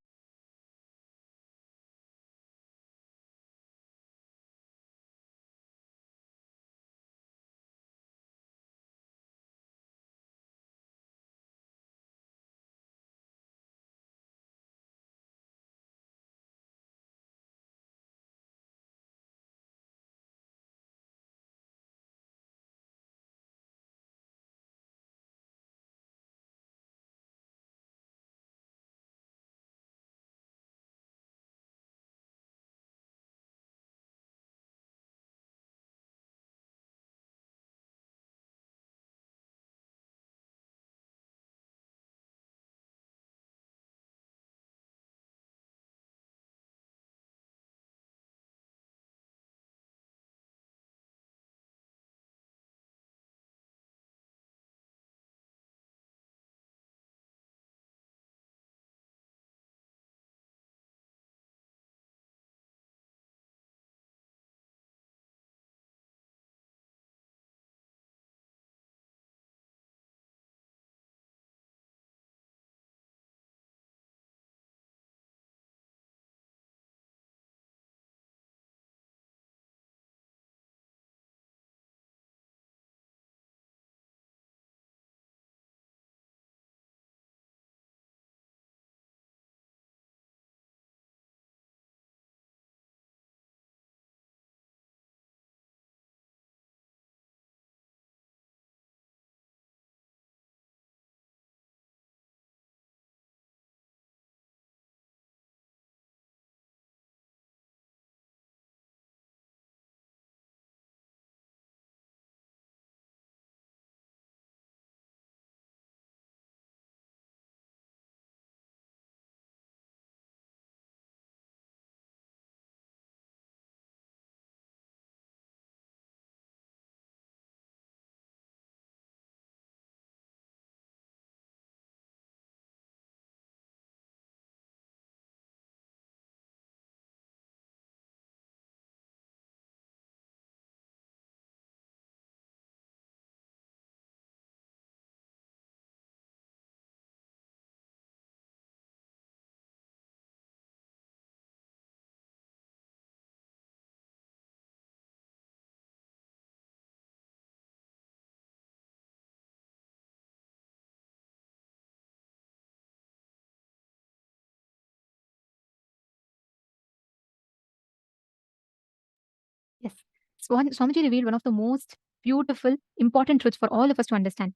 Yes. Swamiji revealed one of the most beautiful, important truths for all of us to understand.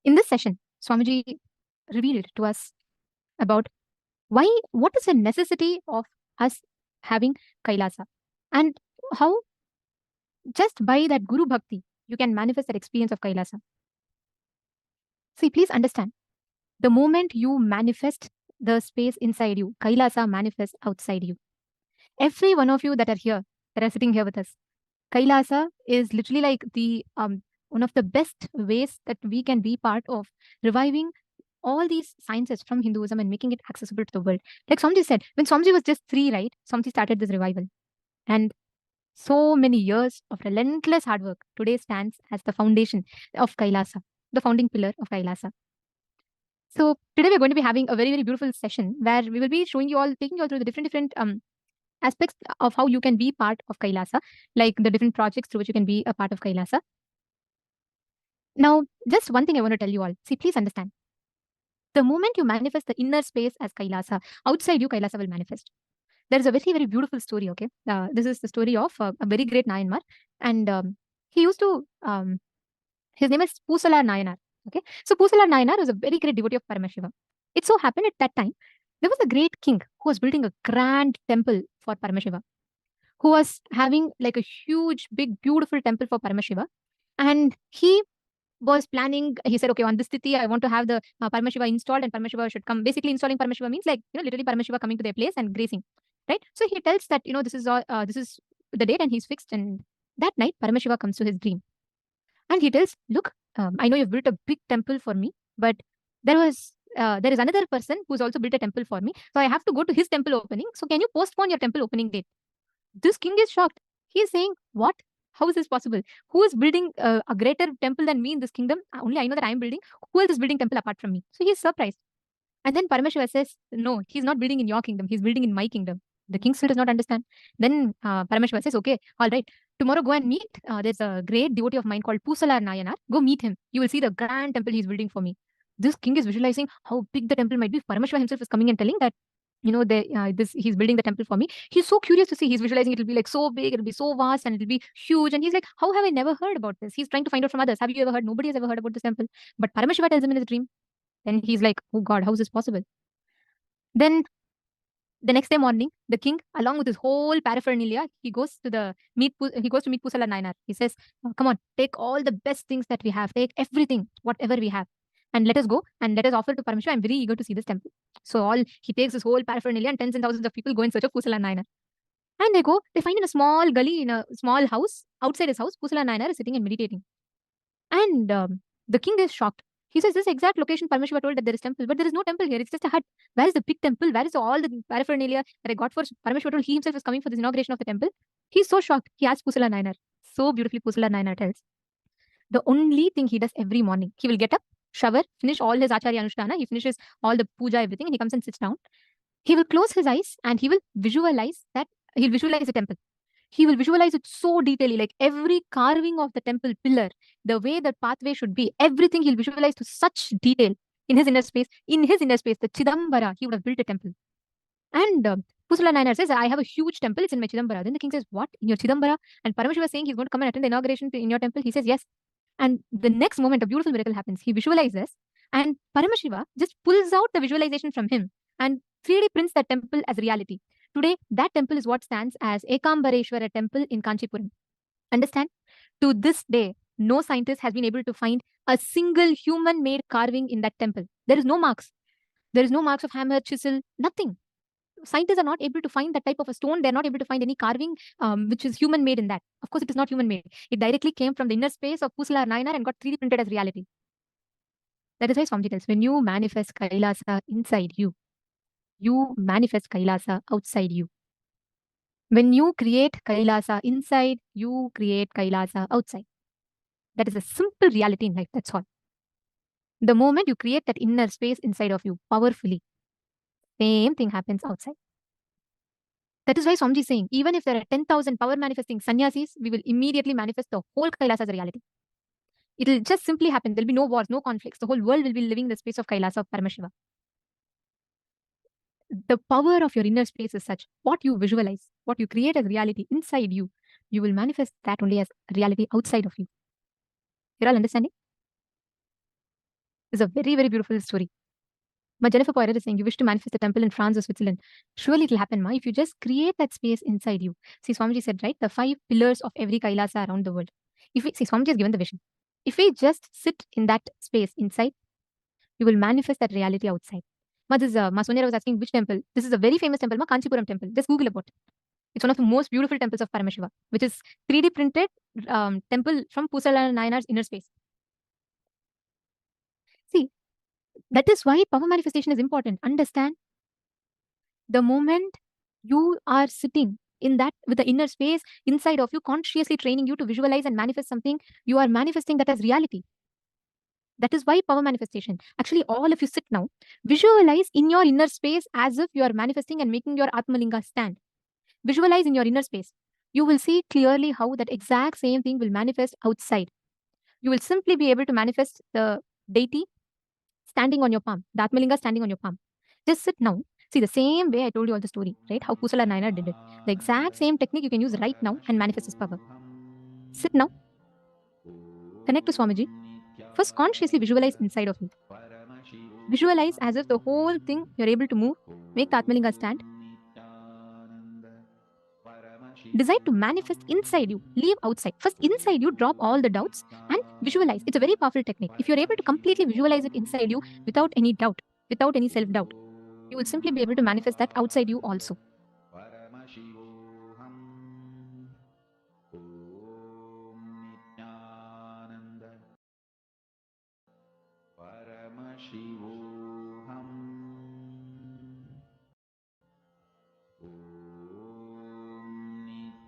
In this session, Swamiji revealed to us about what is the necessity of us having Kailasa, and how just by that Guru Bhakti, you can manifest that experience of Kailasa. See, please understand, the moment you manifest the space inside you, Kailasa manifests outside you. Every one of you that are here, that are sitting here with us, Kailasa is literally like the one of the best ways that we can be part of reviving all these sciences from Hinduism and making it accessible to the world. Like Swamiji said, when Swamiji was just 3, right, Swamiji started this revival. And so many years of relentless hard work today stands as the foundation of Kailasa, the founding pillar of Kailasa. So today we're going to be having a very, very beautiful session where we will be showing you all, taking you all through the different aspects of how you can be part of Kailasa, like the different projects through which you can be a part of Kailasa. Now, just one thing I want to tell you all. See, please understand. The moment you manifest the inner space as Kailasa, outside you, Kailasa will manifest. There is a very, very beautiful story, okay? This is the story of a very great Nayanmar. And he used to, his name is Pusalar Nayanar, okay? So Pusalar Nayanar was a very great devotee of Paramashiva. It so happened at that time, there was a great king who was building a grand temple for Paramashiva, who was having like a huge, big, beautiful temple for Paramashiva. And he was planning, he said, okay, on this tithi, I want to have the Paramashiva installed, and Paramashiva should come. Basically, installing Paramashiva means like, literally Paramashiva coming to their place and gracing, right? So he tells that, this is all, this is the date, and he's fixed, and That night, Paramashiva comes to his dream. And he tells, look, I know you've built a big temple for me, but there is another person who's also built a temple for me. So I have to go to his temple opening. So can you postpone your temple opening date? This king is shocked. He is saying, what? How is this possible? Who is building a greater temple than me in this kingdom? Only I know that I'm building. Who else is building temple apart from me? So he's surprised. And then Paramashiva says, no, he's not building in your kingdom. He's building in my kingdom. The king still does not understand. Then Paramashiva says, okay, all right. Tomorrow go and meet. There's a great devotee of mine called Pusalar Nayanar. Go meet him. You will see the grand temple he's building for me. This king is visualizing how big the temple might be. Paramashiva himself is coming and telling that, he's building the temple for me. He's so curious to see. He's visualizing it'll be like so big, it'll be so vast, and it'll be huge. And he's like, how have I never heard about this? He's trying to find out from others. Have you ever heard? Nobody has ever heard about this temple. But Paramashiva tells him in his dream. Then he's like, oh God, how is this possible? Then the next day morning, the king, along with his whole paraphernalia, he goes to meet Pusala Nayanar. He says, come on, take all the best things that we have, take everything, whatever we have, and let us go and let us offer to Paramashiva. I'm very eager to see this temple. So he takes his whole paraphernalia, and tens and thousands of people go in search of Pusala Nayanar. And they find in a small gully, in a small house, outside his house, Pusala Nayanar is sitting and meditating. And the king is shocked. He says, this exact location Paramashiva told that there is temple, but there is no temple here. It's just a hut. Where is the big temple? Where is all the paraphernalia that I got for Paramashiva told he himself is coming for this inauguration of the temple? He's so shocked. He asks Pusala Nayanar. So beautifully Pusala Nayanar tells. The only thing he does every morning, he will get up, shower, finish all his Acharya Anushtana. He finishes all the puja, everything, and he comes and sits down. He will close his eyes and he will visualize the temple. He will visualize it so detailedly, like every carving of the temple pillar, the way the pathway should be, everything he'll visualize to such detail in his inner space. In his inner space, the Chidambara, he would have built a temple. And Pusala Nayanar says, I have a huge temple, it's in my Chidambara. Then the king says, what? In your Chidambara? And Paramashiva is saying he's going to come and attend the inauguration in your temple. He says, yes. And the next moment, a beautiful miracle happens. He visualizes, and Paramashiva just pulls out the visualization from him and 3D prints that temple as reality. Today, that temple is what stands as Ekambareshwara temple in Kanchipuram. Understand? To this day, no scientist has been able to find a single human-made carving in that temple. There is no marks. There is no marks of hammer, chisel, nothing. Scientists are not able to find that type of a stone. They're not able to find any carving which is human-made in that. Of course, it is not human-made. It directly came from the inner space of Pusala Nayanar and got 3D printed as reality. That is why Swamiji tells, when you manifest Kailasa inside you, you manifest Kailasa outside you. When you create Kailasa inside, you create Kailasa outside. That is a simple reality in life, that's all. The moment you create that inner space inside of you powerfully, same thing happens outside. That is why Swamiji is saying, even if there are 10,000 power manifesting sannyasis, we will immediately manifest the whole Kailasa as a reality. It will just simply happen. There will be no wars, no conflicts. The whole world will be living the space of Kailasa of Paramashiva. The power of your inner space is such. What you visualize, what you create as reality inside you, you will manifest that only as reality outside of you. You're all understanding? It's a very, very beautiful story. Ma Jennifer Poirier is saying, you wish to manifest a temple in France or Switzerland. Surely it will happen, Ma, if you just create that space inside you. See, Swamiji said, right, the 5 pillars of every Kailasa around the world. Swamiji has given the vision. If we just sit in that space inside, you will manifest that reality outside. Ma Sonia was asking which temple. This is a very famous temple, Ma, Kanchipuram temple. Just Google about it. It's one of the most beautiful temples of Paramashiva, which is 3D printed temple from Pusala Nayanar's inner space. See, that is why power manifestation is important. Understand, the moment you are sitting in that with the inner space inside of you, consciously training you to visualize and manifest something, you are manifesting that as reality. That is why power manifestation. Actually, all of you sit now, visualize in your inner space as if you are manifesting and making your Atmalinga stand. Visualize in your inner space. You will see clearly how that exact same thing will manifest outside. You will simply be able to manifest the deity standing on your palm, the Atmalinga standing on your palm. Just sit now. See, the same way I told you all the story, right? How Pusala Nayanar did it. The exact same technique you can use right now and manifest this power. Sit now. Connect to Swamiji. First, consciously visualize inside of you. Visualize as if the whole thing you're able to move. Make the Atmalinga stand. Decide to manifest inside you. Leave outside. First, inside you, drop all the doubts and visualize. It's a very powerful technique. If you're able to completely visualize it inside you without any doubt, without any self-doubt, you will simply be able to manifest that outside you also.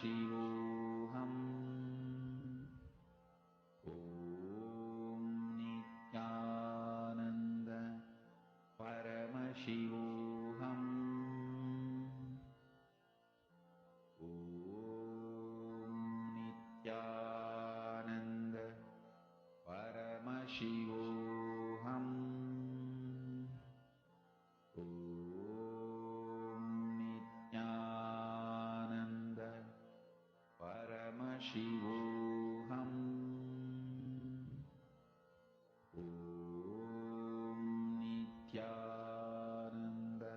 Paramashivoham. Om Nithyananda Paramashivoham. Om Nithyananda Paramashivoham. Om Nithyananda Paramashivoham. Om Nithyananda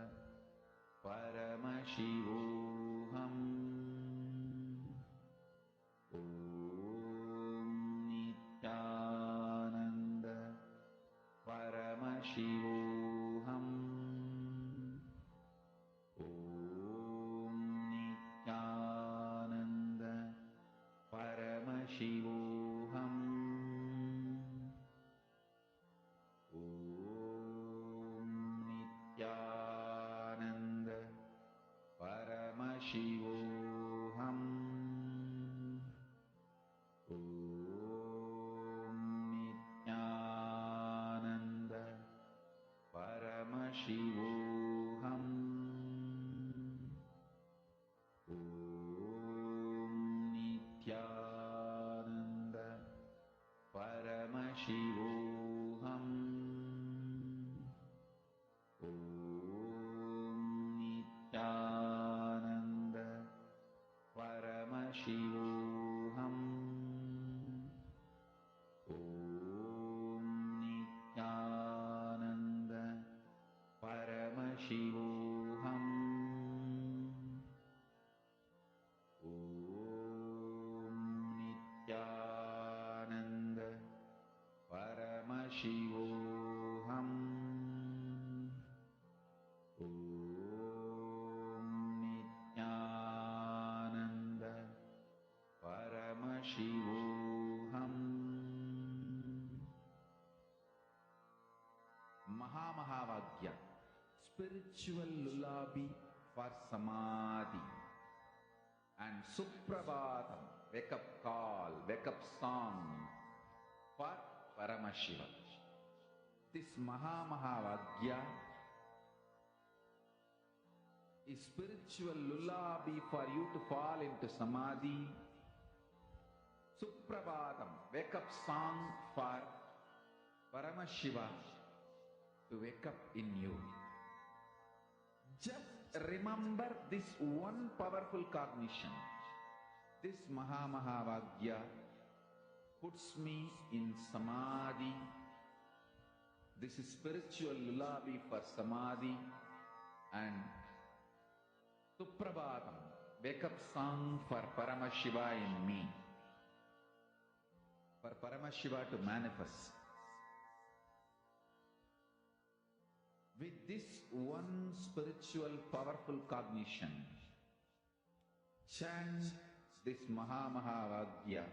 Paramashivoham. Om Nithyananda Paramashivoham. Om Nithyananda Paramashivoham. Om Nithyananda Paramashivoham. Om Nithyananda Paramashivoham. Om Nithyananda Paramashivoham. Om Nithyananda Paramashivoham. Om Nithyananda Paramashivoham. Om Nithyananda Paramashivoham. Om Nithyananda Paramashivoham. Mahamahāvagya, spiritual lullaby for samadhi, and Suprabhatam, wake up call, wake up song for Paramashiva. This Mahamahāvagya is spiritual lullaby for you to fall into samadhi. Suprabhatam, wake up song for Paramashiva to wake up in you. Just remember this one powerful cognition. This Mahamahāvagya puts me in samadhi. This is spiritual lullaby for samadhi. And Suprabhatam, wake up song for Paramashiva in me. For Paramashiva to manifest. With this one spiritual powerful cognition, chant this Mahamahāvagya.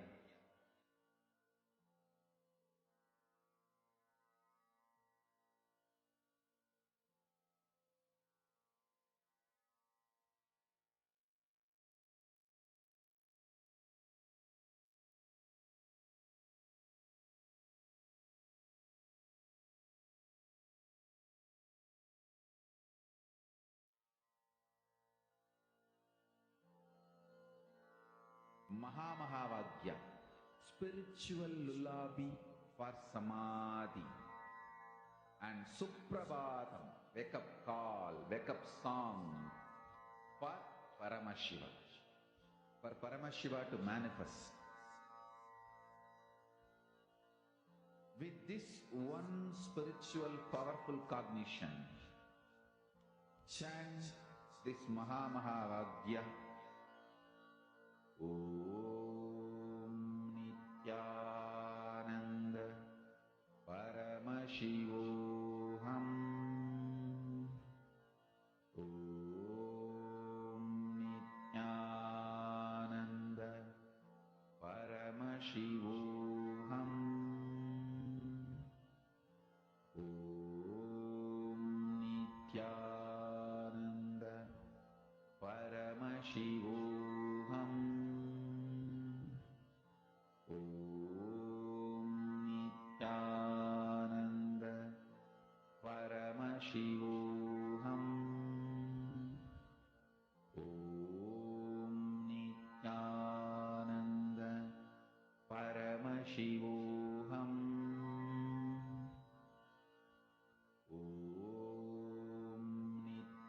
Mahamahāvagya, spiritual lullaby for samadhi, and Suprabhatam, wake up call, wake up song for Paramashiva. For Paramashiva to manifest. With this one spiritual powerful cognition, chant this Mahamahāvagya. Om Nithyananda Paramashivoham. Om Nithyananda Paramashivoham. Om Nithyananda Paramashivoham.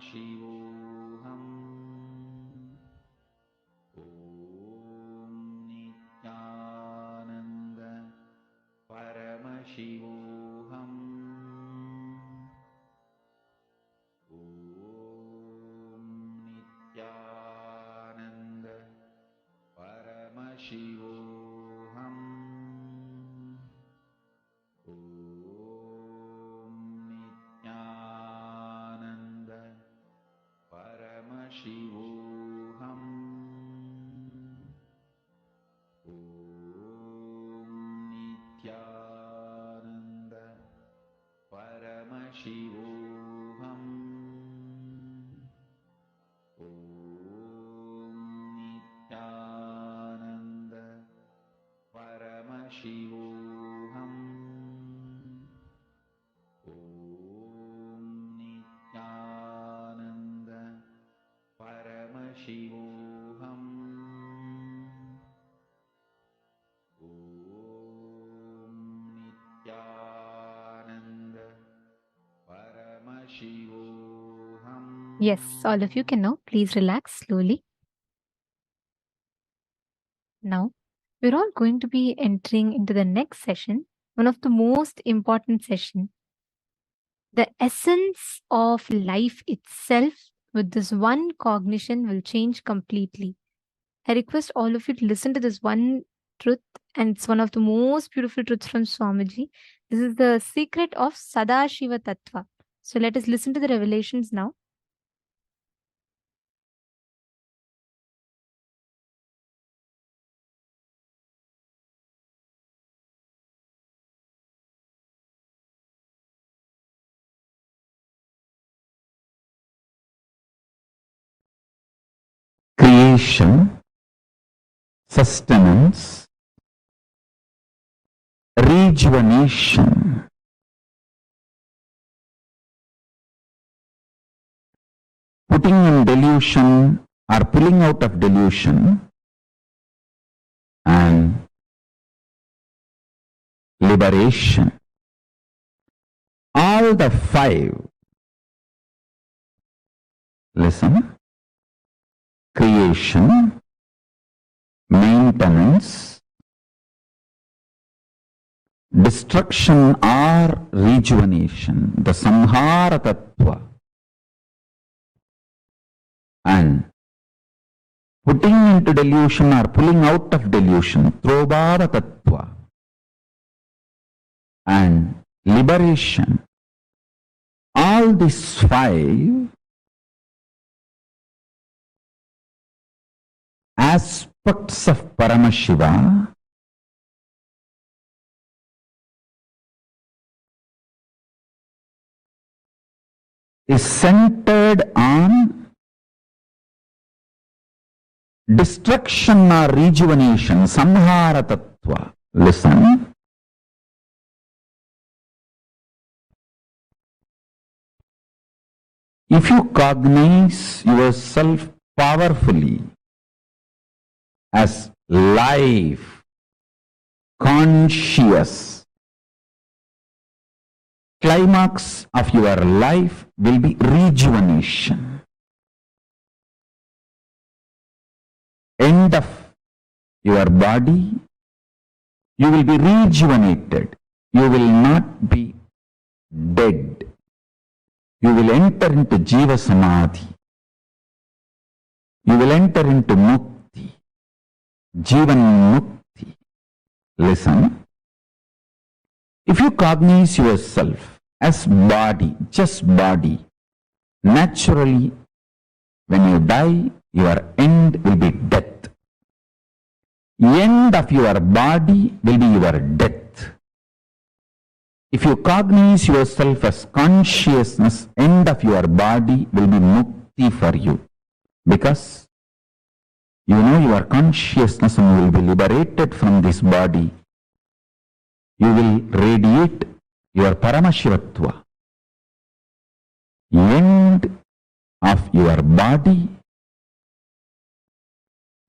Paramashivoham. Om Nithyananda Paramashivoham. Om Nithyananda Paramashivoham. Om Nithyananda Paramashivoham. Om Nithyananda Paramashivoham. Om Nithyananda Paramashivoham. Om Nithyananda Paramashivoham. Om Nithyananda Paramashivoham. Yes, all of you can now please relax slowly. Now, we're all going to be entering into the next session, one of the most important session. The essence of life itself with this one cognition will change completely. I request all of you to listen to this one truth, and it's one of the most beautiful truths from Swamiji. This is the secret of Sadashiva Tattva. So let us listen to the revelations now. Creation, sustenance, rejuvenation, putting in delusion or pulling out of delusion, and liberation. All the five. Listen. Creation, maintenance, destruction or rejuvenation, the Samhara Tattva, and putting into delusion or pulling out of delusion, Trobhava Tattva, and liberation. All these five aspects of Paramashiva is centered on destruction or rejuvenation, Samhara Tattva. Listen. If you cognize yourself powerfully as life, conscious, climax of your life will be rejuvenation. End of your body, you will be rejuvenated. You will not be dead. You will enter into Jiva Samadhi. You will enter into Mukti. Jivan Mukti. Listen. If you cognize yourself as body, just body, naturally, when you die, your end will be death. End of your body will be your death. If you cognize yourself as consciousness, end of your body will be mukti for you. Because you know your consciousness and you will be liberated from this body. You will radiate your Paramashivatva. End of your body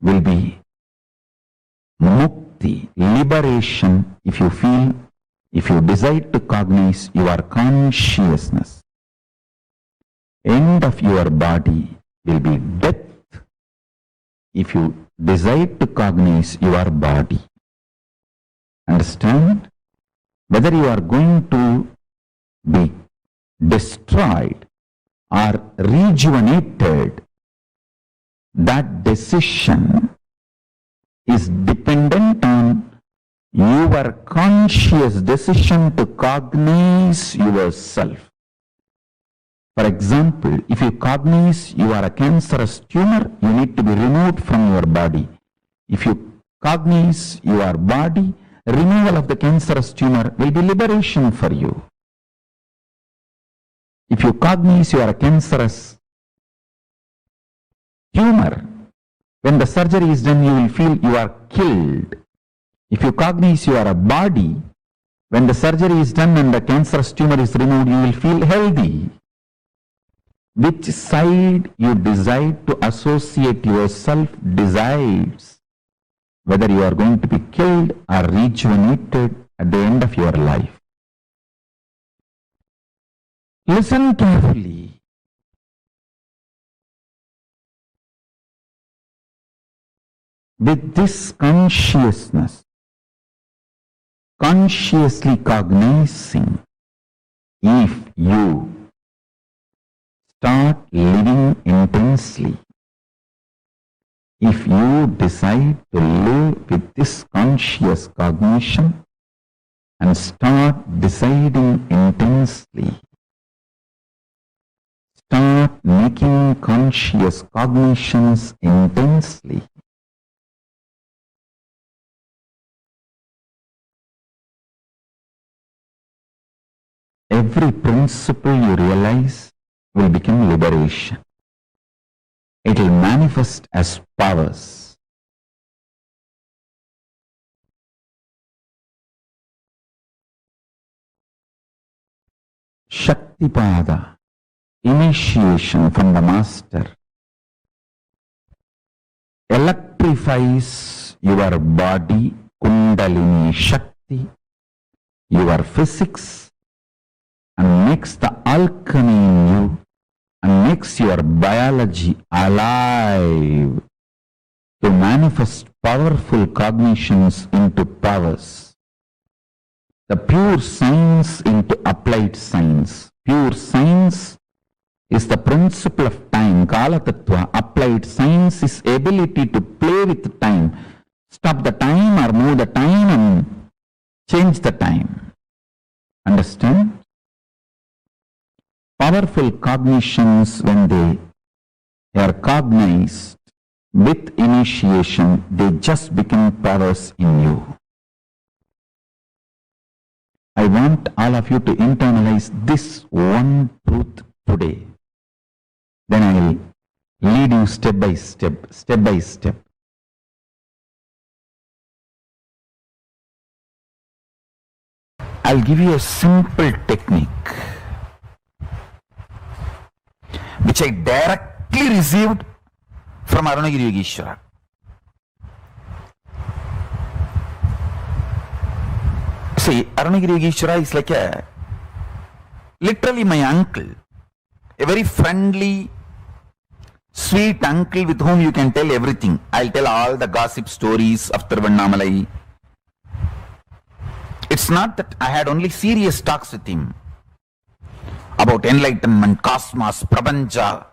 will be mukti, liberation, if you feel, if you decide to cognize your consciousness. end of your body will be death if you decide to cognize your body. Understand? Whether you are going to be destroyed or rejuvenated, that decision is dependent on your conscious decision to cognize yourself. For example, if you cognize you are a cancerous tumor, you need to be removed from your body. If you cognize your body, removal of the cancerous tumor will be liberation for you. If you cognize you are a cancerous tumor, when the surgery is done, you will feel you are killed. If you cognize you are a body, when the surgery is done and the cancerous tumor is removed, you will feel healthy. Which side you decide to associate yourself decides whether you are going to be killed or rejuvenated at the end of your life. Listen carefully. With this consciousness, consciously cognizing, if you start living intensely, if you decide to live with this conscious cognition and start deciding intensely, start making conscious cognitions intensely, every principle you realize will become liberation. It will manifest as powers. Shaktipada, initiation from the master, electrifies your body, Kundalini Shakti, your physics, and makes the alchemy in you and makes your biology alive to manifest powerful cognitions into powers. The pure science into applied science. Pure science is the principle of time, Kala Tattva. Applied science is ability to play with time, stop the time or move the time and change the time. Understand? Powerful cognitions, when they are cognized with initiation, they just become powers in you. I want all of you to internalize this one truth today. Then I will lead you step by step, step by step. I'll give you a simple technique which I directly received from Arunagiri Yogeshwara. See, Arunagiri Yogeshwara is like literally my uncle, a very friendly, sweet uncle with whom you can tell everything. I'll tell all the gossip stories of Tiruvannamalai. It's not that I had only serious talks with him about enlightenment, cosmos, prapancha.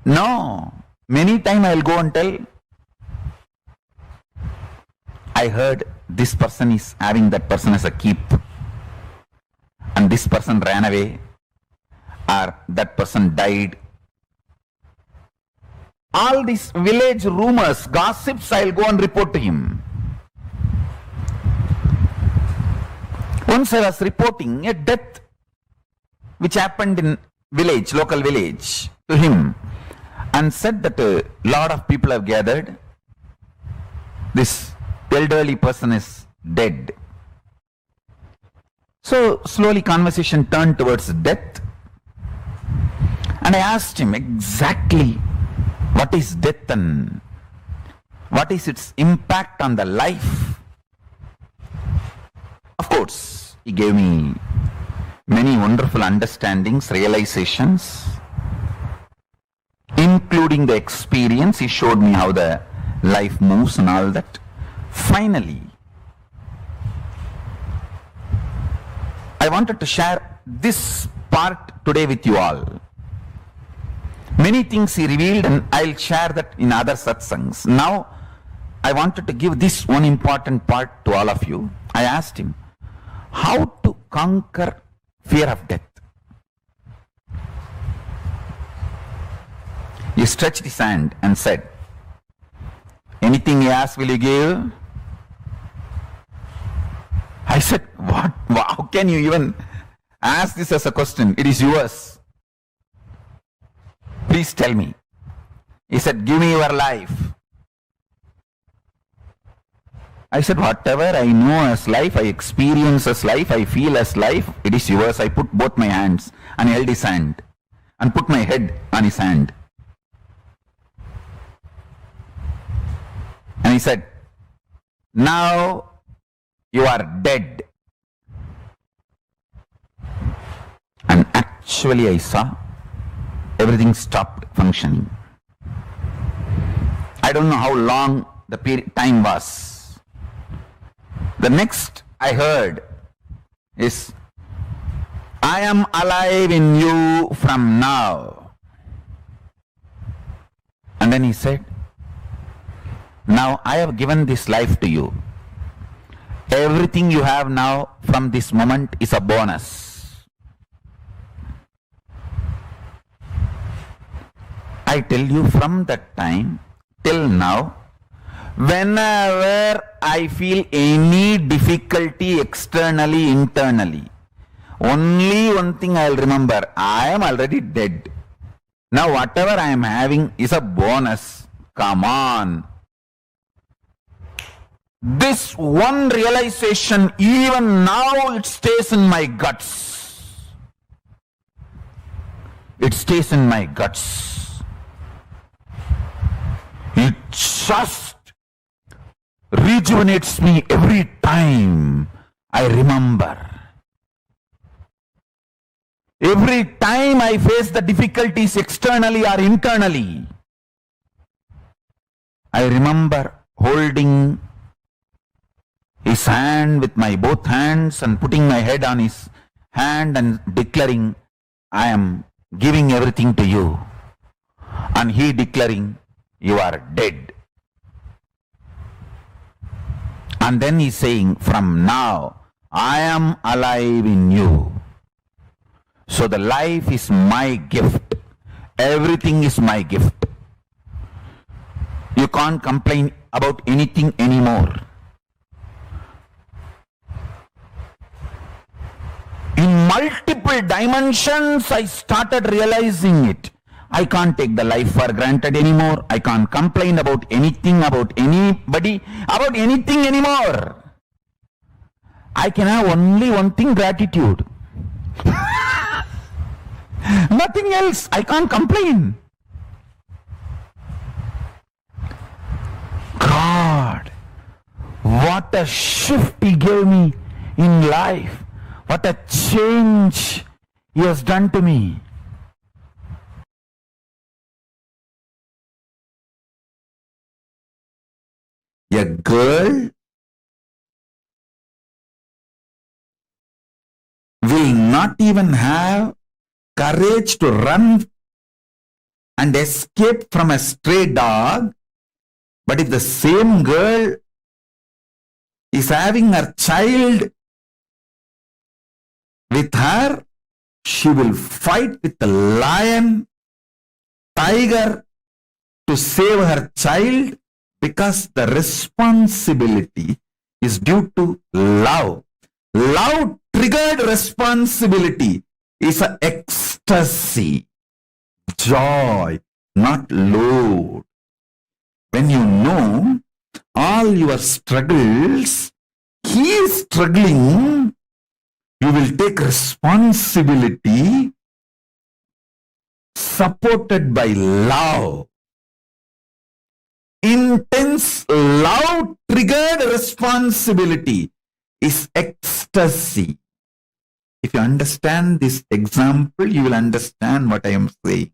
No. Many times I'll go and tell, I heard this person is having that person as a keep and this person ran away or that person died. All these village rumors, gossips, I'll go and report to him. Once I was reporting a death which happened in village, local village, to him, and said that a lot of people have gathered. This elderly person is dead. So slowly conversation turned towards death, and I asked him exactly what is death and what is its impact on the life. Of course, he gave me many wonderful understandings, realizations. including the experience. He showed me how the life moves and all that. Finally, I wanted to share this part today with you all. Many things he revealed, and I'll share that in other satsangs. Now, I wanted to give this one important part to all of you. I asked him, how to conquer fear of death? He stretched his hand and said, anything you ask, will you give? I said, what? How can you even ask this as a question? It is yours. Please tell me. He said, give me your life. I said, whatever I know as life, I experience as life, I feel as life, it is yours. I put both my hands and held his hand and put my head on his hand. And he said, now you are dead. And actually I saw everything stopped functioning. I don't know how long the time was. The next I heard is, I am alive in you from now. And then he said, now I have given this life to you. Everything you have now from this moment is a bonus. I tell you, from that time till now, whenever I feel any difficulty externally, internally, only one thing I will remember, I am already dead. Now whatever I am having is a bonus. Come on. This one realization, even now it stays in my guts. It stays in my guts. It just rejuvenates me every time I remember. Every time I face the difficulties externally or internally, I remember holding his hand with my both hands and putting my head on his hand and declaring, I am giving everything to you. And he declaring, you are dead. And then he's saying, from now, I am alive in you. So the life is my gift. Everything is my gift. You can't complain about anything anymore. In multiple dimensions, I started realizing it. I can't take the life for granted anymore. I can't complain about anything, about anybody, about anything anymore. I can have only one thing, gratitude. Nothing else. I can't complain. God, what a shift He gave me in life. What a change He has done to me. A girl will not even have courage to run and escape from a stray dog, but if the same girl is having her child with her, she will fight with the lion, tiger to save her child, because the responsibility is due to love. Love triggered responsibility is an ecstasy, joy, not load. When you know all your struggles, he is struggling, you will take responsibility supported by love. Intense love triggered responsibility is ecstasy. If you understand this example, you will understand what I am saying.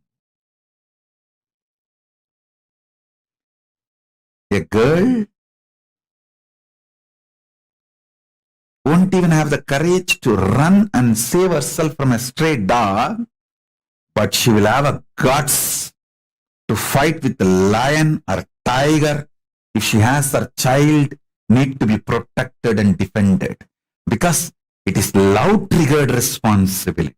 A girl won't even have the courage to run and save herself from a stray dog, but she will have a guts to fight with the lion or tiger if she has her child need to be protected and defended, because it is love triggered responsibility.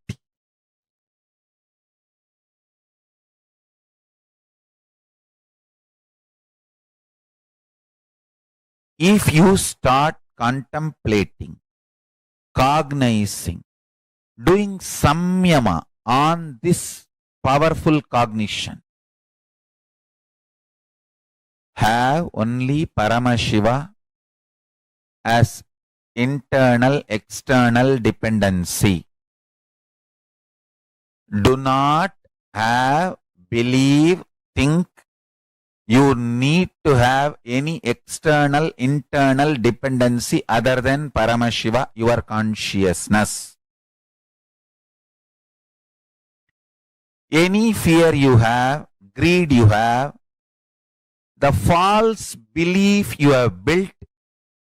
If you start contemplating, cognizing, doing samyama on this powerful cognition, have only Paramashiva as internal, external dependency. Do not have, believe, think you need to have any external, internal dependency other than Paramashiva, your consciousness. Any fear you have, greed you have, the false belief you have built,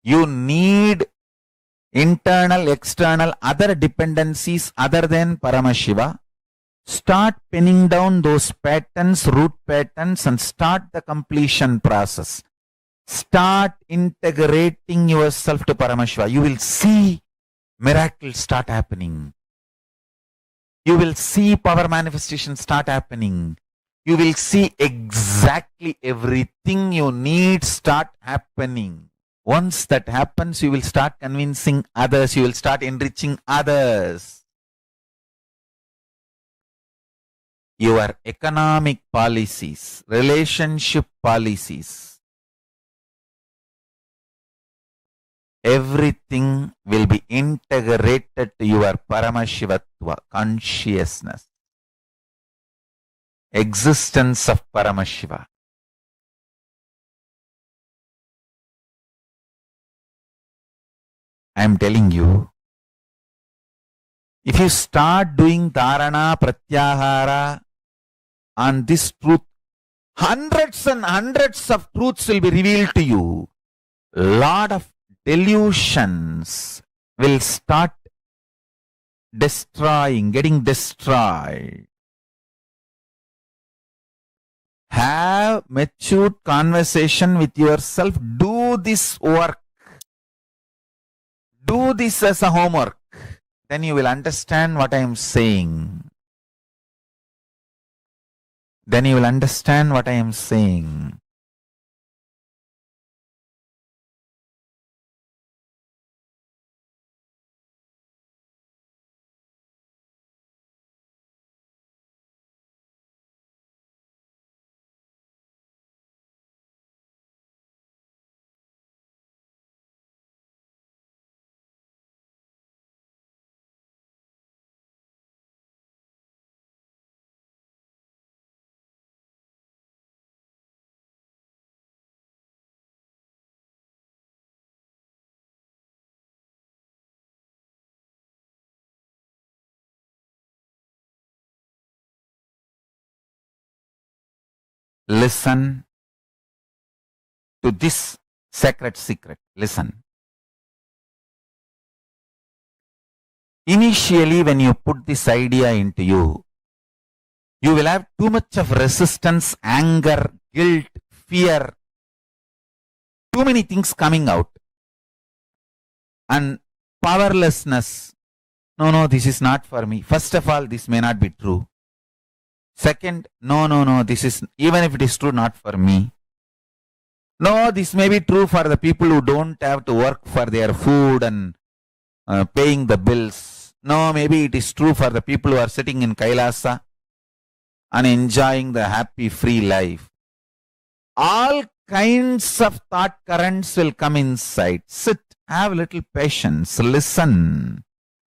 you need internal, external, other dependencies other than Paramashiva. Start pinning down those patterns, root patterns, and start the completion process. Start integrating yourself to Paramashiva. You will see miracles start happening. You will see power manifestation start happening. You will see exactly everything you need start happening. Once that happens, you will start convincing others. You will start enriching others. Your economic policies, relationship policies, everything will be integrated to your Paramashiva Tattva, consciousness, existence of Paramashiva. I am telling you, if you start doing dharana, pratyahara on this truth, hundreds and hundreds of truths will be revealed to you. Lot of delusions will start destroying, getting destroyed. Have matured conversation with yourself. Do this work. Do this as a homework. Then you will understand what I am saying. Then you will understand what I am saying. Listen to this sacred secret. Listen. Initially, when you put this idea into you, you will have too much of resistance, anger, guilt, fear, too many things coming out. And powerlessness. No, this is not for me. First of all, this may not be true. Second, no, this is, even if it is true, not for me. No, this may be true for the people who don't have to work for their food and paying the bills. No, maybe it is true for the people who are sitting in Kailasa and enjoying the happy, free life. All kinds of thought currents will come inside. Sit, have a little patience, listen.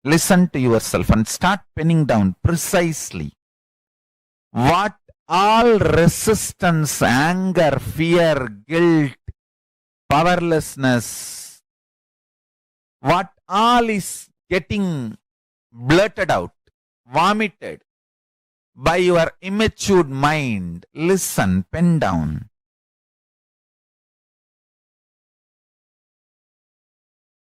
Listen to yourself and start penning down precisely what all resistance, anger, fear, guilt, powerlessness, what all is getting blurted out, vomited by your immature mind. Listen, pen down.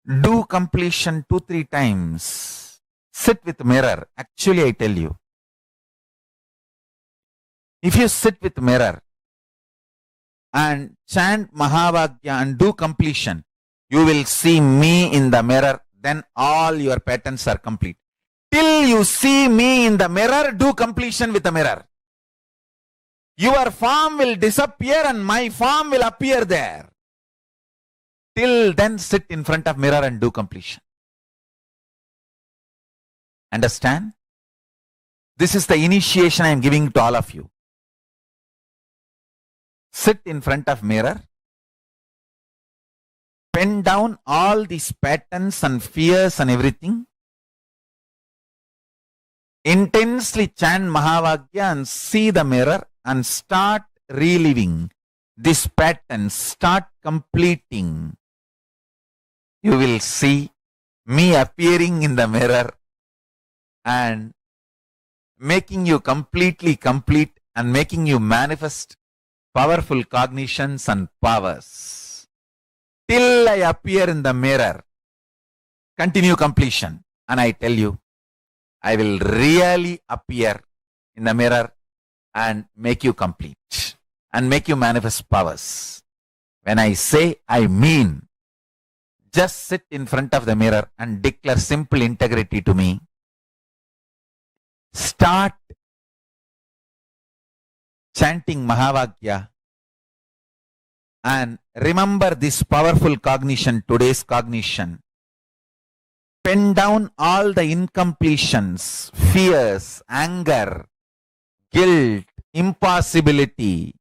Do completion 2-3 times. Sit with mirror. Actually, I tell you, if you sit with mirror and chant Mahavagya and do completion, you will see me in the mirror. Then all your patterns are complete. Till you see me in the mirror, do completion with the mirror. Your form will disappear and my form will appear there. Till then, sit in front of mirror and do completion. Understand? This is the initiation I am giving to all of you. Sit in front of mirror. Pen down all these patterns and fears and everything. Intensely chant Mahavagya and see the mirror and start reliving this pattern. Start completing. You will see me appearing in the mirror and making you completely complete and making you manifest powerful cognitions and powers. Till I appear in the mirror, continue completion. And I tell you, I will really appear in the mirror and make you complete and make you manifest powers. When I say, I mean. Just sit in front of the mirror and declare simple integrity to me. Start chanting Mahavagya and remember this powerful cognition, today's cognition. Pen down all the incompletions, fears, anger, guilt, impossibility,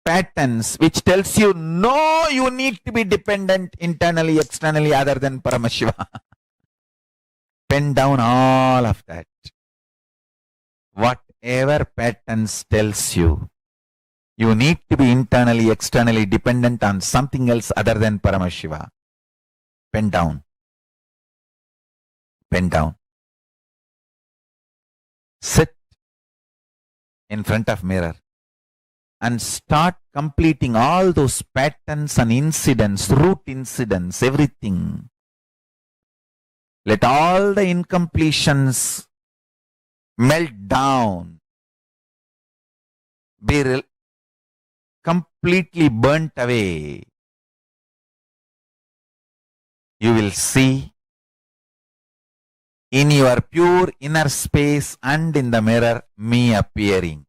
patterns which tells you, no, you need to be dependent internally, externally other than Paramashiva. Pen down all of that. Whatever patterns tells you, you need to be internally, externally dependent on something else other than Paramashiva. Pen down. Pen down. Sit in front of mirror and start completing all those patterns and incidents, root incidents, everything. Let all the incompletions melt down, be completely burnt away. You will see in your pure inner space and in the mirror me appearing.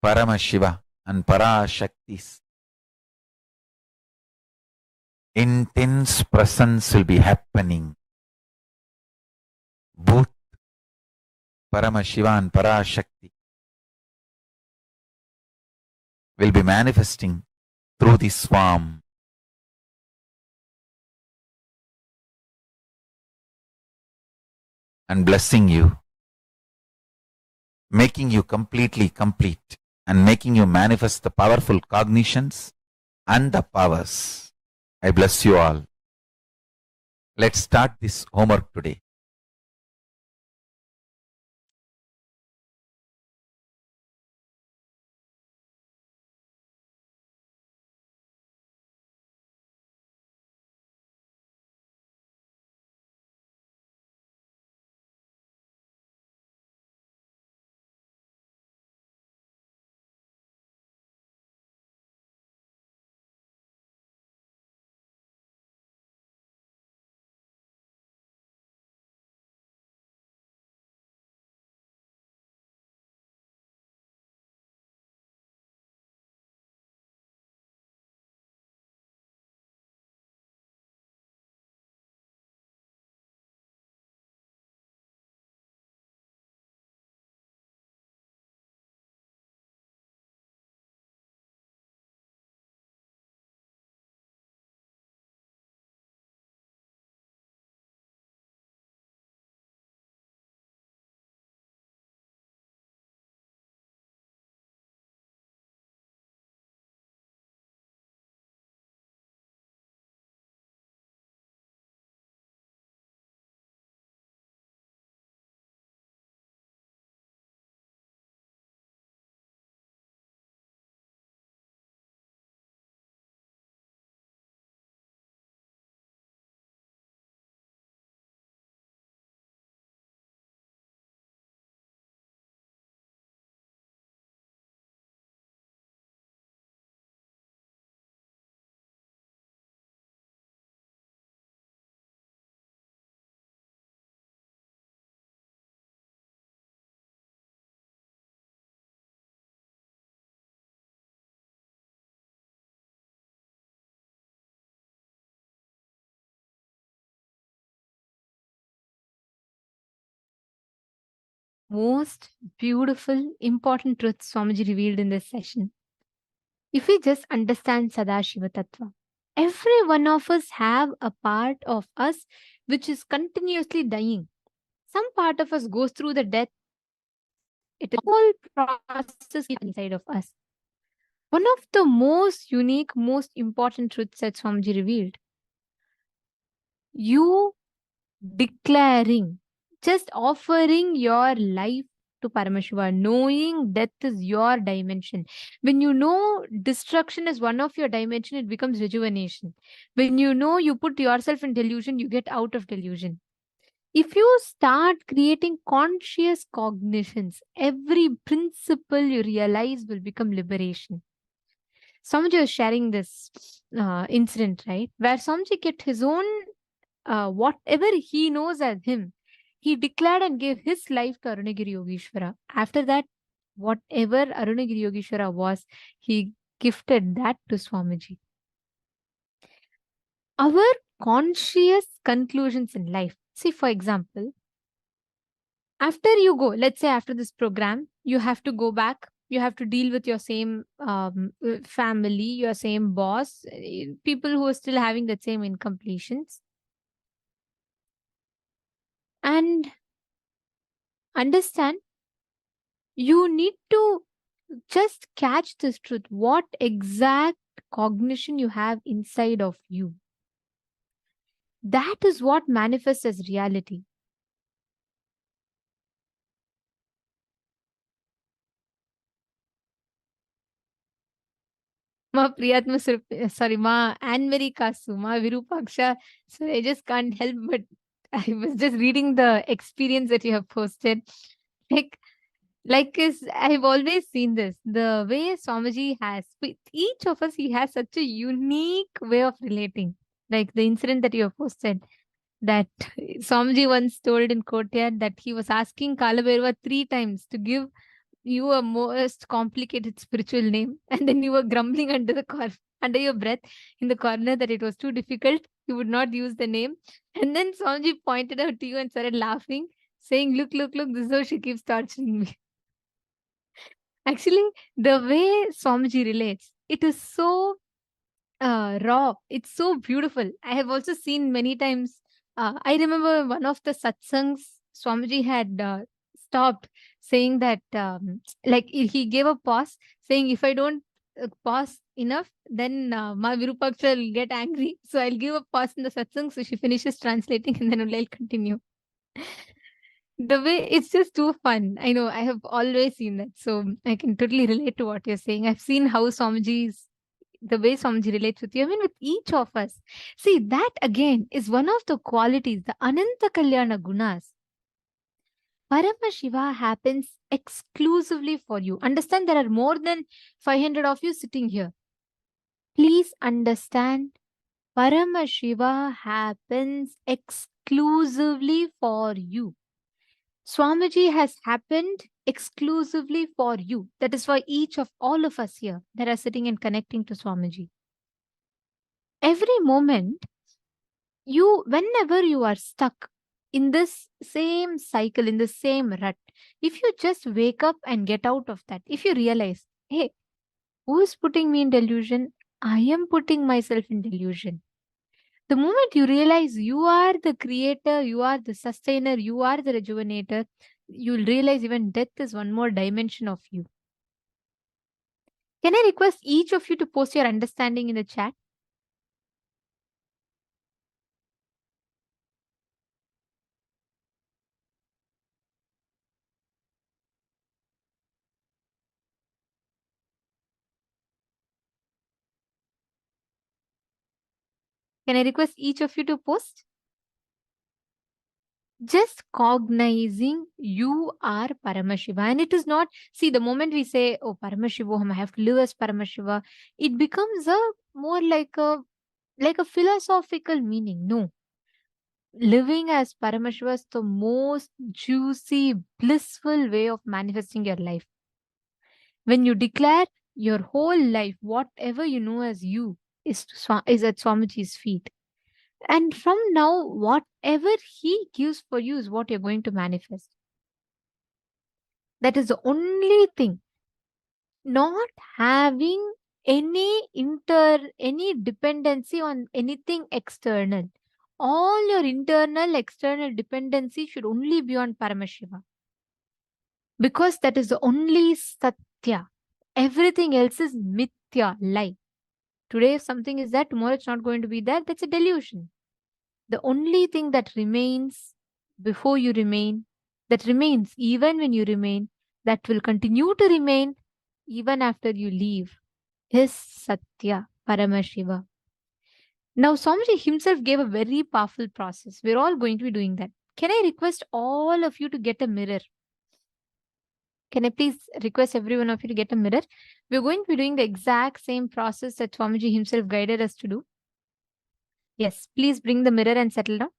Paramashiva and Parashakti's intense presence will be happening. Both Paramashiva and Parashakti will be manifesting through this form. And blessing you, making you completely complete, and making you manifest the powerful cognitions and the powers. I bless you all. Let's start this homework today. most beautiful, important truths Swamiji revealed in this session. If we just understand Sadashiva Tattva, every one of us have a part of us which is continuously dying. Some part of us goes through the death. It is whole process inside of us. One of the most unique, most important truths that Swamiji revealed. You declaring, just offering your life to Paramashiva, knowing death is your dimension. When you know destruction is one of your dimension, it becomes rejuvenation. When you know you put yourself in delusion, you get out of delusion. If you start creating conscious cognitions, every principle you realize will become liberation. Swamiji was sharing this incident, right? Where Swamiji kept his own, whatever he knows as him, he declared and gave his life to Arunagiri Yogeshwara. After that, whatever Arunagiri Yogeshwara was, he gifted that to Swamiji. Our conscious conclusions in life. See, for example, after you go, let's say after this program, you have to go back. You have to deal with your same family, your same boss, people who are still having the same incompletions. And understand, you need to just catch this truth. What exact cognition you have inside of you. That is what manifests as reality. Ma Priyatma sorry, Ma Anne-Marie Kasu, Ma Virupaksha. So I just can't help but I was just reading the experience that you have posted. I've always seen this. The way Swamiji has, with each of us, he has such a unique way of relating. Like the incident that you have posted, that Swamiji once told in Courtyard that he was asking Kalabhairava 3 times to give you a most complicated spiritual name, and then you were grumbling under your breath in the corner that it was too difficult. You would not use the name, and then Swamiji pointed out to you and started laughing, saying, "Look, look, look! This is how she keeps torturing me." Actually, the way Swamiji relates, it is so raw. It's so beautiful. I have also seen many times. I remember one of the satsangs, Swamiji had stopped saying that, like he gave a pause, saying, if I don't pause enough, then Ma Virupaksha will get angry. So I'll give a pause in the satsang so she finishes translating and then only I'll continue. The way it's just too fun. I know I have always seen that. So I can totally relate to what you're saying. I've seen how the way Swamiji relates with you, I mean with each of us. See, that again is one of the qualities, the Ananta Kalyana Gunas. Paramashiva happens exclusively for you. Understand, there are more than 500 of you sitting here. Please understand, Paramashiva happens exclusively for you. Swamiji has happened exclusively for you. That is why all of us here that are sitting and connecting to Swamiji. Every moment, whenever you are stuck in this same cycle, in the same rut, if you just wake up and get out of that, if you realize, hey, who is putting me in delusion? I am putting myself in delusion. The moment you realize you are the creator, you are the sustainer, you are the rejuvenator, you'll realize even death is one more dimension of you. Can I request each of you to post your understanding in the chat? Can I request each of you to post? Just cognizing you are Paramashiva. And it is not, see, the moment we say, oh, Paramashivoham, I have to live as Paramashiva, it becomes more like a philosophical meaning. No. Living as Paramashiva is the most juicy, blissful way of manifesting your life. When you declare your whole life, whatever you know as you, is at Swamiji's feet. And from now, whatever he gives for you is what you're going to manifest. That is the only thing. Not having any dependency on anything external. All your internal, external dependency should only be on Paramashiva. Because that is the only Satya. Everything else is Mithya, lie. Today, if something is there, tomorrow it's not going to be there. That's a delusion. The only thing that remains before you remain, that remains even when you remain, that will continue to remain even after you leave, is Satya, Paramashiva. Now, Swamiji himself gave a very powerful process. We're all going to be doing that. Can I request all of you to get a mirror? Can I please request every one of you to get a mirror? We're going to be doing the exact same process that Swamiji himself guided us to do. Yes, please bring the mirror and settle down.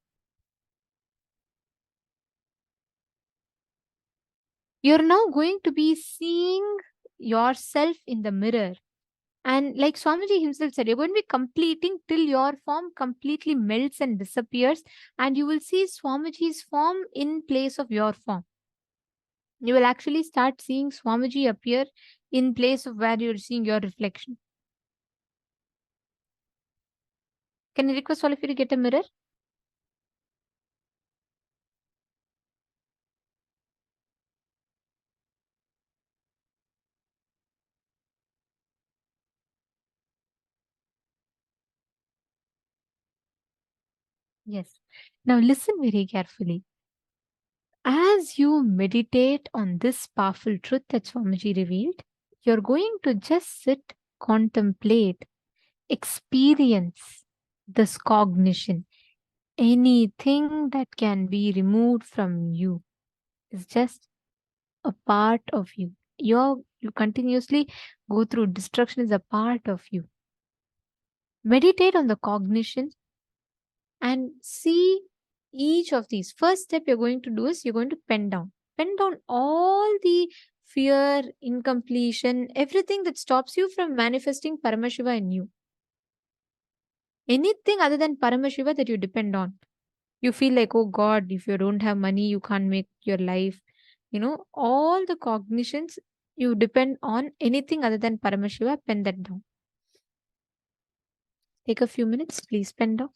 You're now going to be seeing yourself in the mirror. And like Swamiji himself said, you're going to be completing till your form completely melts and disappears, and you will see Swamiji's form in place of your form. You will actually start seeing Swamiji appear in place of where you're seeing your reflection. Can I request all of you to get a mirror? Yes. Now listen very carefully. As you meditate on this powerful truth that Swamiji revealed, you're going to just sit, contemplate, experience this cognition. Anything that can be removed from you is just a part of you. You continuously go through destruction is a part of you. Meditate on the cognition and see each of these. First step you're going to do is you're going to pen down. Pen down all the fear, incompletion, everything that stops you from manifesting Paramashiva in you. Anything other than Paramashiva that you depend on. You feel like, oh God, if you don't have money, you can't make your life. All the cognitions, you depend on anything other than Paramashiva, pen that down. Take a few minutes, please pen down.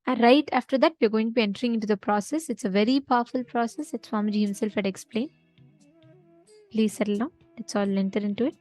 And right after that, we're going to be entering into the process. It's a very powerful process that Swamiji himself had explained. Please settle down. Let's all enter into it.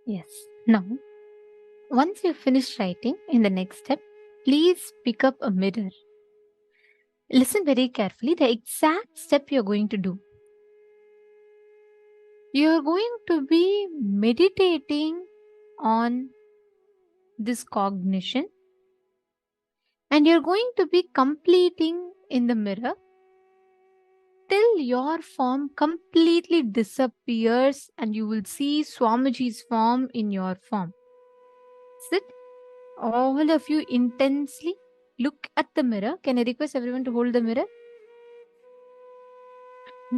Yes. Now, once you finish writing, in the next step, please pick up a mirror. Listen very carefully the exact step you're going to do. You're going to be meditating on this cognition, and you're going to be completing in the mirror till your form completely disappears and you will see Swamiji's form in your form. Sit, all of you, intensely look at the mirror. Can I request everyone to hold the mirror?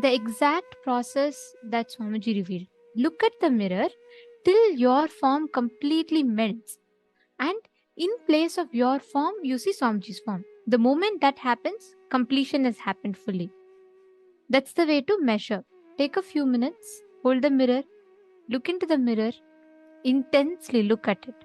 The exact process that Swamiji revealed. Look at the mirror till your form completely melts, and in place of your form, you see Swamiji's form. The moment that happens, completion has happened fully. That's the way to measure. Take a few minutes, hold the mirror, look into the mirror, intensely look at it.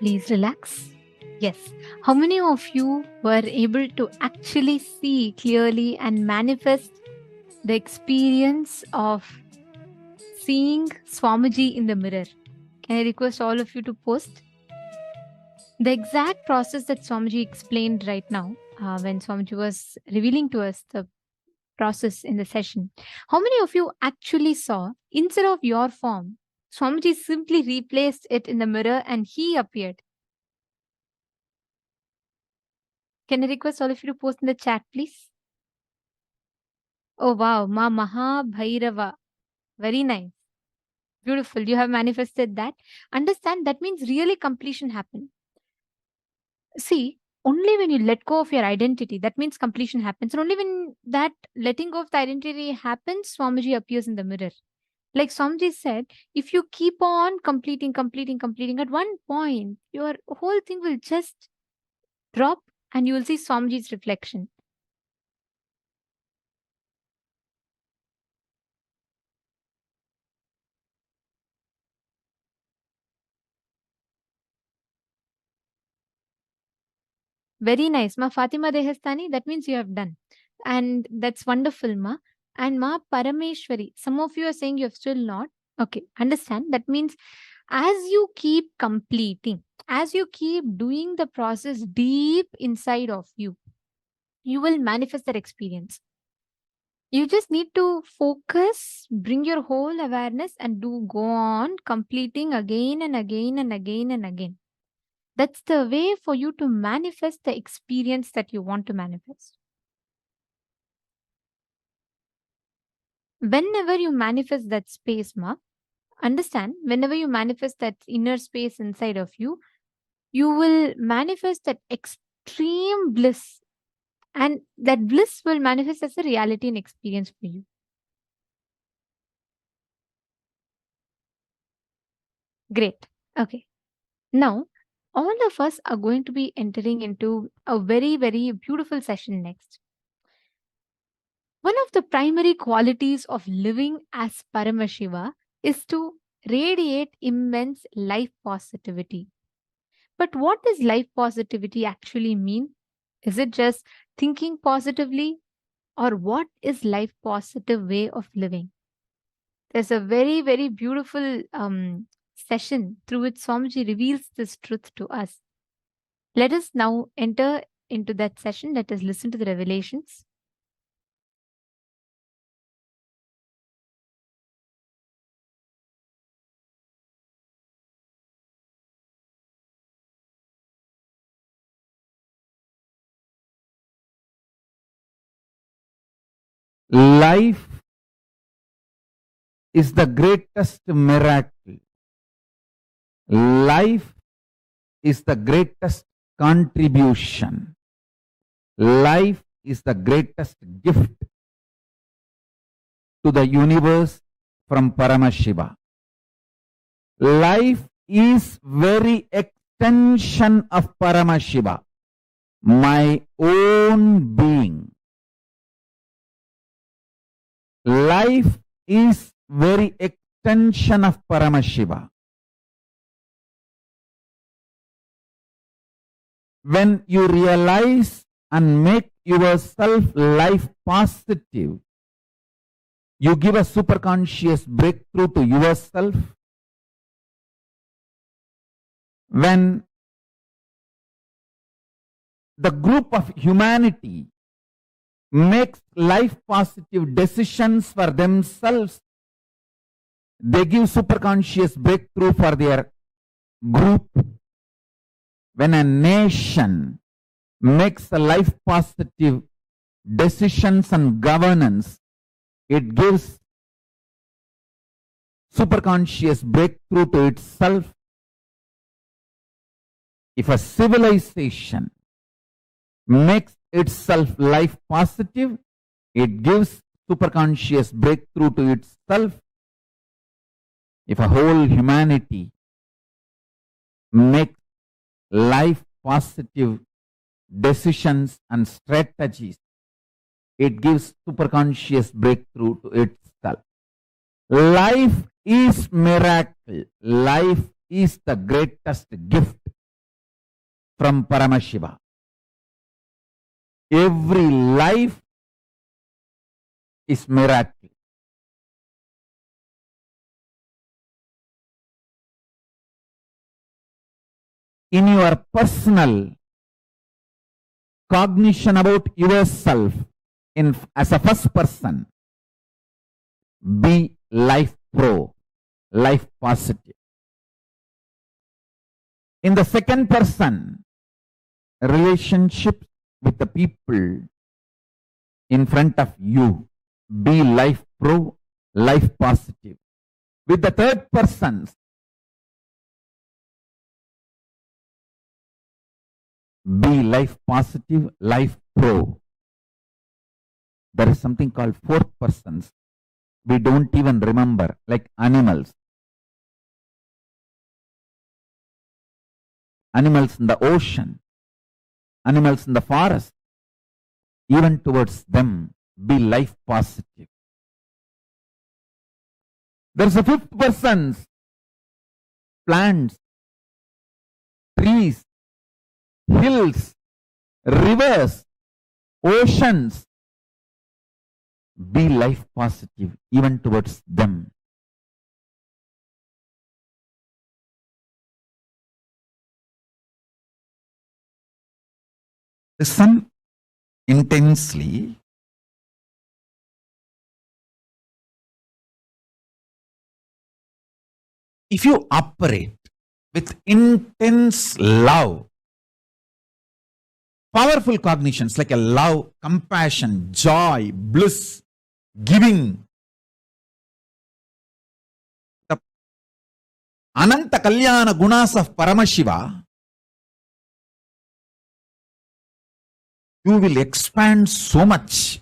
Please relax. Yes. How many of you were able to actually see clearly and manifest the experience of seeing Swamiji in the mirror? Can I request all of you to post? The exact process that Swamiji explained right now, when Swamiji was revealing to us the process in the session. How many of you actually saw, instead of your form, Swamiji simply replaced it in the mirror and he appeared? Can I request all of you to post in the chat, please? Oh wow, Mahā Bhairava. Very nice. Beautiful. You have manifested that. Understand that means really completion happened. See, only when you let go of your identity, that means completion happens. And only when that letting go of the identity happens, Swamiji appears in the mirror. Like Swamiji said, if you keep on completing, at one point, your whole thing will just drop and you will see Swamiji's reflection. Very nice. Ma Fatima Dehastani, that means you have done. And that's wonderful, Ma. And Ma Parameshwari, some of you are saying you have still not. Okay, understand. That means as you keep completing, as you keep doing the process deep inside of you, you will manifest that experience. You just need to focus, bring your whole awareness and go on completing again and again and again and again. That's the way for you to manifest the experience that you want to manifest. Whenever you manifest that space, Ma, understand, whenever you manifest that inner space inside of you, you will manifest that extreme bliss. And that bliss will manifest as a reality and experience for you. Great. Okay. Now, all of us are going to be entering into a very, very beautiful session next. One of the primary qualities of living as Paramashiva is to radiate immense life positivity. But what does life positivity actually mean? Is it just thinking positively? Or what is life positive way of living? There's a very, very beautiful session through which Swamiji reveals this truth to us. Let us now enter into that session. Let us listen to the revelations. Life is the greatest miracle. Life is the greatest contribution. Life is the greatest gift to the universe from Paramashiva. Life is very extension of Paramashiva, my own being. Life is very extension of Paramashiva. When you realize and make yourself life positive, you give a superconscious breakthrough to yourself. When the group of humanity makes life positive decisions for themselves, they give superconscious breakthrough for their group. When a nation makes a life positive decisions and governance, it gives superconscious breakthrough to itself. If a civilization makes itself life positive, it gives superconscious breakthrough to itself. If a whole humanity makes life positive decisions and strategies, it gives superconscious breakthrough to itself. Life is miracle. Life is the greatest gift. from Paramashiva. Every life is miracle. In your personal cognition about yourself as a first person, be life pro, life positive. In the second person, relationships with the people in front of you, be life pro, life positive. With the third person, be life positive, life pro. There is something called fourth persons. We don't even remember, like animals. Animals in the ocean, animals in the forest, even towards them, be life positive. There's a fifth person, plants, trees, hills, rivers, oceans, be life positive even towards them. Listen intensely. If you operate with intense love, powerful cognitions like a love, compassion, joy, bliss, giving, the Ananta Kalyana gunas of Paramashiva, you will expand so much.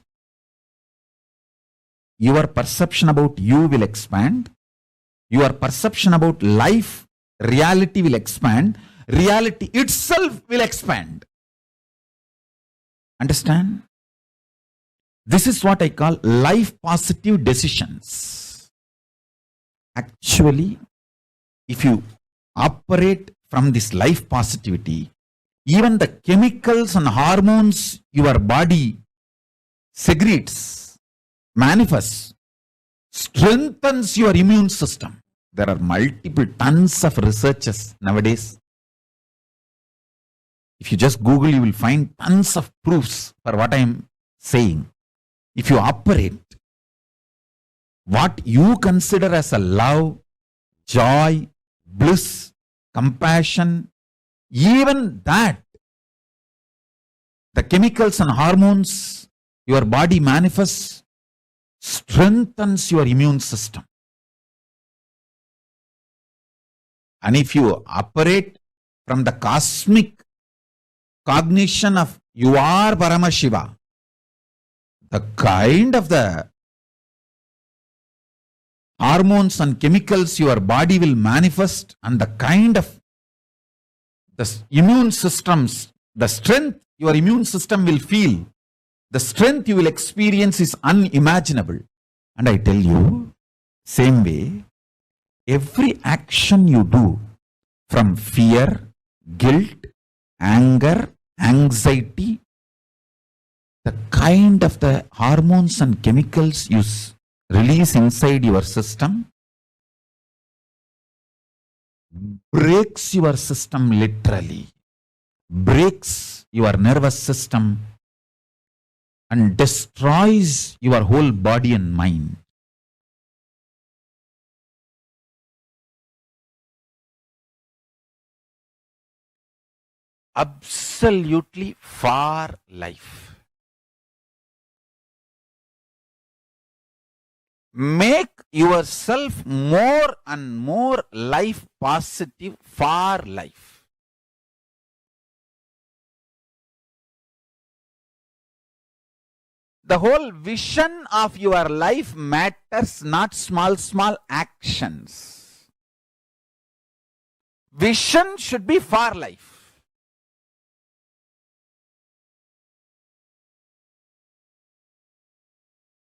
Your perception about you will expand. Your perception about life, reality will expand. Reality itself will expand. Understand? This is what I call life positive decisions. Actually, if you operate from this life positivity, even the chemicals and hormones your body secretes, manifests, strengthens your immune system. There are multiple tons of researches nowadays. If you just Google, you will find tons of proofs for what I am saying. If you operate what you consider as a love, joy, bliss, compassion, even that, the chemicals and hormones your body manifests, strengthens your immune system. And if you operate from the cosmic cognition of you are Paramashiva, the kind of the hormones and chemicals your body will manifest and the kind of the immune systems, the strength your immune system will feel, the strength you will experience is unimaginable. And I tell you, same way, every action you do from fear, guilt, anger, anxiety, the kind of the hormones and chemicals you release inside your system breaks your system literally, breaks your nervous system and destroys your whole body and mind. Absolutely for life. Make yourself more and more life positive for life. The whole vision of your life matters, not small actions. Vision should be for life.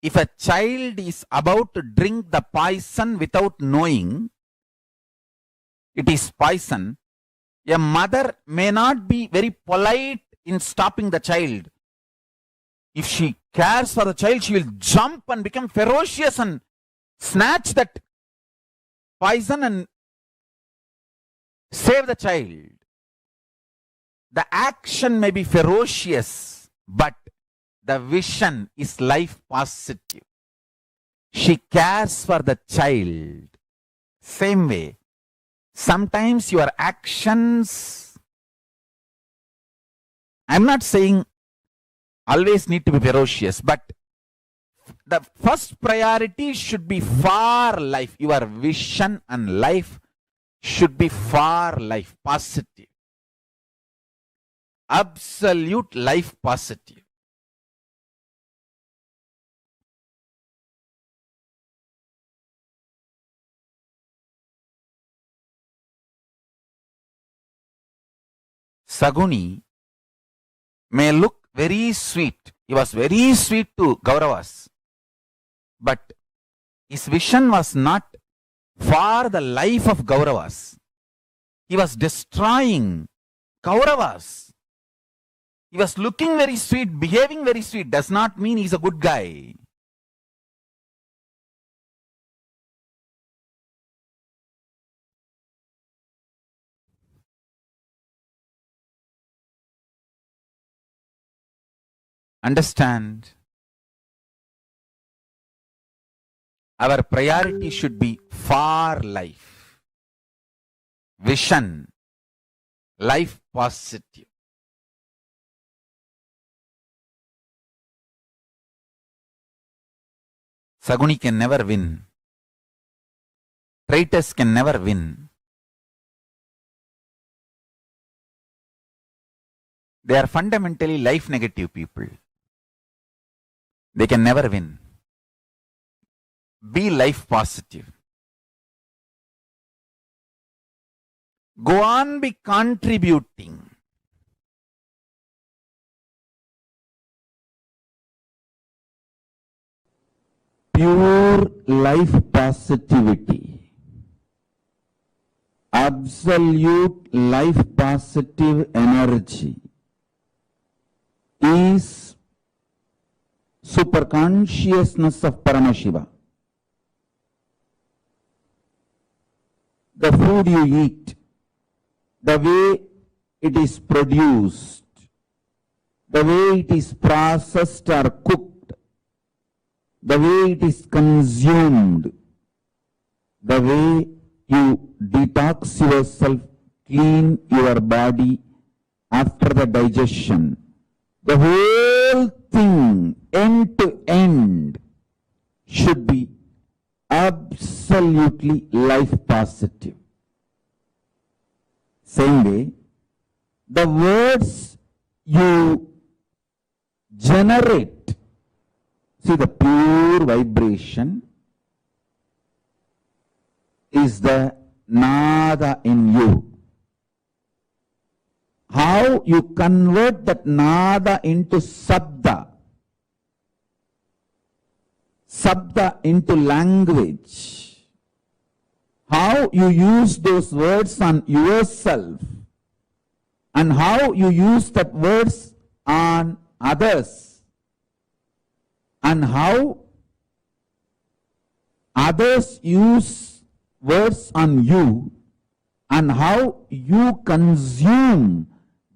If a child is about to drink the poison without knowing it is poison, A mother may not be very polite in stopping the child. If she cares for the child, she will jump and become ferocious and snatch that poison and save the child. The action may be ferocious, but the vision is life positive. She cares for the child. Same way, sometimes your actions, I'm not saying always need to be ferocious, but the first priority should be for life. Your vision and life should be for life, positive. Absolute life positive. Saguni may look very sweet. He was very sweet to Kauravas. But his vision was not for the life of Kauravas. He was destroying Kauravas. He was looking very sweet, behaving very sweet. Does not mean he's a good guy. Understand? Our priority should be for life. Vision. Life positive. Saguni can never win. Traitors can never win. They are fundamentally life negative people. They can never win. Be life positive. Go on, be contributing. Pure life positivity. Absolute life positive energy is superconsciousness of Paramashiva. The food you eat, the way it is produced, the way it is processed or cooked, the way it is consumed, the way you detox yourself, clean your body after the digestion, the whole thing, end to end, should be absolutely life positive. Same way, the words you generate, see, the pure vibration is the nada in you. How you convert that nada into sabda, sabda into language, how you use those words on yourself, and how you use that words on others, and how others use words on you, and how you consume,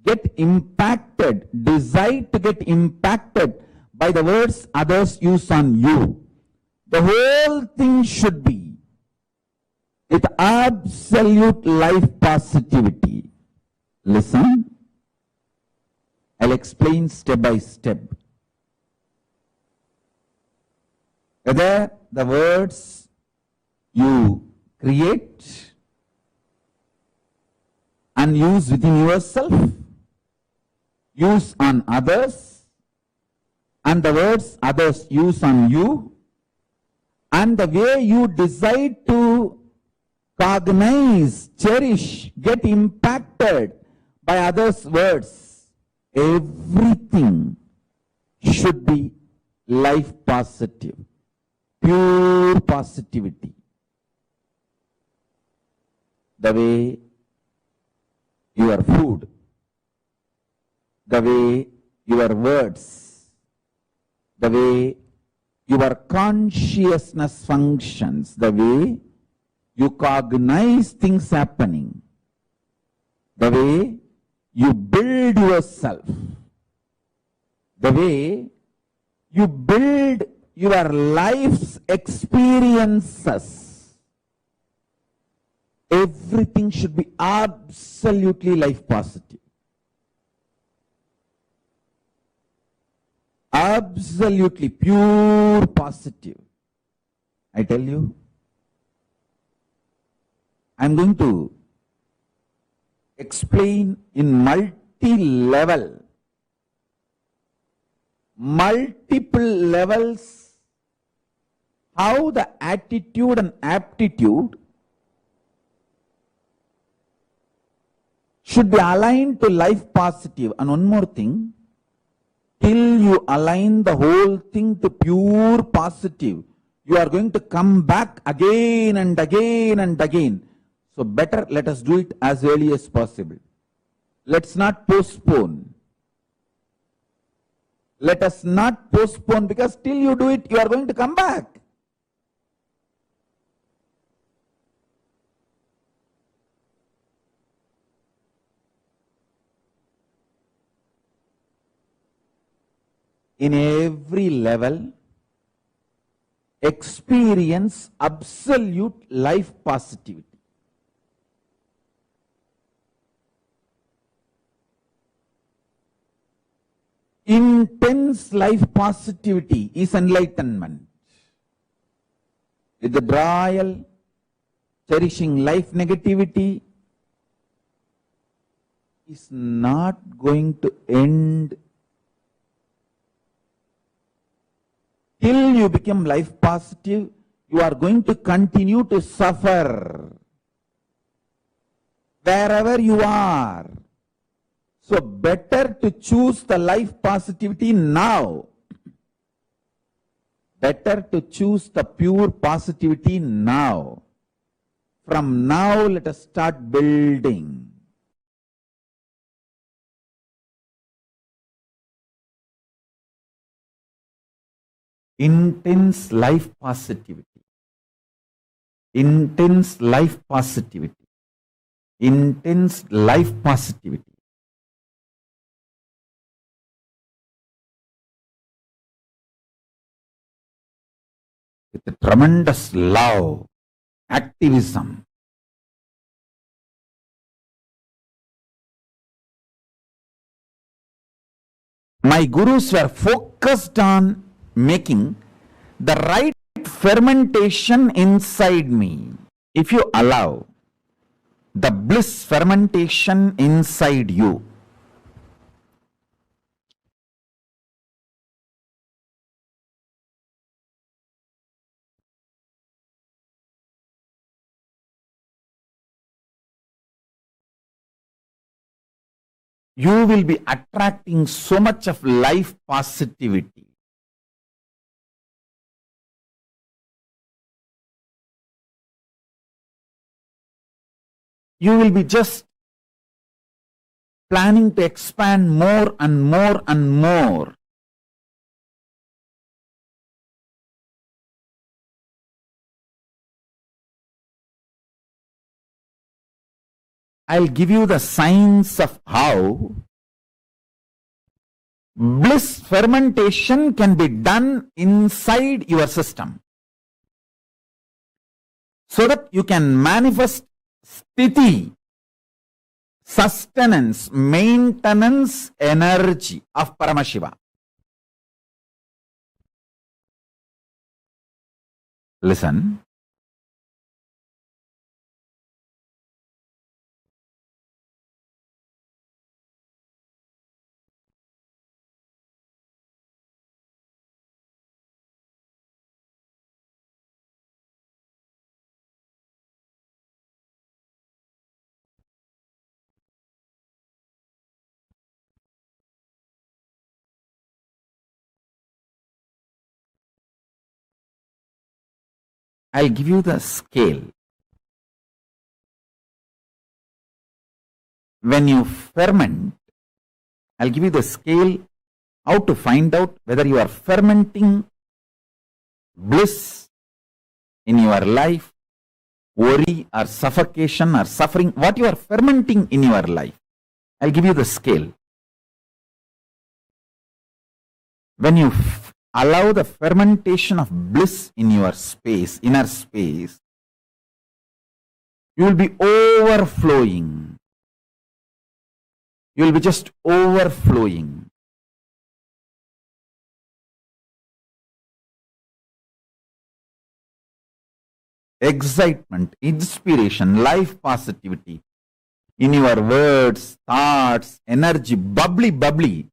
get impacted, decide to get impacted by the words others use on you. The whole thing should be with absolute life positivity. Listen, I'll explain step by step. Whether the words you create and use within yourself, use on others, and the words others use on you, and the way you decide to cognize, cherish, get impacted by others' words, everything should be life positive, pure positivity. The way your food, the way your words, the way your consciousness functions, the way you cognize things happening, the way you build yourself, the way you build your life's experiences, everything should be absolutely life positive. Absolutely pure positive. I tell you, I'm going to explain in multiple levels, how the attitude and aptitude should be aligned to life positive. And one more thing, till you align the whole thing to pure positive, you are going to come back again and again and again. So better let us do it as early as possible. Let's not postpone. Let us not postpone, because till you do it, you are going to come back. In every level, experience absolute life positivity. Intense life positivity is enlightenment. Withdrawal, cherishing life negativity is not going to end till you become life positive. You are going to continue to suffer wherever you are. So better to choose the life positivity now. Better to choose the pure positivity now. From now, let us start building. Intense life positivity. Intense life positivity. Intense life positivity. With a tremendous love, activism. My gurus were focused on making the right fermentation inside me. If you allow the bliss fermentation inside you, you will be attracting so much of life positivity. You will be just planning to expand more and more and more. I'll give you the signs of how bliss fermentation can be done inside your system, so that you can manifest sthiti, sustenance, maintenance energy of Paramashiva. Listen. I'll give you the scale. when you ferment, I'll give you the scale how to find out whether you are fermenting bliss in your life, worry or suffocation or suffering, what you are fermenting in your life. I'll give you the scale. When you allow the fermentation of bliss in your space, inner space, you will be overflowing. You will be just overflowing. Excitement, inspiration, life positivity in your words, thoughts, energy, bubbly, bubbly.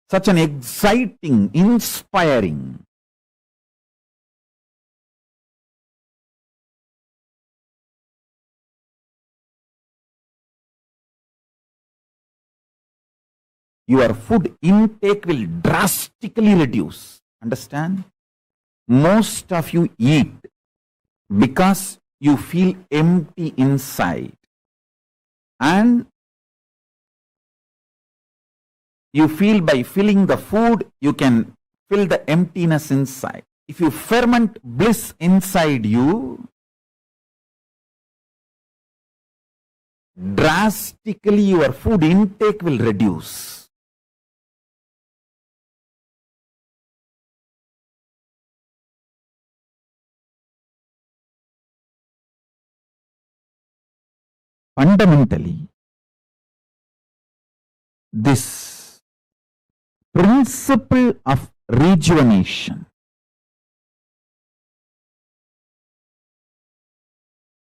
Such an exciting, inspiring. Your food intake will drastically reduce. Understand? Most of you eat because you feel empty inside. And you feel by filling the food, you can fill the emptiness inside. If you ferment bliss inside you, drastically your food intake will reduce. Fundamentally, this principle of rejuvenation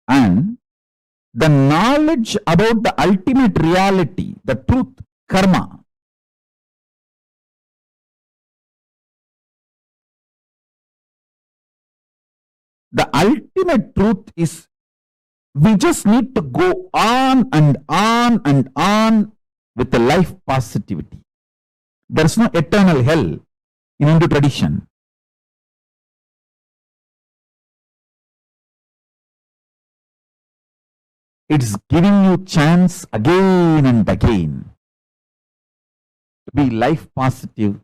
and the knowledge about the ultimate reality, the truth, karma, the ultimate truth is we just need to go on and on and on with the life positivity. There is no eternal hell in Hindu tradition. It's giving you chance again and again to be life positive,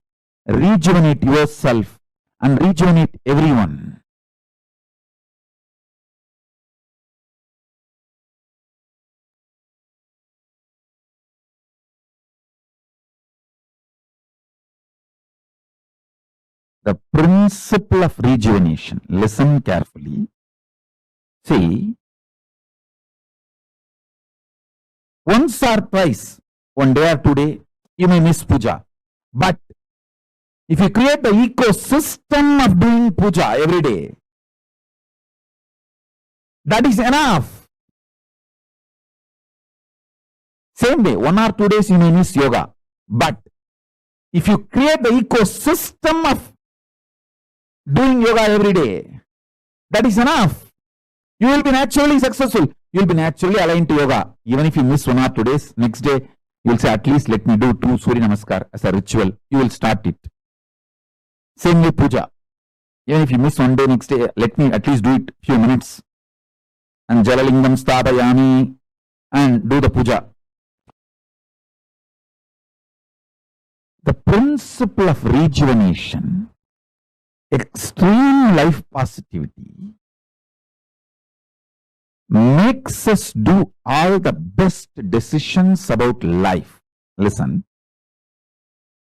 rejuvenate yourself and rejuvenate everyone. The principle of rejuvenation. Listen carefully. See, once or twice, one day or 2 days, you may miss puja. But if you create the ecosystem of doing puja every day, that is enough. Same way, 1 or 2 days you may miss yoga. But if you create the ecosystem of doing yoga every day, that is enough. You will be naturally successful. You will be naturally aligned to yoga. Even if you miss 1 or 2 days, next day you will say, at least let me do 2 Surya Namaskar as a ritual. You will start it. Same way puja. Even if you miss 1 day, next day, let me at least do it few minutes. And Jalalingam Stapayami and do the puja. The principle of rejuvenation, extreme life positivity, makes us do all the best decisions about life. Listen,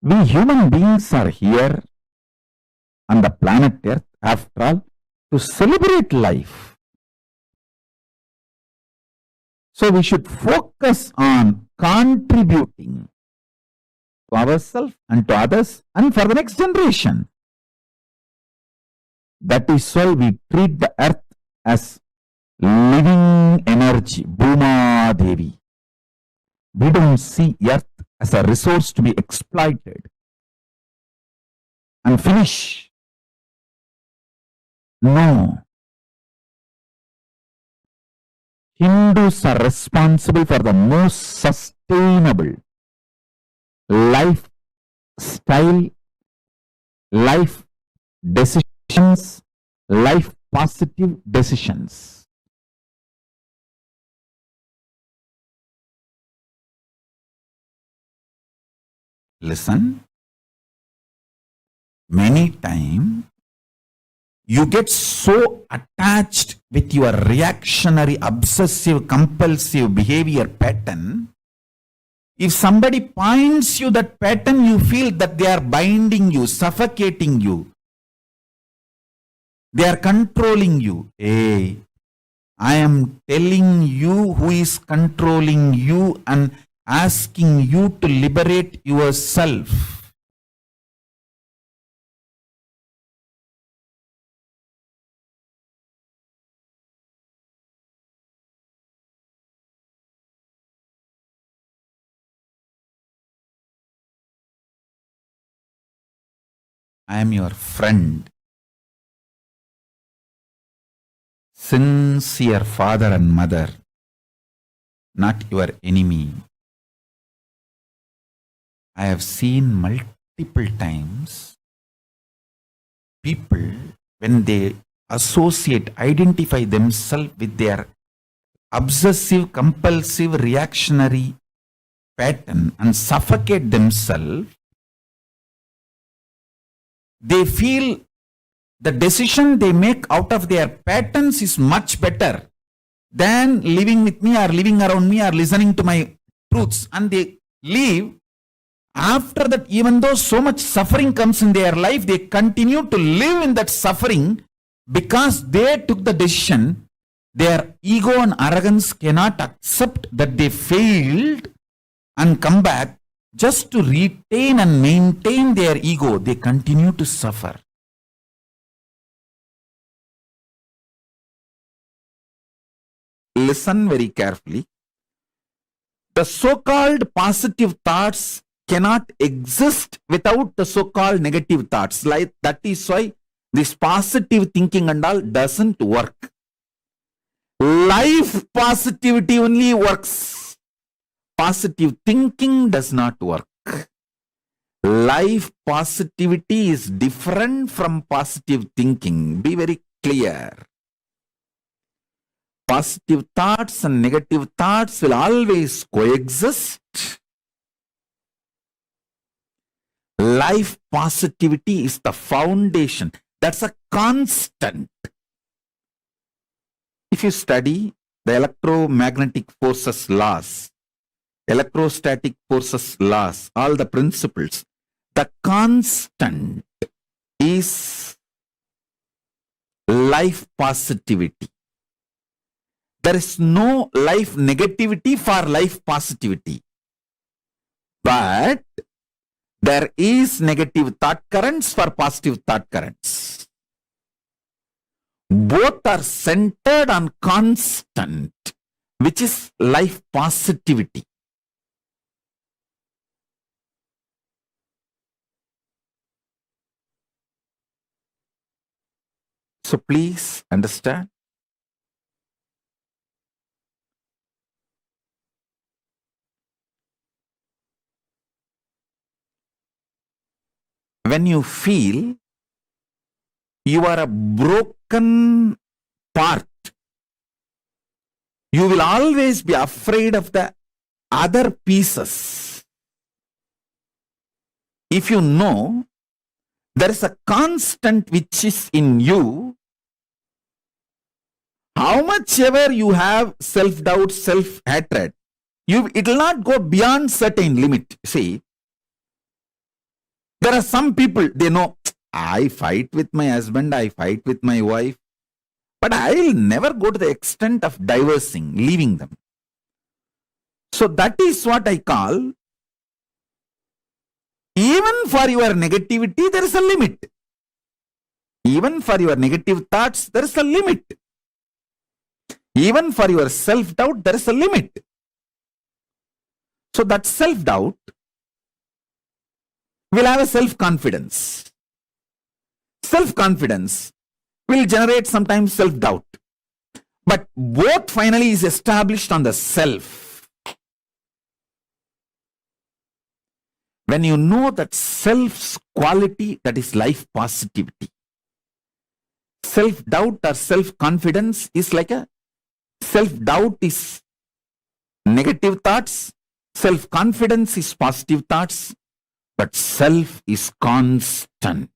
we human beings are here on the planet Earth, after all, to celebrate life. So we should focus on contributing to ourselves and to others and for the next generation. That is why we treat the earth as living energy, Bhuma Devi. We don't see earth as a resource to be exploited and finish. No. Hindus are responsible for the most sustainable lifestyle, life decisions, life positive decisions. Listen, many times you get so attached with your reactionary, obsessive, compulsive behavior pattern. If somebody points you that pattern, you feel that they are binding you, suffocating you. They are controlling you. Hey, I am telling you who is controlling you and asking you to liberate yourself. I am your friend, sincere father and mother, not your enemy. I have seen multiple times people, when they associate, identify themselves with their obsessive, compulsive, reactionary pattern and suffocate themselves, they feel the decision they make out of their patterns is much better than living with me or living around me or listening to my truths. And they leave. After that, even though so much suffering comes in their life, they continue to live in that suffering because they took the decision. Their ego and arrogance cannot accept that they failed and come back. Just to retain and maintain their ego, they continue to suffer. Listen very carefully. The so-called positive thoughts cannot exist without the so-called negative thoughts. Like that is why this positive thinking and all doesn't work. Life positivity only works. Positive thinking does not work. Life positivity is different from positive thinking. Be very clear. Positive thoughts and negative thoughts will always coexist. Life positivity is the foundation. That's a constant. If you study the electromagnetic forces laws, electrostatic forces laws, all the principles, the constant is life positivity. There is no life negativity for life positivity. But there is negative thought currents for positive thought currents. Both are centered on constant, which is life positivity. So please understand. When you feel you are a broken part, you will always be afraid of the other pieces. If you know there is a constant which is in you, how much ever you have self-doubt, self-hatred, it will not go beyond certain limit. See, there are some people, they know, I fight with my husband, I fight with my wife, but I will never go to the extent of divorcing, leaving them. So that is what I call, even for your negativity, there is a limit. Even for your negative thoughts, there is a limit. Even for your self-doubt, there is a limit. So that self-doubt will have a self-confidence. Self-confidence will generate sometimes self-doubt. But both finally is established on the self. When you know that self's quality, that is life positivity. self-doubt or self-confidence is like a self-doubt is negative thoughts, self-confidence is positive thoughts, but self is constant.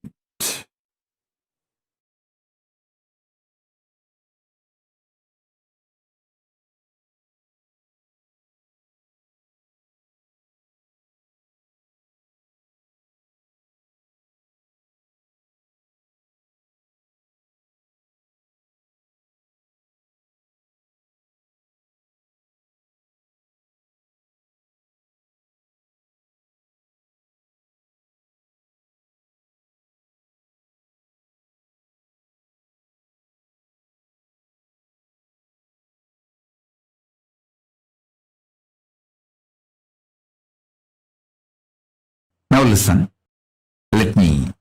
Now listen, let me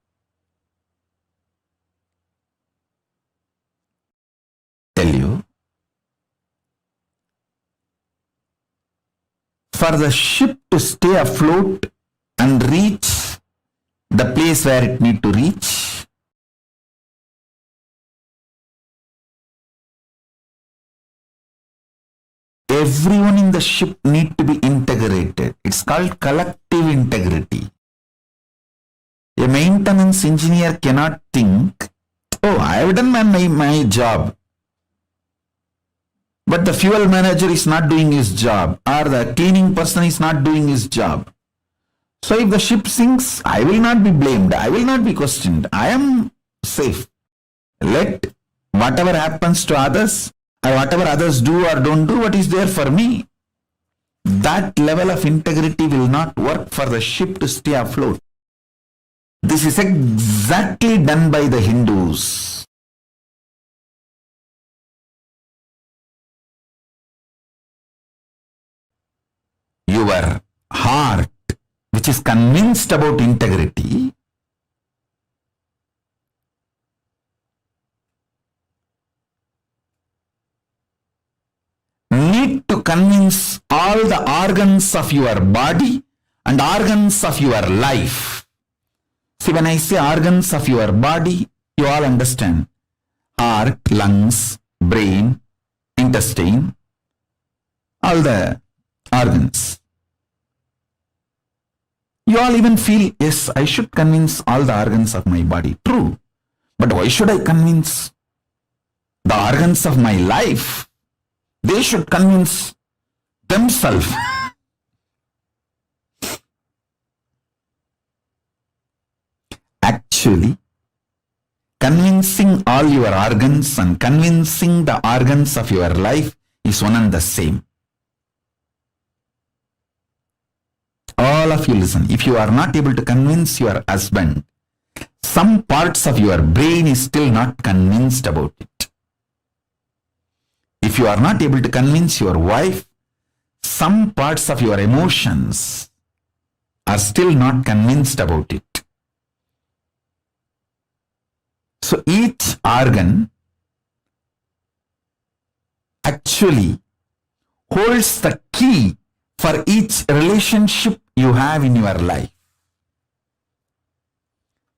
tell you. For the ship to stay afloat and reach the place where it need to reach, everyone in the ship need to be integrated. It's called collective integrity. A maintenance engineer cannot think, oh, I have done my job, but the fuel manager is not doing his job, or the cleaning person is not doing his job. So if the ship sinks, I will not be blamed, I will not be questioned, I am safe. Let whatever happens to others, or whatever others do or don't do, what is there for me. That level of integrity will not work for the ship to stay afloat. This is exactly done by the Hindus. Your heart, which is convinced about integrity, need to convince all the organs of your body and organs of your life. See, when I say organs of your body, you all understand. Heart, lungs, brain, intestine, all the organs. You all even feel, yes, I should convince all the organs of my body. True. But why should I convince the organs of my life? They should convince themselves. Actually, convincing all your organs and convincing the organs of your life is one and the same. All of you listen. If you are not able to convince your husband, some parts of your brain is still not convinced about it. If you are not able to convince your wife, some parts of your emotions are still not convinced about it. So each organ actually holds the key for each relationship you have in your life.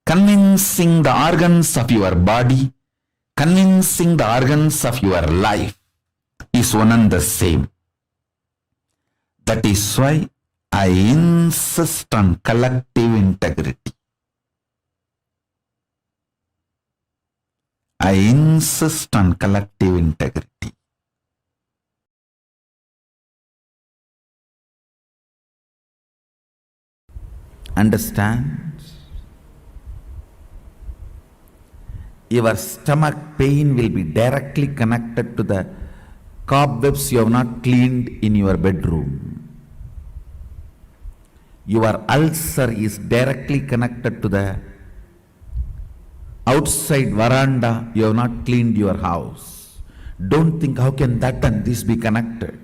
Convincing the organs of your body, convincing the organs of your life is one and the same. That is why I insist on collective integrity. I insist on collective integrity. Understand? Your stomach pain will be directly connected to the cobwebs you have not cleaned in your bedroom. Your ulcer is directly connected to the outside veranda you have not cleaned your house. Don't think how can that and this be connected.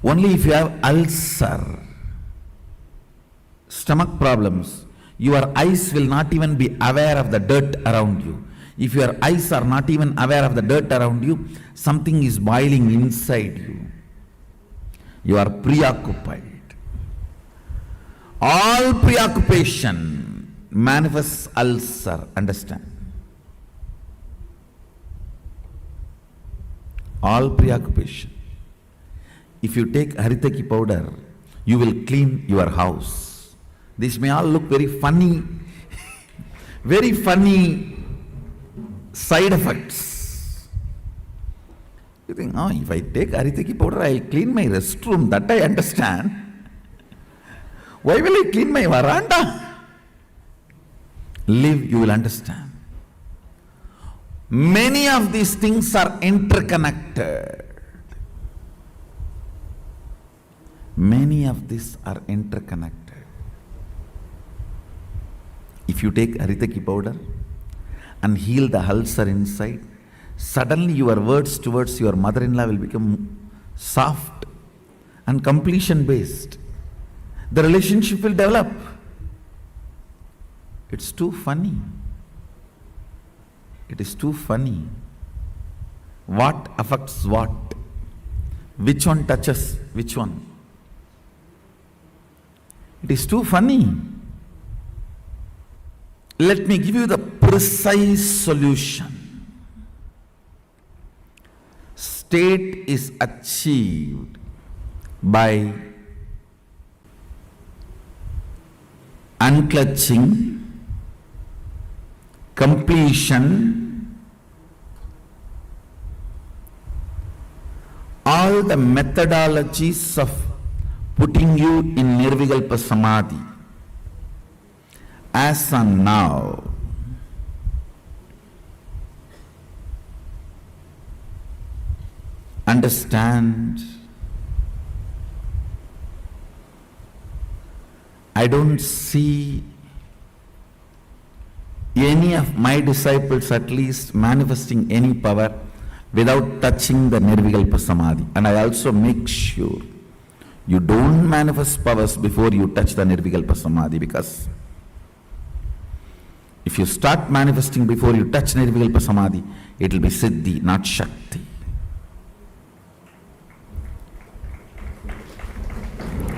Only if you have ulcer, stomach problems, your eyes will not even be aware of the dirt around you. If your eyes are not even aware of the dirt around you, something is boiling inside you. You are preoccupied. All preoccupation manifests ulcer, understand? All preoccupation. If you take haritaki powder, you will clean your house. This may all look very funny, very funny side effects. You think, oh, if I take haritaki powder, I'll clean my restroom. That I understand. Why will I clean my veranda? Live, you will understand. Many of these things are interconnected. Many of these are interconnected. If you take haritaki powder and heal the ulcer inside, suddenly your words towards your mother-in-law will become soft and completion based. The relationship will develop. It's too funny. It is too funny. What affects what? Which one touches which one? It is too funny. Let me give you the precise solution. State is achieved by unclutching, completion, all the methodologies of putting you in Nirvikalpa Samadhi. As on now, understand, I don't see any of my disciples at least manifesting any power without touching the Nirvikalpa Samadhi. And I also make sure you don't manifest powers before you touch the Nirvikalpa Samadhi, because if you start manifesting before you touch Nirvikalpa Samadhi, it will be Siddhi, not Shakti.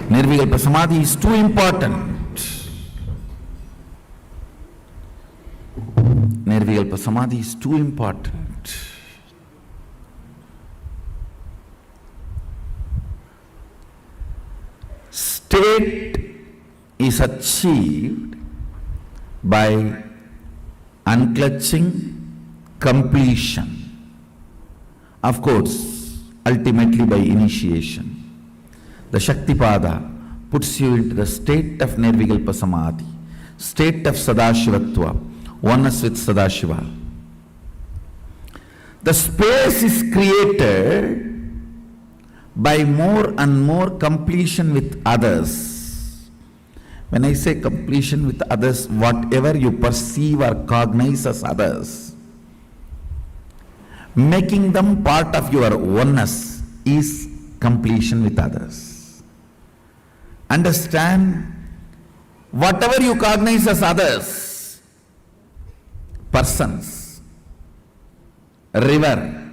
Nirvikalpa Samadhi is too important. Nirvikalpa Samadhi is too important. State is achieved by unclutching, completion. Of course, ultimately by initiation. The Shaktipada puts you into the state of Nirvikalpa Samadhi, state of Sadashiva Tattva, oneness with Sadashiva. The space is created by more and more completion with others. When I say completion with others, whatever you perceive or cognize as others, making them part of your oneness is completion with others. Understand, whatever you cognize as others, persons, river,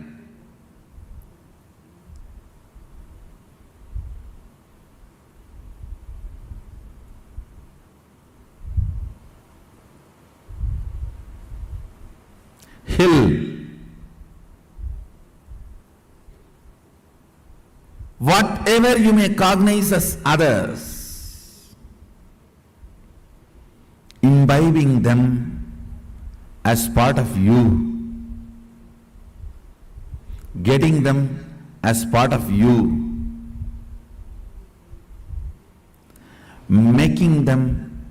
hill, whatever you may cognize as others, imbibing them as part of you, getting them as part of you, making them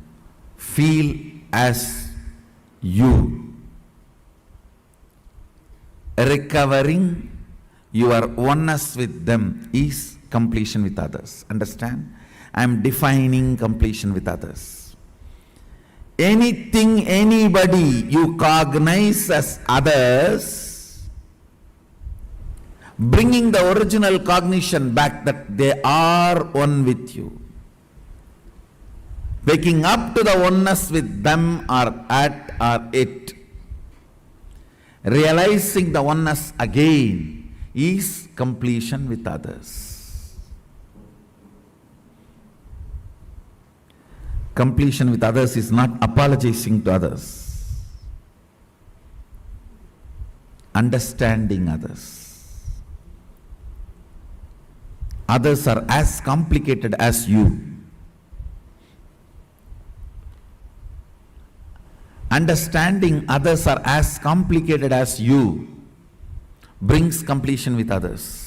feel as you, recovering your oneness with them is completion with others. Understand? I am defining completion with others. Anything, anybody you cognize as others, bringing the original cognition back that they are one with you, waking up to the oneness with them or at or it, realizing the oneness again is completion with others. Completion with others is not apologizing to others. Understanding others. Others are as complicated as you. Understanding others are as complicated as you brings completion with others.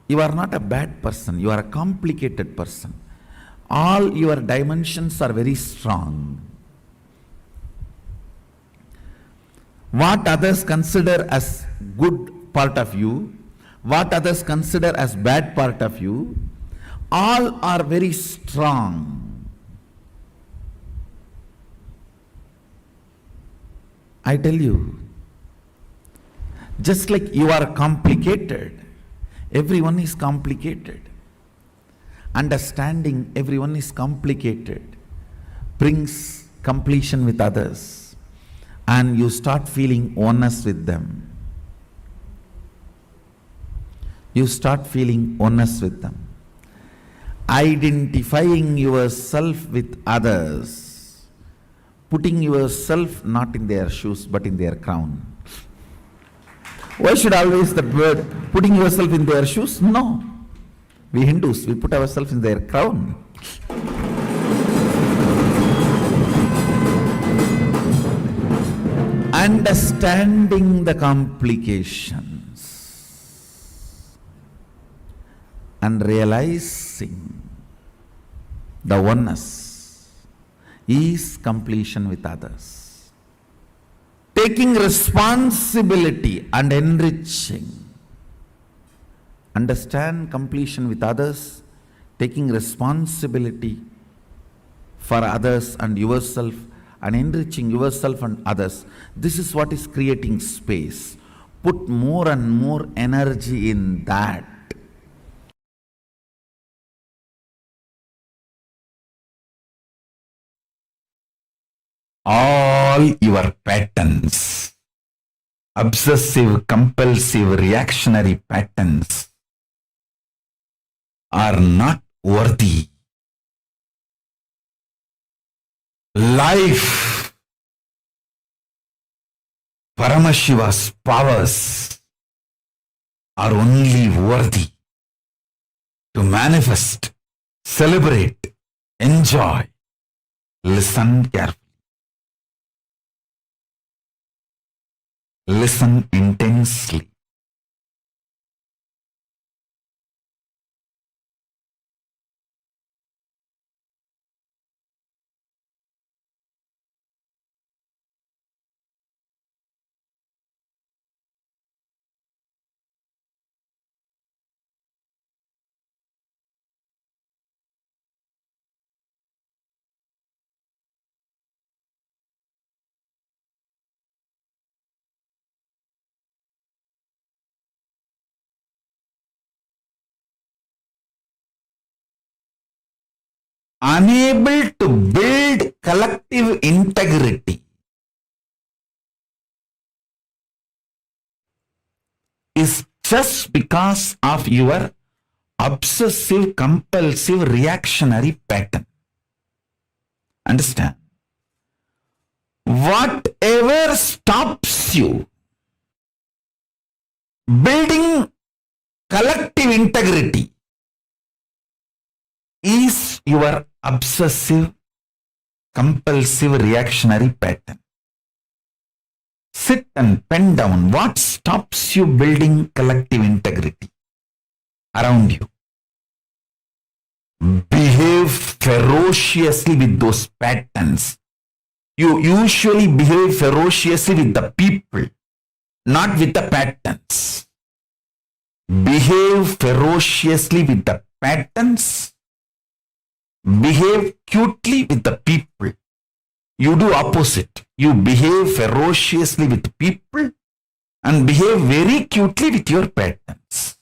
You are not a bad person, you are a complicated person. All your dimensions are very strong. What others consider as good part of you, what others consider as bad part of you, all are very strong. I tell you, just like you are complicated, everyone is complicated. Understanding everyone is complicated brings completion with others, and you start feeling oneness with them. You start feeling oneness with them. Identifying yourself with others, putting yourself not in their shoes but in their crown. Why should always that word, putting yourself in their shoes? No. We Hindus, we put ourselves in their crown. Understanding the complications and realizing the oneness is completion with others. Taking responsibility and enriching. Understand completion with others, taking responsibility for others and yourself, and enriching yourself and others. This is what is creating space. Put more and more energy in that. All your patterns, obsessive, compulsive, reactionary patterns, are not worthy. Life, Paramashiva's powers are only worthy to manifest, celebrate, enjoy. Listen carefully. Listen intensely. Unable to build collective integrity is just because of your obsessive, compulsive, reactionary pattern. Understand? Whatever stops you building collective integrity is your obsessive, compulsive, reactionary pattern. Sit and pen down what stops you building collective integrity around you. Behave ferociously with those patterns. You usually behave ferociously with the people, not with the patterns. Behave ferociously with the patterns. Behave cutely with the people. You do opposite. You behave ferociously with people and behave very cutely with your patterns.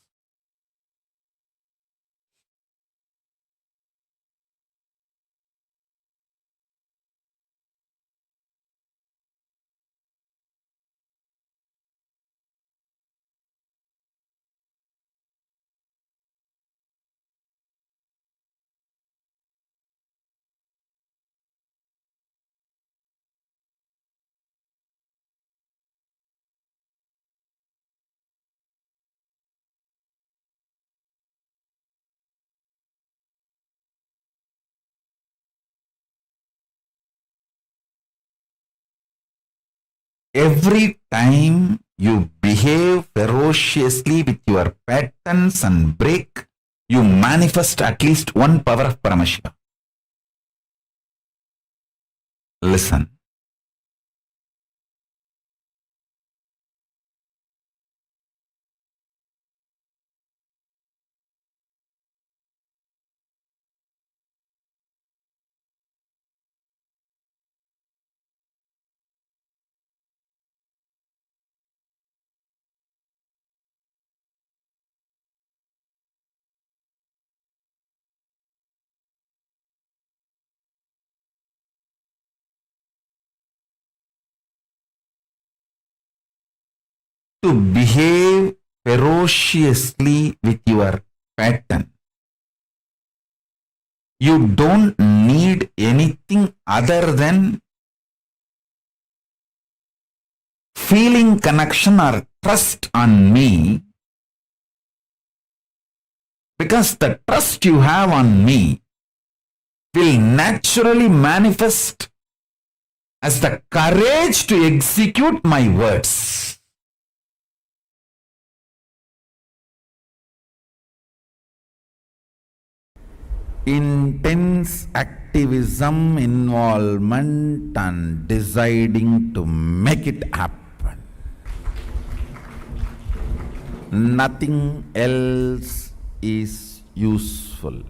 every time you behave ferociously with your patterns and break, you manifest at least one power of Paramashiva. Listen. To behave ferociously with your pattern, you don't need anything other than feeling connection or trust on me, because the trust you have on me will naturally manifest as the courage to execute my words. Intense activism, involvement, and deciding to make it happen. Nothing else is useful.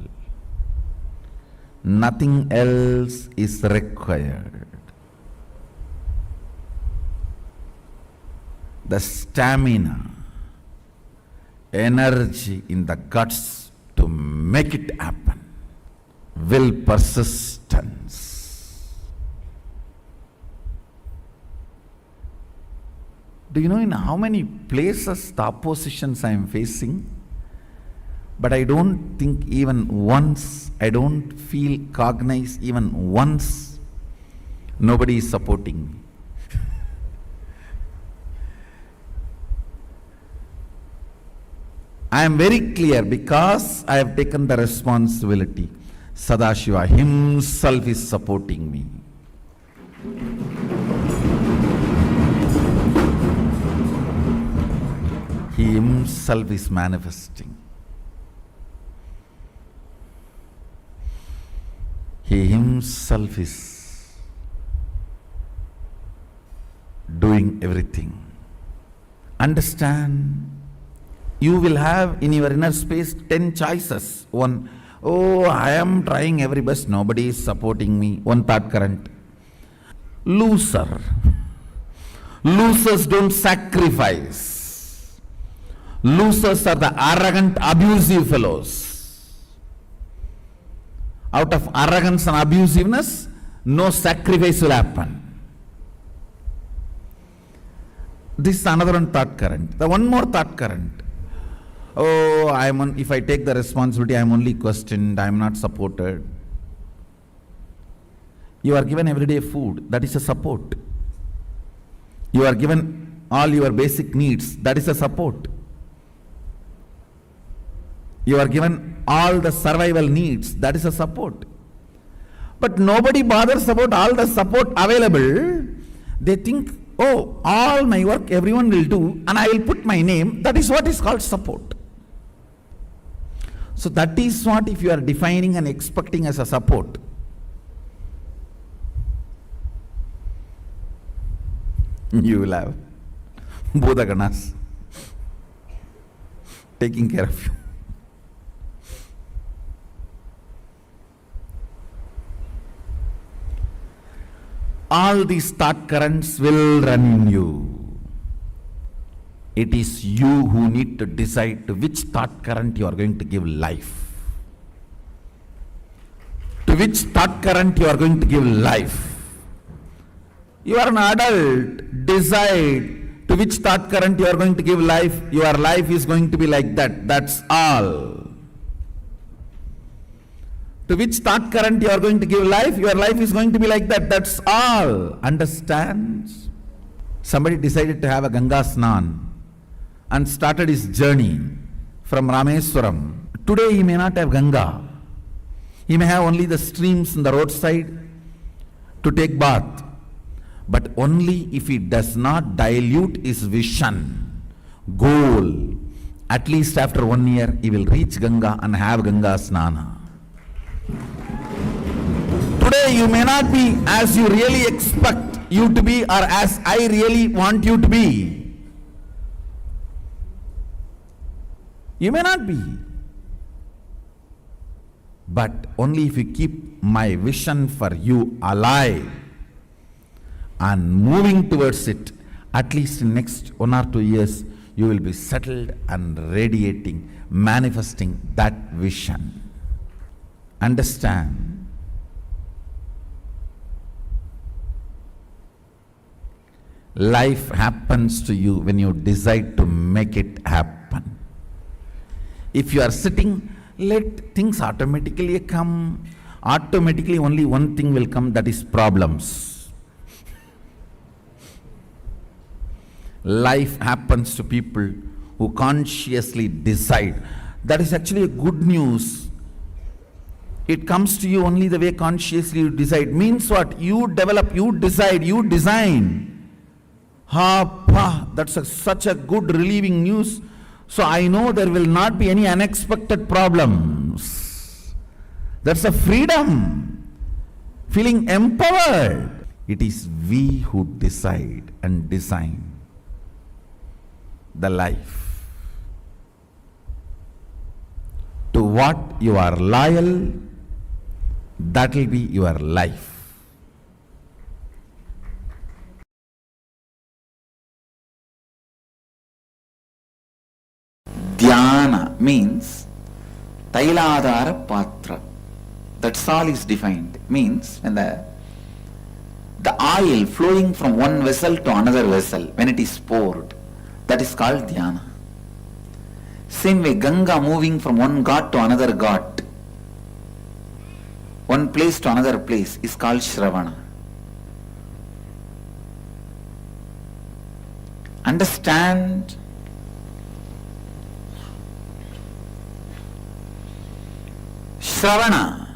Nothing else is required. The stamina, energy in the guts to make it happen. Will, persistence. Do you know in how many places the oppositions I am facing? But I don't think even once, I don't feel cognized even once, nobody is supporting me. I am very clear because I have taken the responsibility. Sadashiva Himself is supporting me. He Himself is manifesting. He Himself is doing everything. Understand, you will have in your inner space 10 choices. One, oh, I am trying every best, nobody is supporting me. One thought current. Loser. Losers don't sacrifice. Losers are the arrogant, abusive fellows. Out of arrogance and abusiveness, no sacrifice will happen. This is another one thought current. The one more thought current. Oh, if I take the responsibility, I am only questioned, I am not supported. You are given everyday food, that is a support. You are given all your basic needs, that is a support. You are given all the survival needs, that is a support. But nobody bothers about all the support available. They think, oh, all my work everyone will do and I will put my name, that is what is called support. So that is what if you are defining and expecting as a support. You will have Bodhaganas taking care of you. All these thought currents will run in you. It is you who need to decide to which thought current you are going to give life. To which thought current you are going to give life. You are an adult, decide to which thought current you are going to give life. Your life is going to be like that, that's all. To which thought current you are going to give life, your life is going to be like that, that's all. Understand? Somebody decided to have a Ganga Snan and started his journey from Rameswaram. Today he may not have Ganga. He may have only the streams in the roadside to take bath. but only if he does not dilute his vision, goal. At least after 1 year, he will reach Ganga and have Ganga Snana. Today, you may not be as you really expect you to be or as I really want you to be. You may not be. But only if you keep my vision for you alive and moving towards it, at least in next 1 or 2 years, you will be settled and radiating, manifesting that vision. Understand? Life happens to you when you decide to make it happen. If you are sitting, let things automatically come. Automatically only one thing will come, that is problems. Life happens to people who consciously decide. That is actually a good news. It comes to you only the way consciously you decide. Means what? You develop, you decide, you design. That's such a good relieving news. So I know there will not be any unexpected problems. That's a freedom. Feeling empowered. It is we who decide and design the life. To what you are loyal, that will be your life. Dhyana means Tailadhara Patra. That's all is defined. Means when the oil flowing from one vessel to another vessel, when it is poured, that is called dhyana. Same way, Ganga moving from one ghat to another ghat, one place to another place, is called Shravana. Understand? Shravana,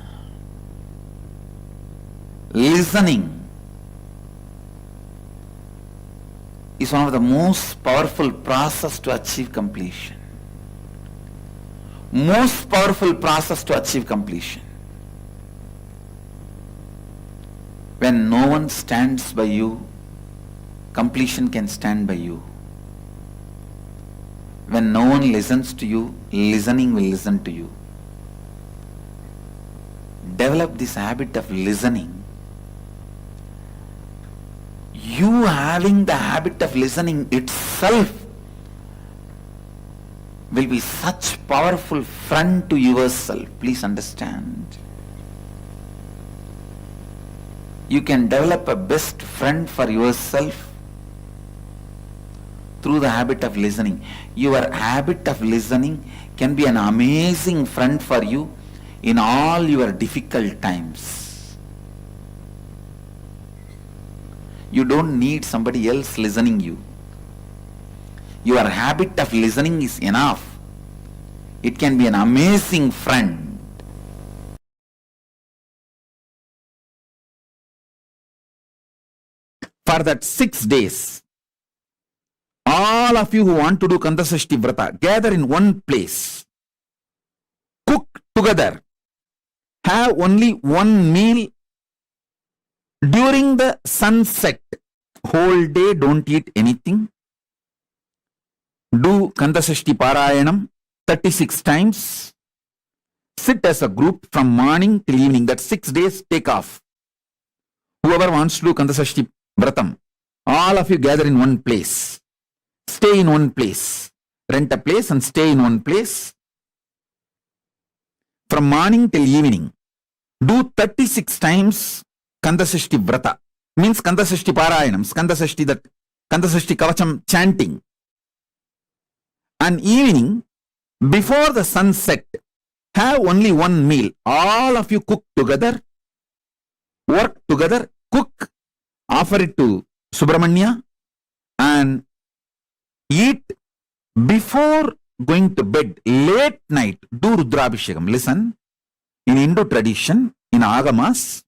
listening, is one of the most powerful process to achieve completion. Most powerful process to achieve completion. When no one stands by you, completion can stand by you. When no one listens to you, listening will listen to you. Develop this habit of listening. You having the habit of listening itself will be such powerful friend to yourself. Please understand. You can develop a best friend for yourself through the habit of listening. Your habit of listening can be an amazing friend for you in all your difficult times. You don't need somebody else listening you. Your habit of listening is enough. It can be an amazing friend. For that 6 days, all of you who want to do Kandasashti Vrata, gather in one place. Cook together. Have only one meal during the sunset. Whole day don't eat anything. Do Kandasashti Parayanam 36 times. Sit as a group from morning till evening. That 6 days take off. Whoever wants to do Kandasashti Vratam, all of you gather in one place. Stay in one place. Rent a place and stay in one place. From morning till evening. Do 36 times Kandasashti Vrata. Means Kandasashti Parayanam. Kandasashti Kavacham chanting. And evening, before the sunset, have only one meal. All of you cook together. Work together. Cook. Offer it to Subramanya. And eat before going to bed. Late night, do Rudrabhishekam. Listen. In Hindu tradition, in Agamas,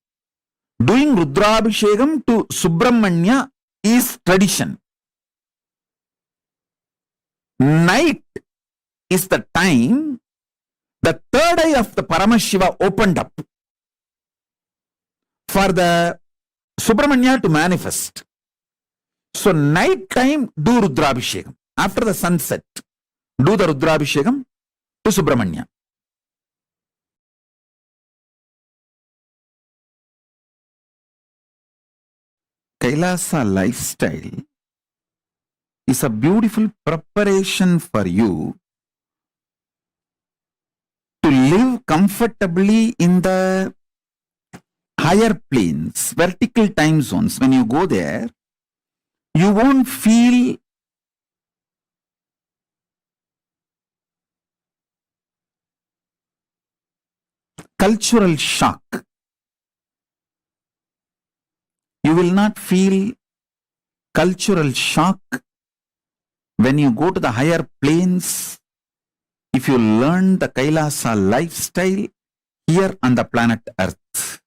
Doing Rudrabhishekam to Subramanya is tradition. Night is the time the third eye of the Paramashiva opened up for the Subramanya to manifest. So night time, do Rudrabhishekam. After the sunset, do the Rudrabhishekam to Subramanya. Kailasa lifestyle is a beautiful preparation for you to live comfortably in the higher planes, vertical time zones. When you go there, you won't feel cultural shock. You will not feel cultural shock when you go to the higher planes if you learn the Kailasa lifestyle here on the planet Earth.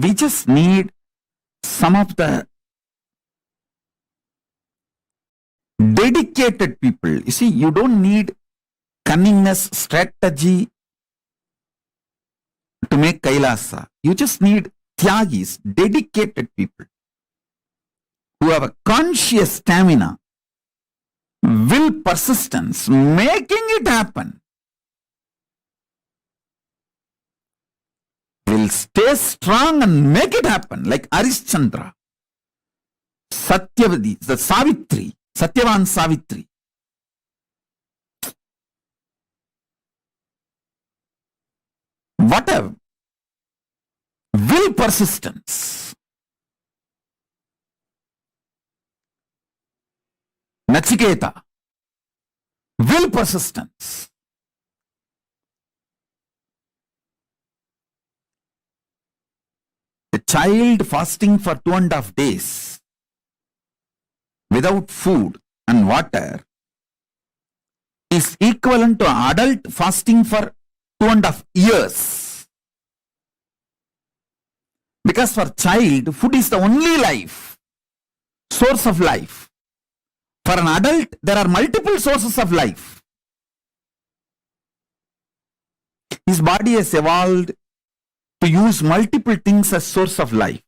We just need some of the dedicated people. You see, you don't need cunningness, strategy to make Kailasa. You just need tyagis, dedicated people who have a conscious stamina, will, persistence, making it happen. Will stay strong and make it happen, like Arishchandra, Satyavati, the Savitri, Satyavan Savitri. Whatever. Will, persistence. Nachiketa. Will, persistence. A child fasting for 2.5 days without food and water is equivalent to an adult fasting for 2.5 years. Because for child, food is the only life, source of life. For an adult, there are multiple sources of life. His body has evolved to use multiple things as source of life.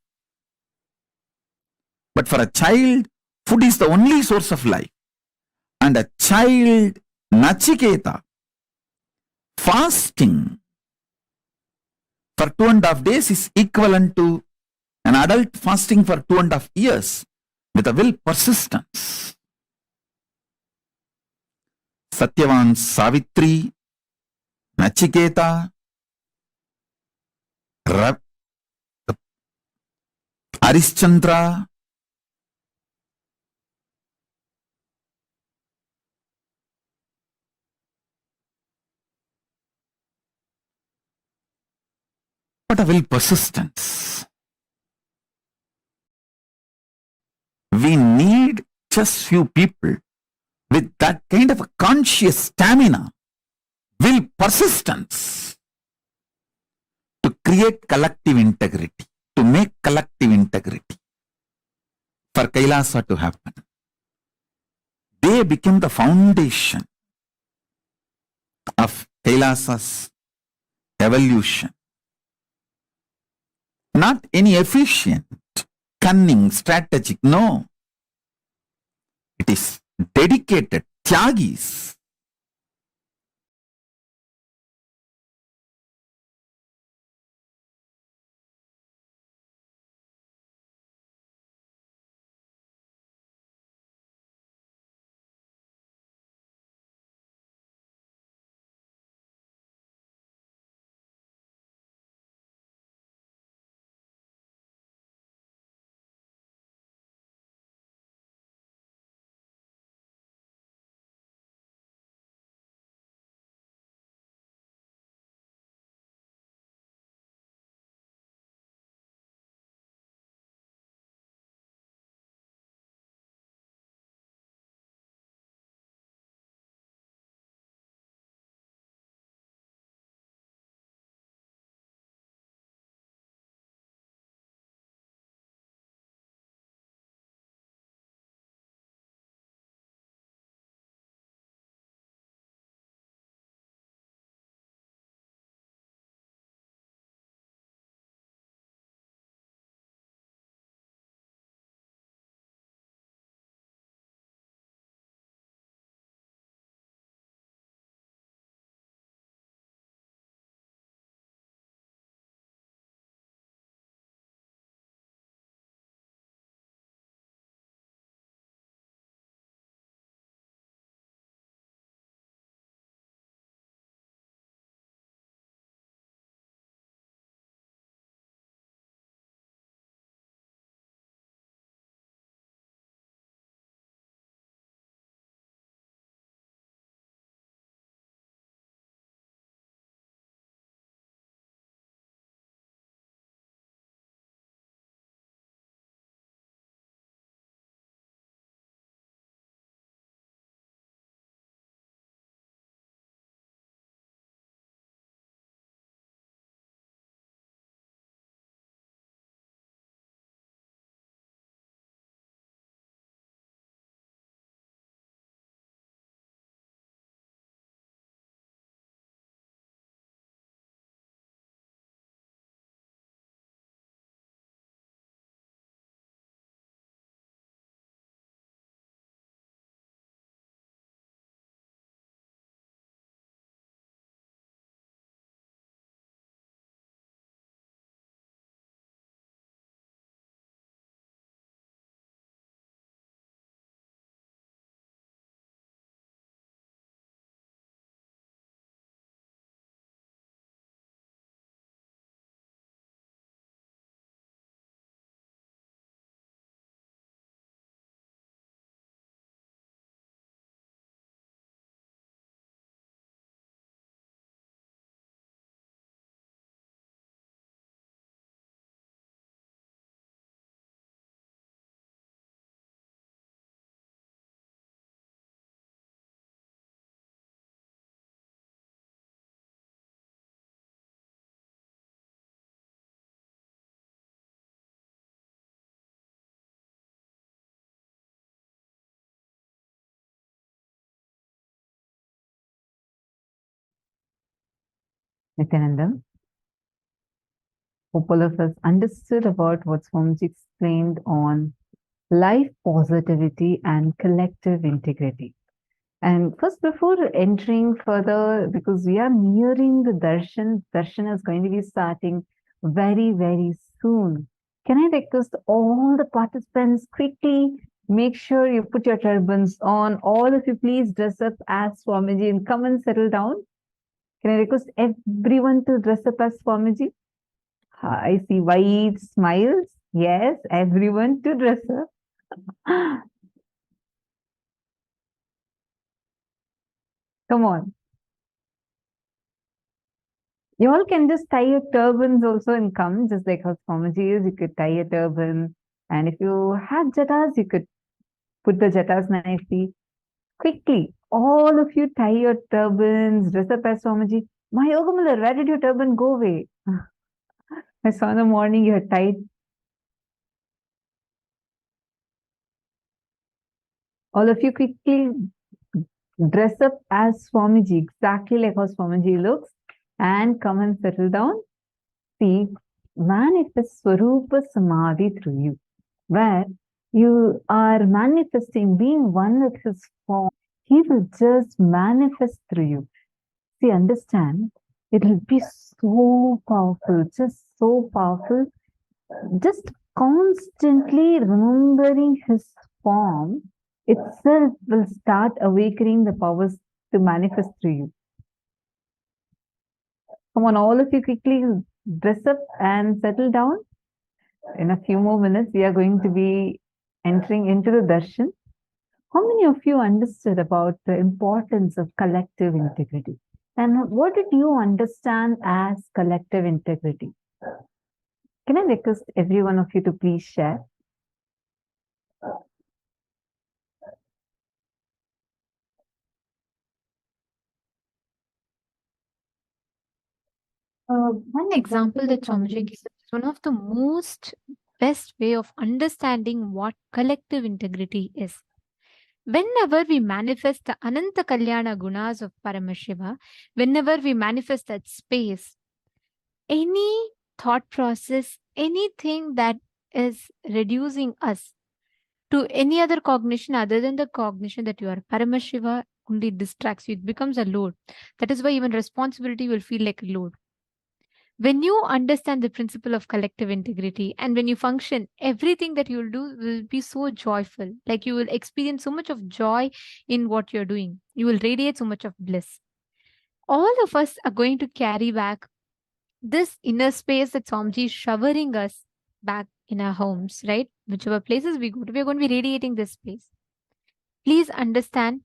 But for a child, food is the only source of life. And a child, Nachiketa, fasting for 2.5 days is equivalent to an adult fasting for 2.5 years with a will, persistence. Satyavan Savitri, Nachiketa, Arishchandra, what a will, persistence. We need just few people with that kind of a conscious stamina, will, persistence to create collective integrity, to make collective integrity for Kailasa to happen. They become the foundation of Kailasa's evolution. Not any efficient, cunning, strategic, no. It is dedicated, tyagis, Nithyananda. Hope all of us understood about what Swamiji explained on life positivity and collective integrity. And first, before entering further, because we are nearing the darshan is going to be starting very, very soon. Can I request all the participants quickly make sure you put your turbans on? All of you please dress up as Swamiji and come and settle down. Can I request everyone to dress up as Swamiji? I see white smiles. Yes, everyone to dress up. Come on. You all can just tie your turbans also and come, just like how Swamiji is. You could tie a turban. And if you have jatas, you could put the jatas nicely. Quickly, all of you tie your turbans, dress up as Swamiji. My Yogamala, where did your turban go away? I saw in the morning you had tied. All of you quickly dress up as Swamiji, exactly like how Swamiji looks, and come and settle down. See, manifest Swarupa Samadhi through you, where you are manifesting, being one with his form. He will just manifest through you. See, understand, it will be so powerful, just so powerful. Just constantly remembering his form itself will start awakening the powers to manifest through you. Come on, all of you quickly dress up and settle down. In a few more minutes, we are going to be entering into the darshan. How many of you understood about the importance of collective integrity? And what did you understand as collective integrity? Can I request every one of you to please share? One example that Swamiji gives is one of the most best way of understanding what collective integrity is. Whenever we manifest the Ananta Kalyana Gunas of Paramashiva, whenever we manifest that space, any thought process, anything that is reducing us to any other cognition other than the cognition that you are Paramashiva only distracts you. It becomes a load. That is why even responsibility will feel like a load. When you understand the principle of collective integrity and when you function, everything that you will do will be so joyful. Like you will experience so much of joy in what you're doing. You will radiate so much of bliss. All of us are going to carry back this inner space that Swamiji is showering us back in our homes, right? Whichever places we go to, we're going to be radiating this space. Please understand,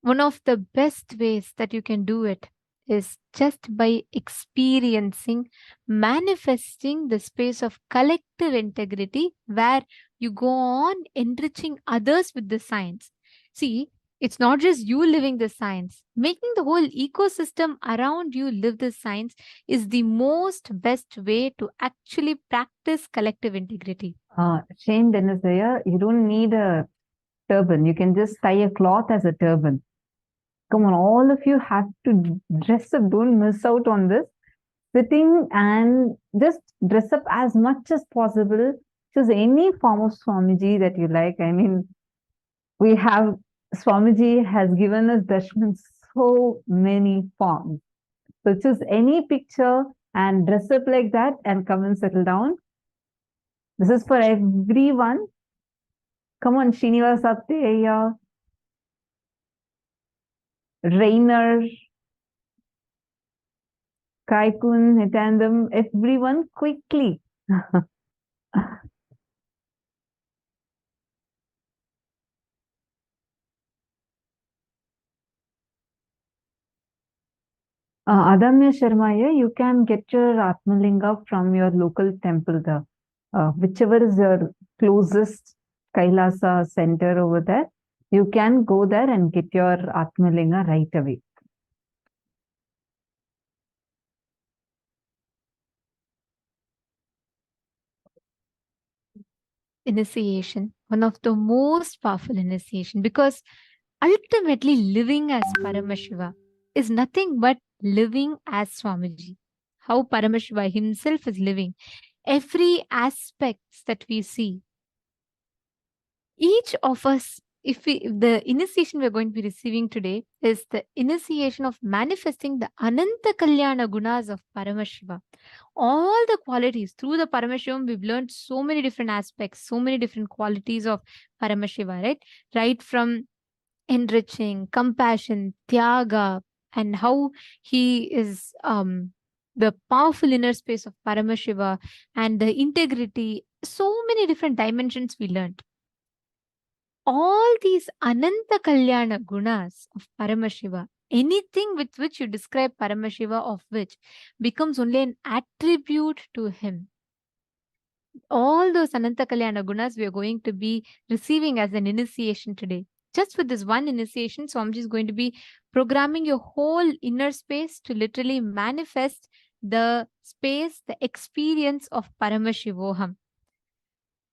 one of the best ways that you can do it is just by experiencing, manifesting the space of collective integrity where you go on enriching others with the science. See, it's not just you living the science. Making the whole ecosystem around you live the science is the most best way to actually practice collective integrity. Shane Dennis there, you don't need a turban. You can just tie a cloth as a turban. Come on, all of you have to dress up. Don't miss out on this. Sitting and just dress up as much as possible. Choose any form of Swamiji that you like. I mean, we have, Swamiji has given us darshan in so many forms. So choose any picture and dress up like that and come and settle down. This is for everyone. Come on, Srinivas Atteya, Rainer, Kaikun, Nithyanandam, everyone quickly. Adamya Sharmaya, you can get your Atmalinga from your local temple, whichever is your closest Kailasa center over there. You can go there and get your Atmalinga right away. Initiation, one of the most powerful initiation, because ultimately living as Paramashiva is nothing but living as Swamiji. how Paramashiva himself is living, every aspects that we see, each of us, if the initiation we're going to be receiving today is the initiation of manifesting the Ananta Kalyana Gunas of Paramashiva. All the qualities through the Paramashivam, we've learned so many different aspects, so many different qualities of Paramashiva, right? Right from enriching, compassion, tyaga, and how he is the powerful inner space of Paramashiva and the integrity. So many different dimensions we learned. All these Ananta Kalyana Gunas of Paramashiva, anything with which you describe Paramashiva, of which becomes only an attribute to him. All those Ananta Kalyana Gunas we are going to be receiving as an initiation today. Just with this one initiation, Swamiji is going to be programming your whole inner space to literally manifest the space, the experience of Paramashivoham.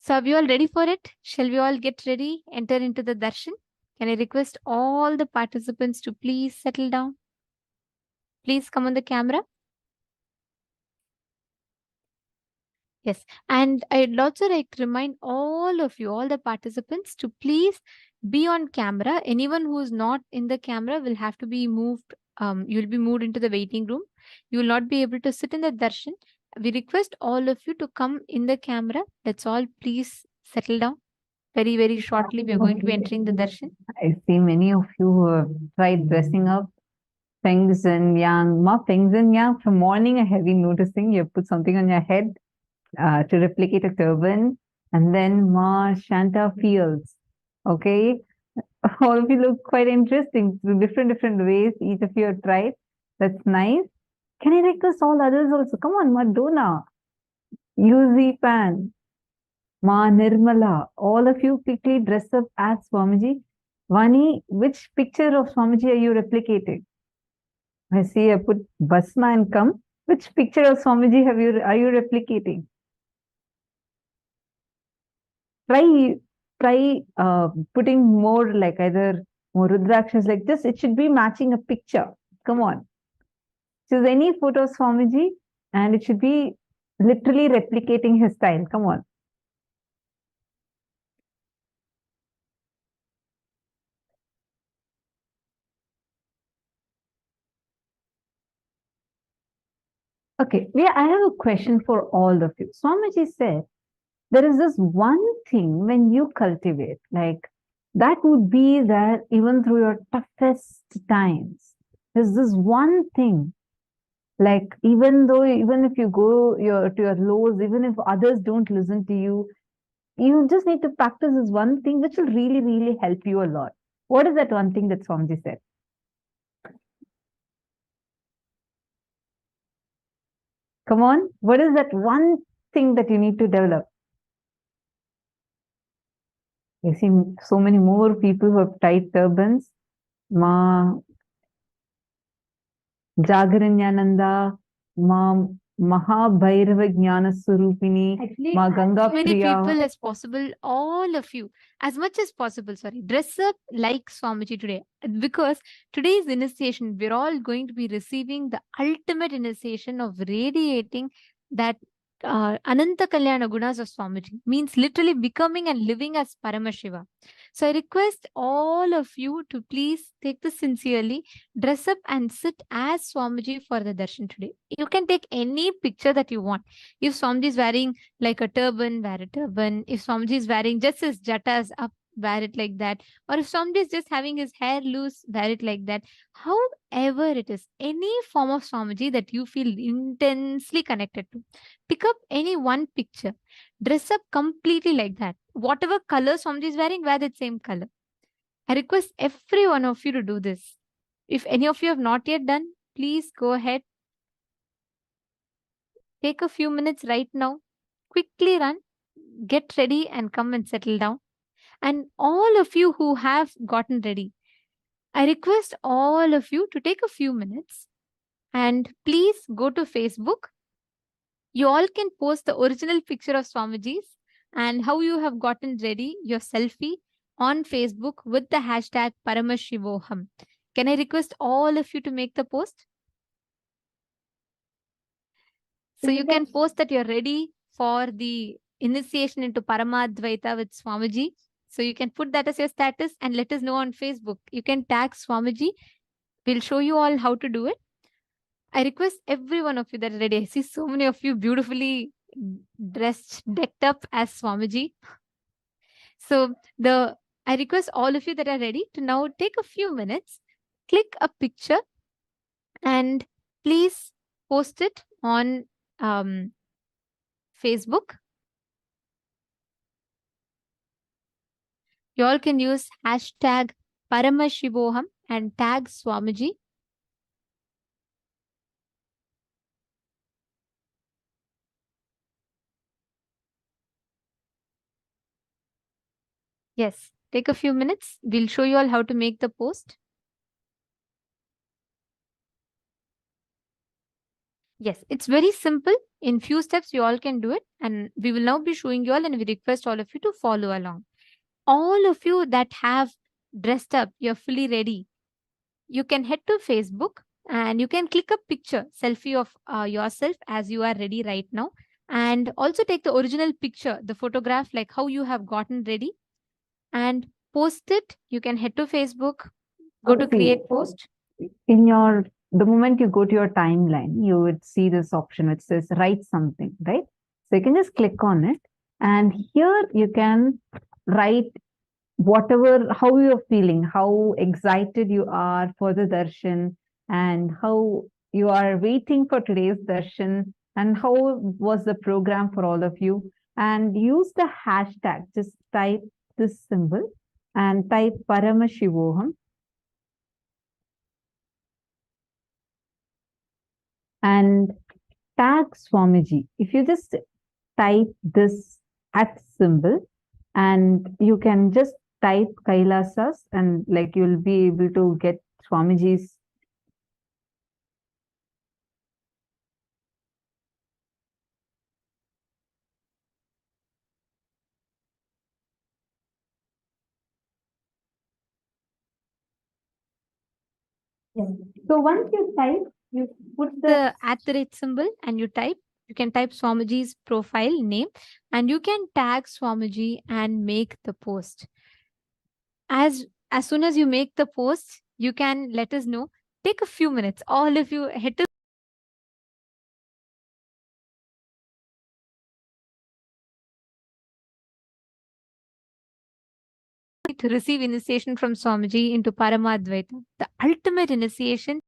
So are we all ready for it? Shall we all get ready, enter into the darshan? Can I request all the participants to please settle down? Please come on the camera. Yes, and I'd also like to remind all of you, all the participants, to please be on camera. Anyone who's not in the camera will have to be moved. You'll be moved into the waiting room. You will not be able to sit in the darshan. We request all of you to come in the camera. That's all. Please settle down. Very, very shortly, we are going to be entering the darshan. I see many of you who have tried dressing up. Fengs and Yang. Ma, Fengs and Yang, from morning I have been noticing you have put something on your head to replicate a turban. And then Ma Shanta Fields. Okay. All of you look quite interesting. Different ways. Each of you have tried. That's nice. Can I request all others also? Come on, Madonna. UZ Pan. Ma Nirmala. All of you quickly dress up as Swamiji. Vani, which picture of Swamiji are you replicating? I see I put Basma and come. Which picture of Swamiji are you replicating? Try putting more like either more Rudrakshas like this. It should be matching a picture. Come on. Choose any photo of Swamiji and it should be literally replicating his style. Come on. Okay, I have a question for all of you. Swamiji said, there is this one thing when you cultivate, like that would be there even through your toughest times. There's this one thing, like even if you go to your lows, even if others don't listen to you, you just need to practice this one thing which will really, really help you a lot. What is that one thing that Swamiji said? Come on, what is that one thing that you need to develop? I see so many more people who have tied turbans. Ma Jagaranyananda, Ma Mahā Jnana Surupini, Actually, Ma Ganga as many Priya. people as possible, all of you, as much as possible, dress up like Swamiji today. Because today's initiation, we're all going to be receiving the ultimate initiation of radiating that Ananta Kalyana Gunas of Swamiji. Means literally becoming and living as Paramashiva. So I request all of you to please take this sincerely, dress up and sit as Swamiji for the darshan today. You can take any picture that you want. If Swamiji is wearing like a turban, wear a turban. If Swamiji is wearing just his jatas up, wear it like that. Or if Swamiji is just having his hair loose, wear it like that. However it is, any form of Swamiji that you feel intensely connected to, pick up any one picture. Dress up completely like that. Whatever color Swamiji is wearing, wear that same color. I request every one of you to do this. If any of you have not yet done, please go ahead. Take a few minutes right now. Quickly run, get ready and come and settle down. And all of you who have gotten ready, I request all of you to take a few minutes and please go to Facebook. You all can post the original picture of Swamiji's and how you have gotten ready, your selfie on Facebook with the hashtag Paramashivoham. Can I request all of you to make the post? So you can post that you're ready for the initiation into Paramadvaita with Swamiji. So you can put that as your status and let us know on Facebook. You can tag Swamiji. We'll show you all how to do it. I request every one of you that are ready. I see so many of you beautifully dressed, decked up as Swamiji. So I request all of you that are ready to now take a few minutes, click a picture, and please post it on Facebook. You all can use hashtag Paramashivoham and tag Swamiji. Yes, take a few minutes. We'll show you all how to make the post. Yes, it's very simple. In few steps, you all can do it. And we will now be showing you all, and we request all of you to follow along. All of you that have dressed up, you're fully ready. You can head to Facebook and you can click a picture, selfie of yourself as you are ready right now. And also take the original picture, the photograph, like how you have gotten ready, and post it. You can head to Facebook, go to create post. The moment you go to your timeline, you would see this option which says write something, right? So you can just click on it, and here you can write whatever, how you're feeling, how excited you are for the darshan, and how you are waiting for today's darshan, and how was the program for all of you. And use the hashtag, just type this symbol and type Paramashivoham. And tag Swamiji. If you just type this @ symbol, and you can just type Kailasas, and like you'll be able to get Swamiji's. So once you type, you put The @ symbol and you type. You can type Swamiji's profile name and you can tag Swamiji and make the post. As soon as you make the post, you can let us know. Take a few minutes. All of you head to to receive initiation from Swamiji into Paramadvaita, the ultimate initiation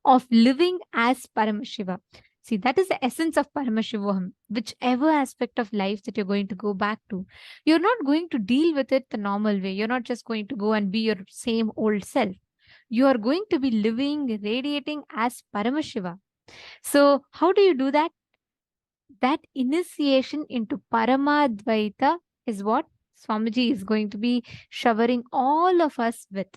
of living as Paramashiva. See, that is the essence of Paramashivoham. Whichever aspect of life that you're going to go back to, you're not going to deal with it the normal way. You're not just going to go and be your same old self. You are going to be living, radiating as Paramashiva. So how do you do that? That initiation into Paramadvaita is what Swamiji is going to be showering all of us with.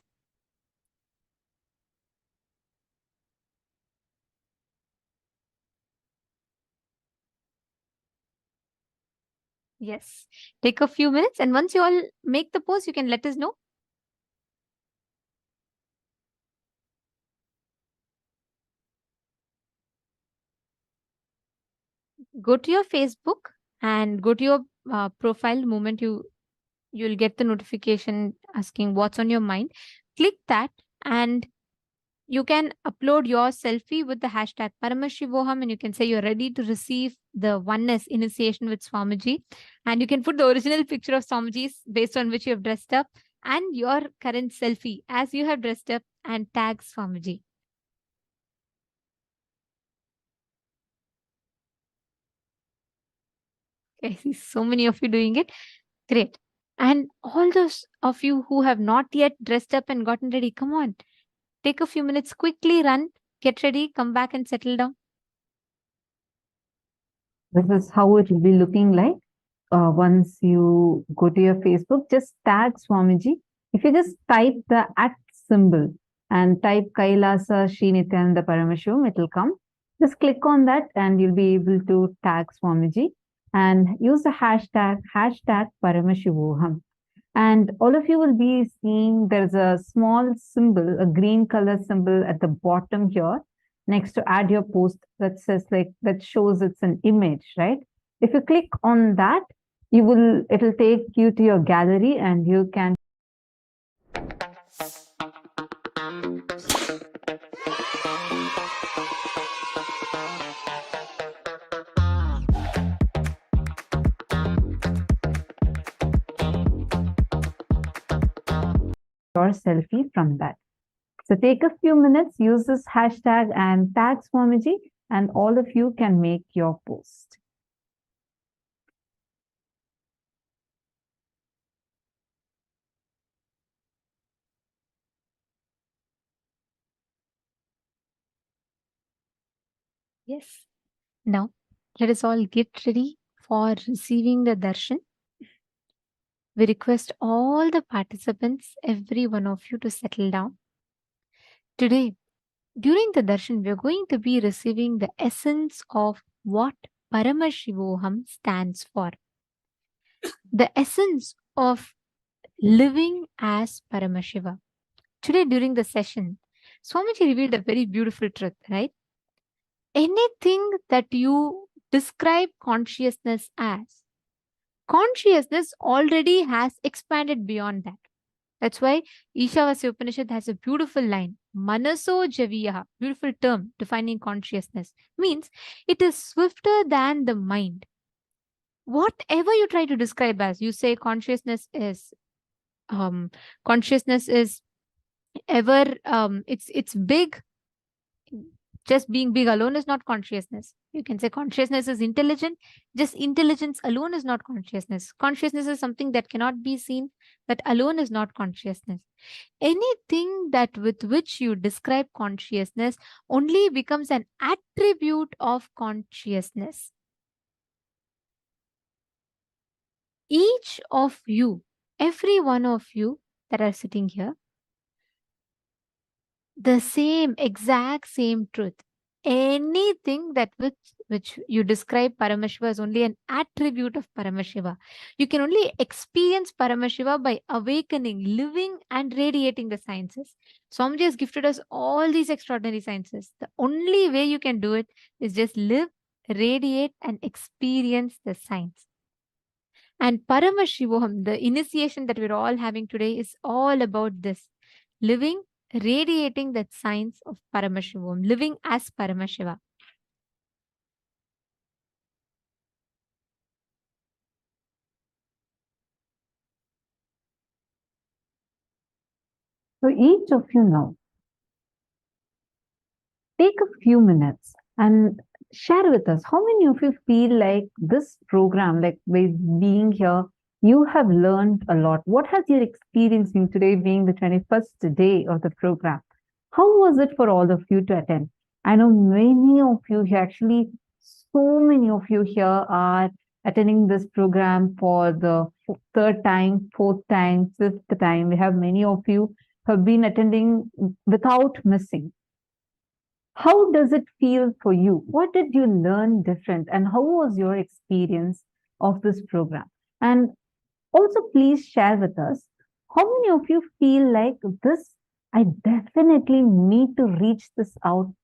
Yes. Take a few minutes, and once you all make the post, you can let us know. Go to your Facebook and go to your profile. The moment you'll get the notification asking what's on your mind. Click that and you can upload your selfie with the hashtag Paramashivoham, and you can say you're ready to receive the oneness initiation with Swamiji. And you can put the original picture of Swamiji's based on which you have dressed up and your current selfie as you have dressed up and tag Swamiji. I see so many of you doing it. Great. And all those of you who have not yet dressed up and gotten ready, come on. Take a few minutes, quickly run, get ready, come back and settle down. This is how it will be looking like. Once you go to your Facebook, just tag Swamiji. If you just type the @ symbol and type Kailasa Shri Nithyananda Paramashivam, it will come. Just click on that and you'll be able to tag Swamiji and use the hashtag Paramashivoham. And all of you will be seeing there's a small symbol, a green color symbol at the bottom here. next to add your post that says like, that shows it's an image, right? If you click on that, it'll take you to your gallery and you can your selfie from that. So take a few minutes, use this hashtag and tag Swamiji, and all of you can make your post. Yes. Now, let us all get ready for receiving the darshan. We request all the participants, every one of you, to settle down. Today, during the darshan, we are going to be receiving the essence of what Paramashivoham stands for. The essence of living as Paramashiva. Today, during the session, Swamiji revealed a very beautiful truth, right? Anything that you describe consciousness as, consciousness already has expanded beyond that. That's why Ishavasya Upanishad has a beautiful line, Manaso Javiyaha, beautiful term defining consciousness, means it is swifter than the mind. Whatever you try to describe as, you say consciousness is ever, it's big. Just being big alone is not consciousness. You can say consciousness is intelligent. Just intelligence alone is not consciousness. Consciousness is something that cannot be seen. That alone is not consciousness. Anything that with which you describe consciousness only becomes an attribute of consciousness. Each of you, every one of you that are sitting here, the exact same truth. Anything that which you describe Paramashiva is only an attribute of Paramashiva. You can only experience Paramashiva by awakening, living and radiating the sciences. Swamiji has gifted us all these extraordinary sciences. The only way you can do it is just live, radiate and experience the science. And Paramashivoham, the initiation that we're all having today, is all about this. Living, radiating that science of Paramashivam, living as Paramashiva. So each of you now, take a few minutes and share with us how many of you feel like this program, like by being here, you have learned a lot. What has your experience been today, being the 21st day of the program? How was it for all of you to attend? I know many of you here, actually, so many of you here are attending this program for the third time, fourth time, fifth time. We have many of you who have been attending without missing. How does it feel for you? What did you learn different? And how was your experience of this program? And also, please share with us, how many of you feel like this, I definitely need to reach this out,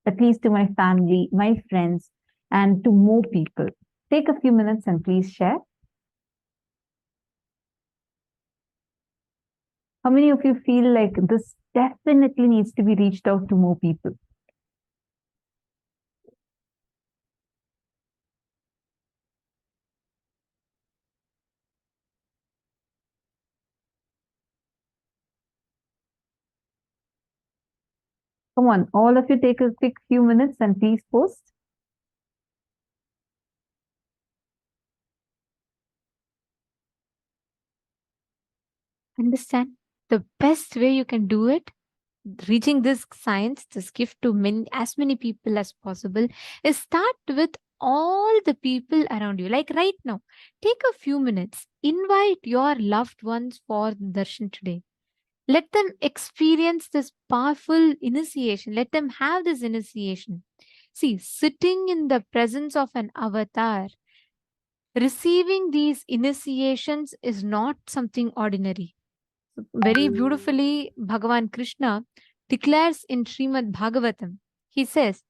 at least to my family, my friends, and to more people. Take a few minutes and please share. How many of you feel like this definitely needs to be reached out to more people? Come on, all of you take a quick few minutes and please post. Understand? The best way you can do it, reaching this science, this gift to as many people as possible, is start with all the people around you. Like right now, take a few minutes, invite your loved ones for darshan today. Let them experience this powerful initiation. Let them have this initiation. See, sitting in the presence of an avatar, receiving these initiations is not something ordinary. Very beautifully, Bhagavan Krishna declares in Srimad Bhagavatam, He says,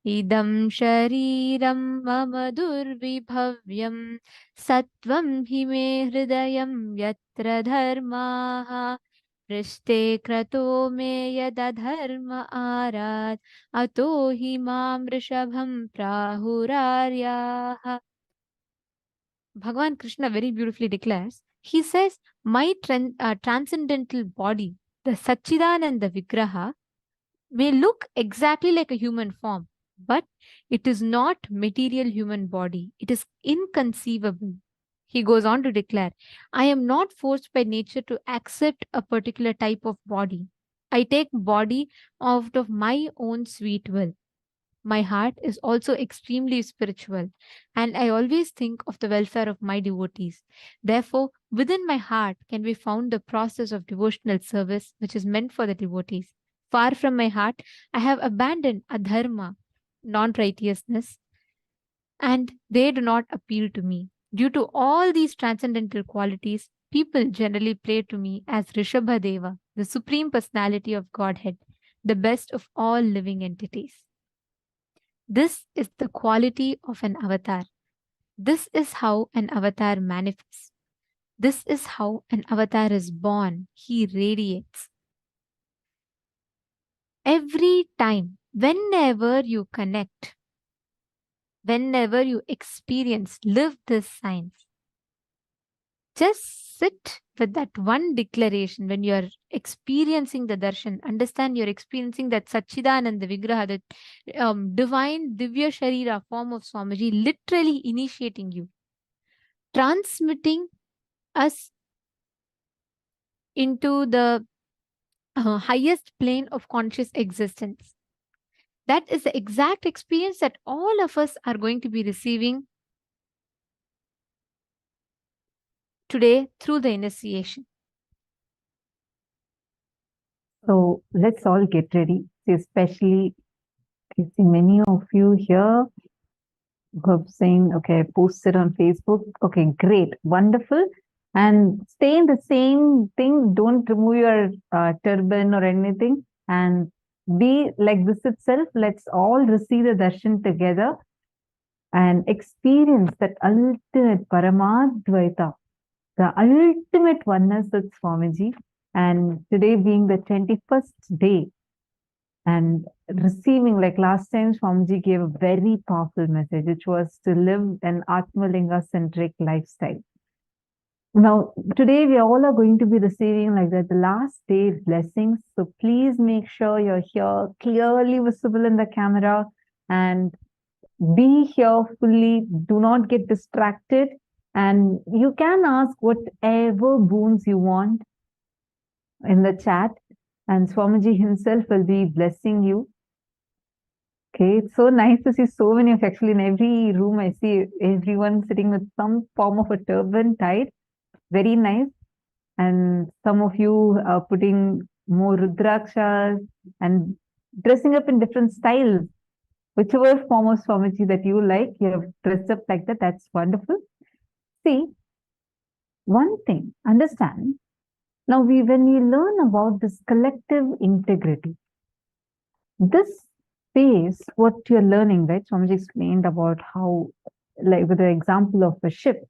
Idam shariram mama durvibhavyam sattvam hime hridayam yatra dharmaha prishte krato me yadadharma arad ato hi mam rishabham prahuraryaha. Bhagavan Krishna very beautifully declares, he says, my transcendental body, the Satchidananda Vigraha, may look exactly like a human form, but it is not material human body. It is inconceivable. He goes on to declare, I am not forced by nature to accept a particular type of body. I take body out of my own sweet will. My heart is also extremely spiritual, and I always think of the welfare of my devotees. Therefore, within my heart can be found the process of devotional service which is meant for the devotees. Far from my heart, I have abandoned adharma, non-righteousness, and they do not appeal to me. Due to all these transcendental qualities, people generally pray to me as Rishabha Deva, the Supreme Personality of Godhead, the best of all living entities. This is the quality of an avatar. This is how an avatar manifests. This is how an avatar is born. He radiates. Every time, whenever you connect, whenever you experience, live this science. Just sit with that one declaration when you are experiencing the darshan. Understand you're experiencing that Satchidananda Vigraha, that divine Divya Sharira form of Swamiji, literally initiating you, transmitting us into the highest plane of conscious existence. That is the exact experience that all of us are going to be receiving today through the initiation. So let's all get ready. Especially, I see many of you here who are saying, okay, post it on Facebook. Okay, great, wonderful. And stay in the same thing. Don't remove your turban or anything. And be like this itself. Let's all receive the darshan together and experience that ultimate Paramadvaita, the ultimate oneness with Swamiji. And today being the 21st day, and receiving, like last time, Swamiji gave a very powerful message, which was to live an Atmalinga-centric lifestyle. Now, today we all are going to be receiving like that, the last day blessings. So please make sure you're here, clearly visible in the camera, and be here fully. Do not get distracted. And you can ask whatever boons you want in the chat, and Swamiji himself will be blessing you. Okay, it's so nice to see so many of, actually in every room I see everyone sitting with some form of a turban tied. Very nice. And some of you are putting more rudrakshas and dressing up in different styles. Whichever form of Swamiji that you like, you have dressed up like that. That's wonderful. See, one thing, understand. Now, when we learn about this collective integrity, this space, what you're learning, right? Swamiji explained about how, like with the example of a ship,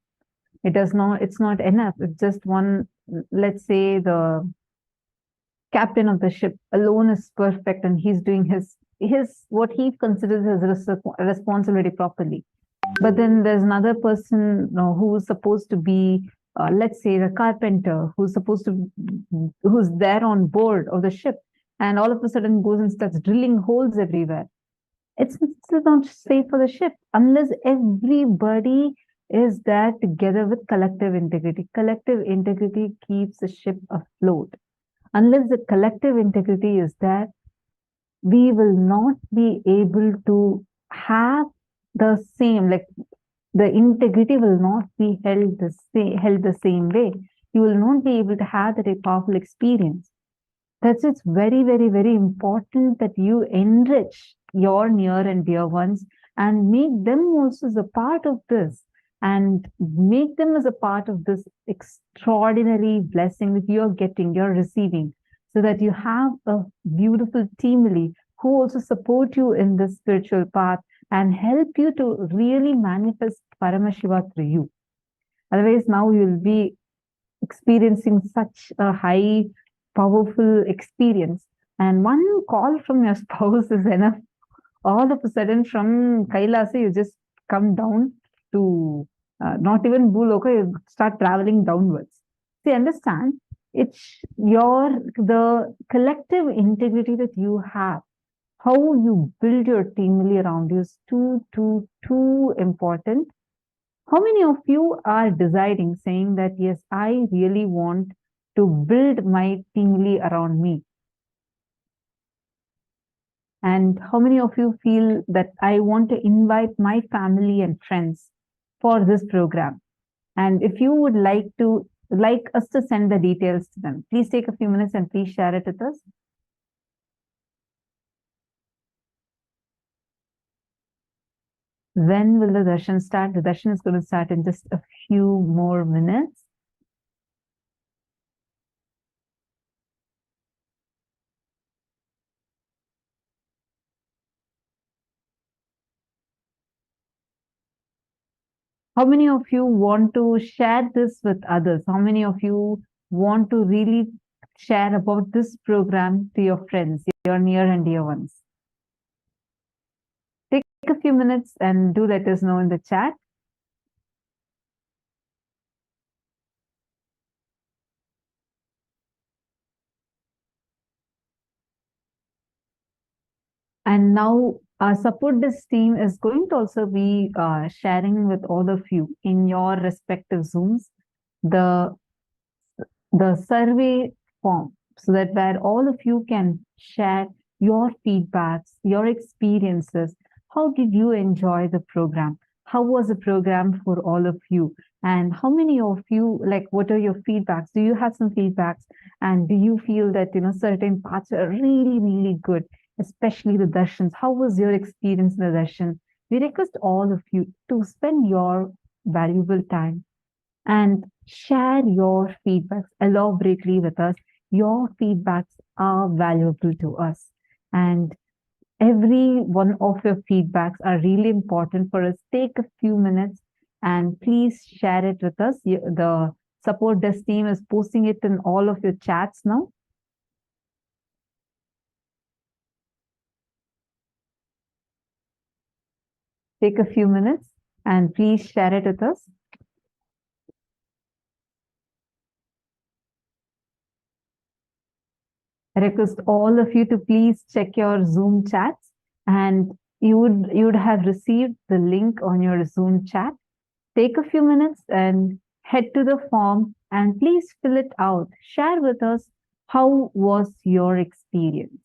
it's not enough. It's just one, let's say the captain of the ship alone is perfect and he's doing his what he considers his responsibility properly. But then there's another person who's supposed to be, let's say the carpenter, who's there on board of the ship, and all of a sudden goes and starts drilling holes everywhere. It's not safe for the ship unless everybody is there together with collective integrity. Collective integrity keeps the ship afloat. Unless the collective integrity is there, we will not be able to have the same, like the integrity will not be held the same way. You will not be able to have that powerful experience. That's it's very, very, very important that you enrich your near and dear ones and make them also as a part of this, and make them as a part of this extraordinary blessing that you're receiving, so that you have a beautiful teamly who also support you in this spiritual path and help you to really manifest Paramashiva through you. Otherwise, now you'll be experiencing such a high, powerful experience. And one call from your spouse is enough. All of a sudden, from Kailasa, you just come down to not even Bhuloka, you start traveling downwards. See, understand, it's the collective integrity that you have. How you build your teamly around you is too important. How many of you are deciding, saying that, yes, I really want to build my teamly around me? And how many of you feel that I want to invite my family and friends for this program? And if you would like us to send the details to them, please take a few minutes and please share it with us. When will the darshan start? The darshan is going to start in just a few more minutes. How many of you want to share this with others? How many of you want to really share about this program to your friends, your near and dear ones? Take a few minutes and do let us know in the chat. And now our support desk team is going to also be sharing with all of you in your respective Zooms the survey form, so that where all of you can share your feedbacks, your experiences. How did you enjoy the program? How was the program for all of you? And how many of you, like, what are your feedbacks? Do you have some feedbacks? And do you feel that, certain parts are really, really good, especially the darshans? How was your experience in the darshan? We request all of you to spend your valuable time and share your feedbacks elaborately with us. Your feedbacks are valuable to us. And every one of your feedbacks are really important for us. Take a few minutes and please share it with us. The support desk team is posting it in all of your chats now. Take a few minutes and please share it with us. I request all of you to please check your Zoom chats, and you would have received the link on your Zoom chat. Take a few minutes and head to the form and please fill it out. Share with us, how was your experience?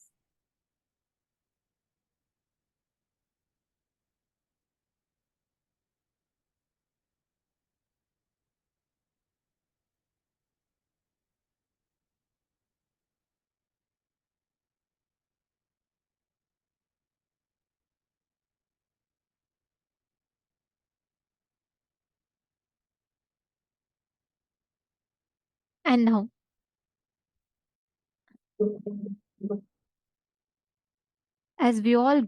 And now, as we all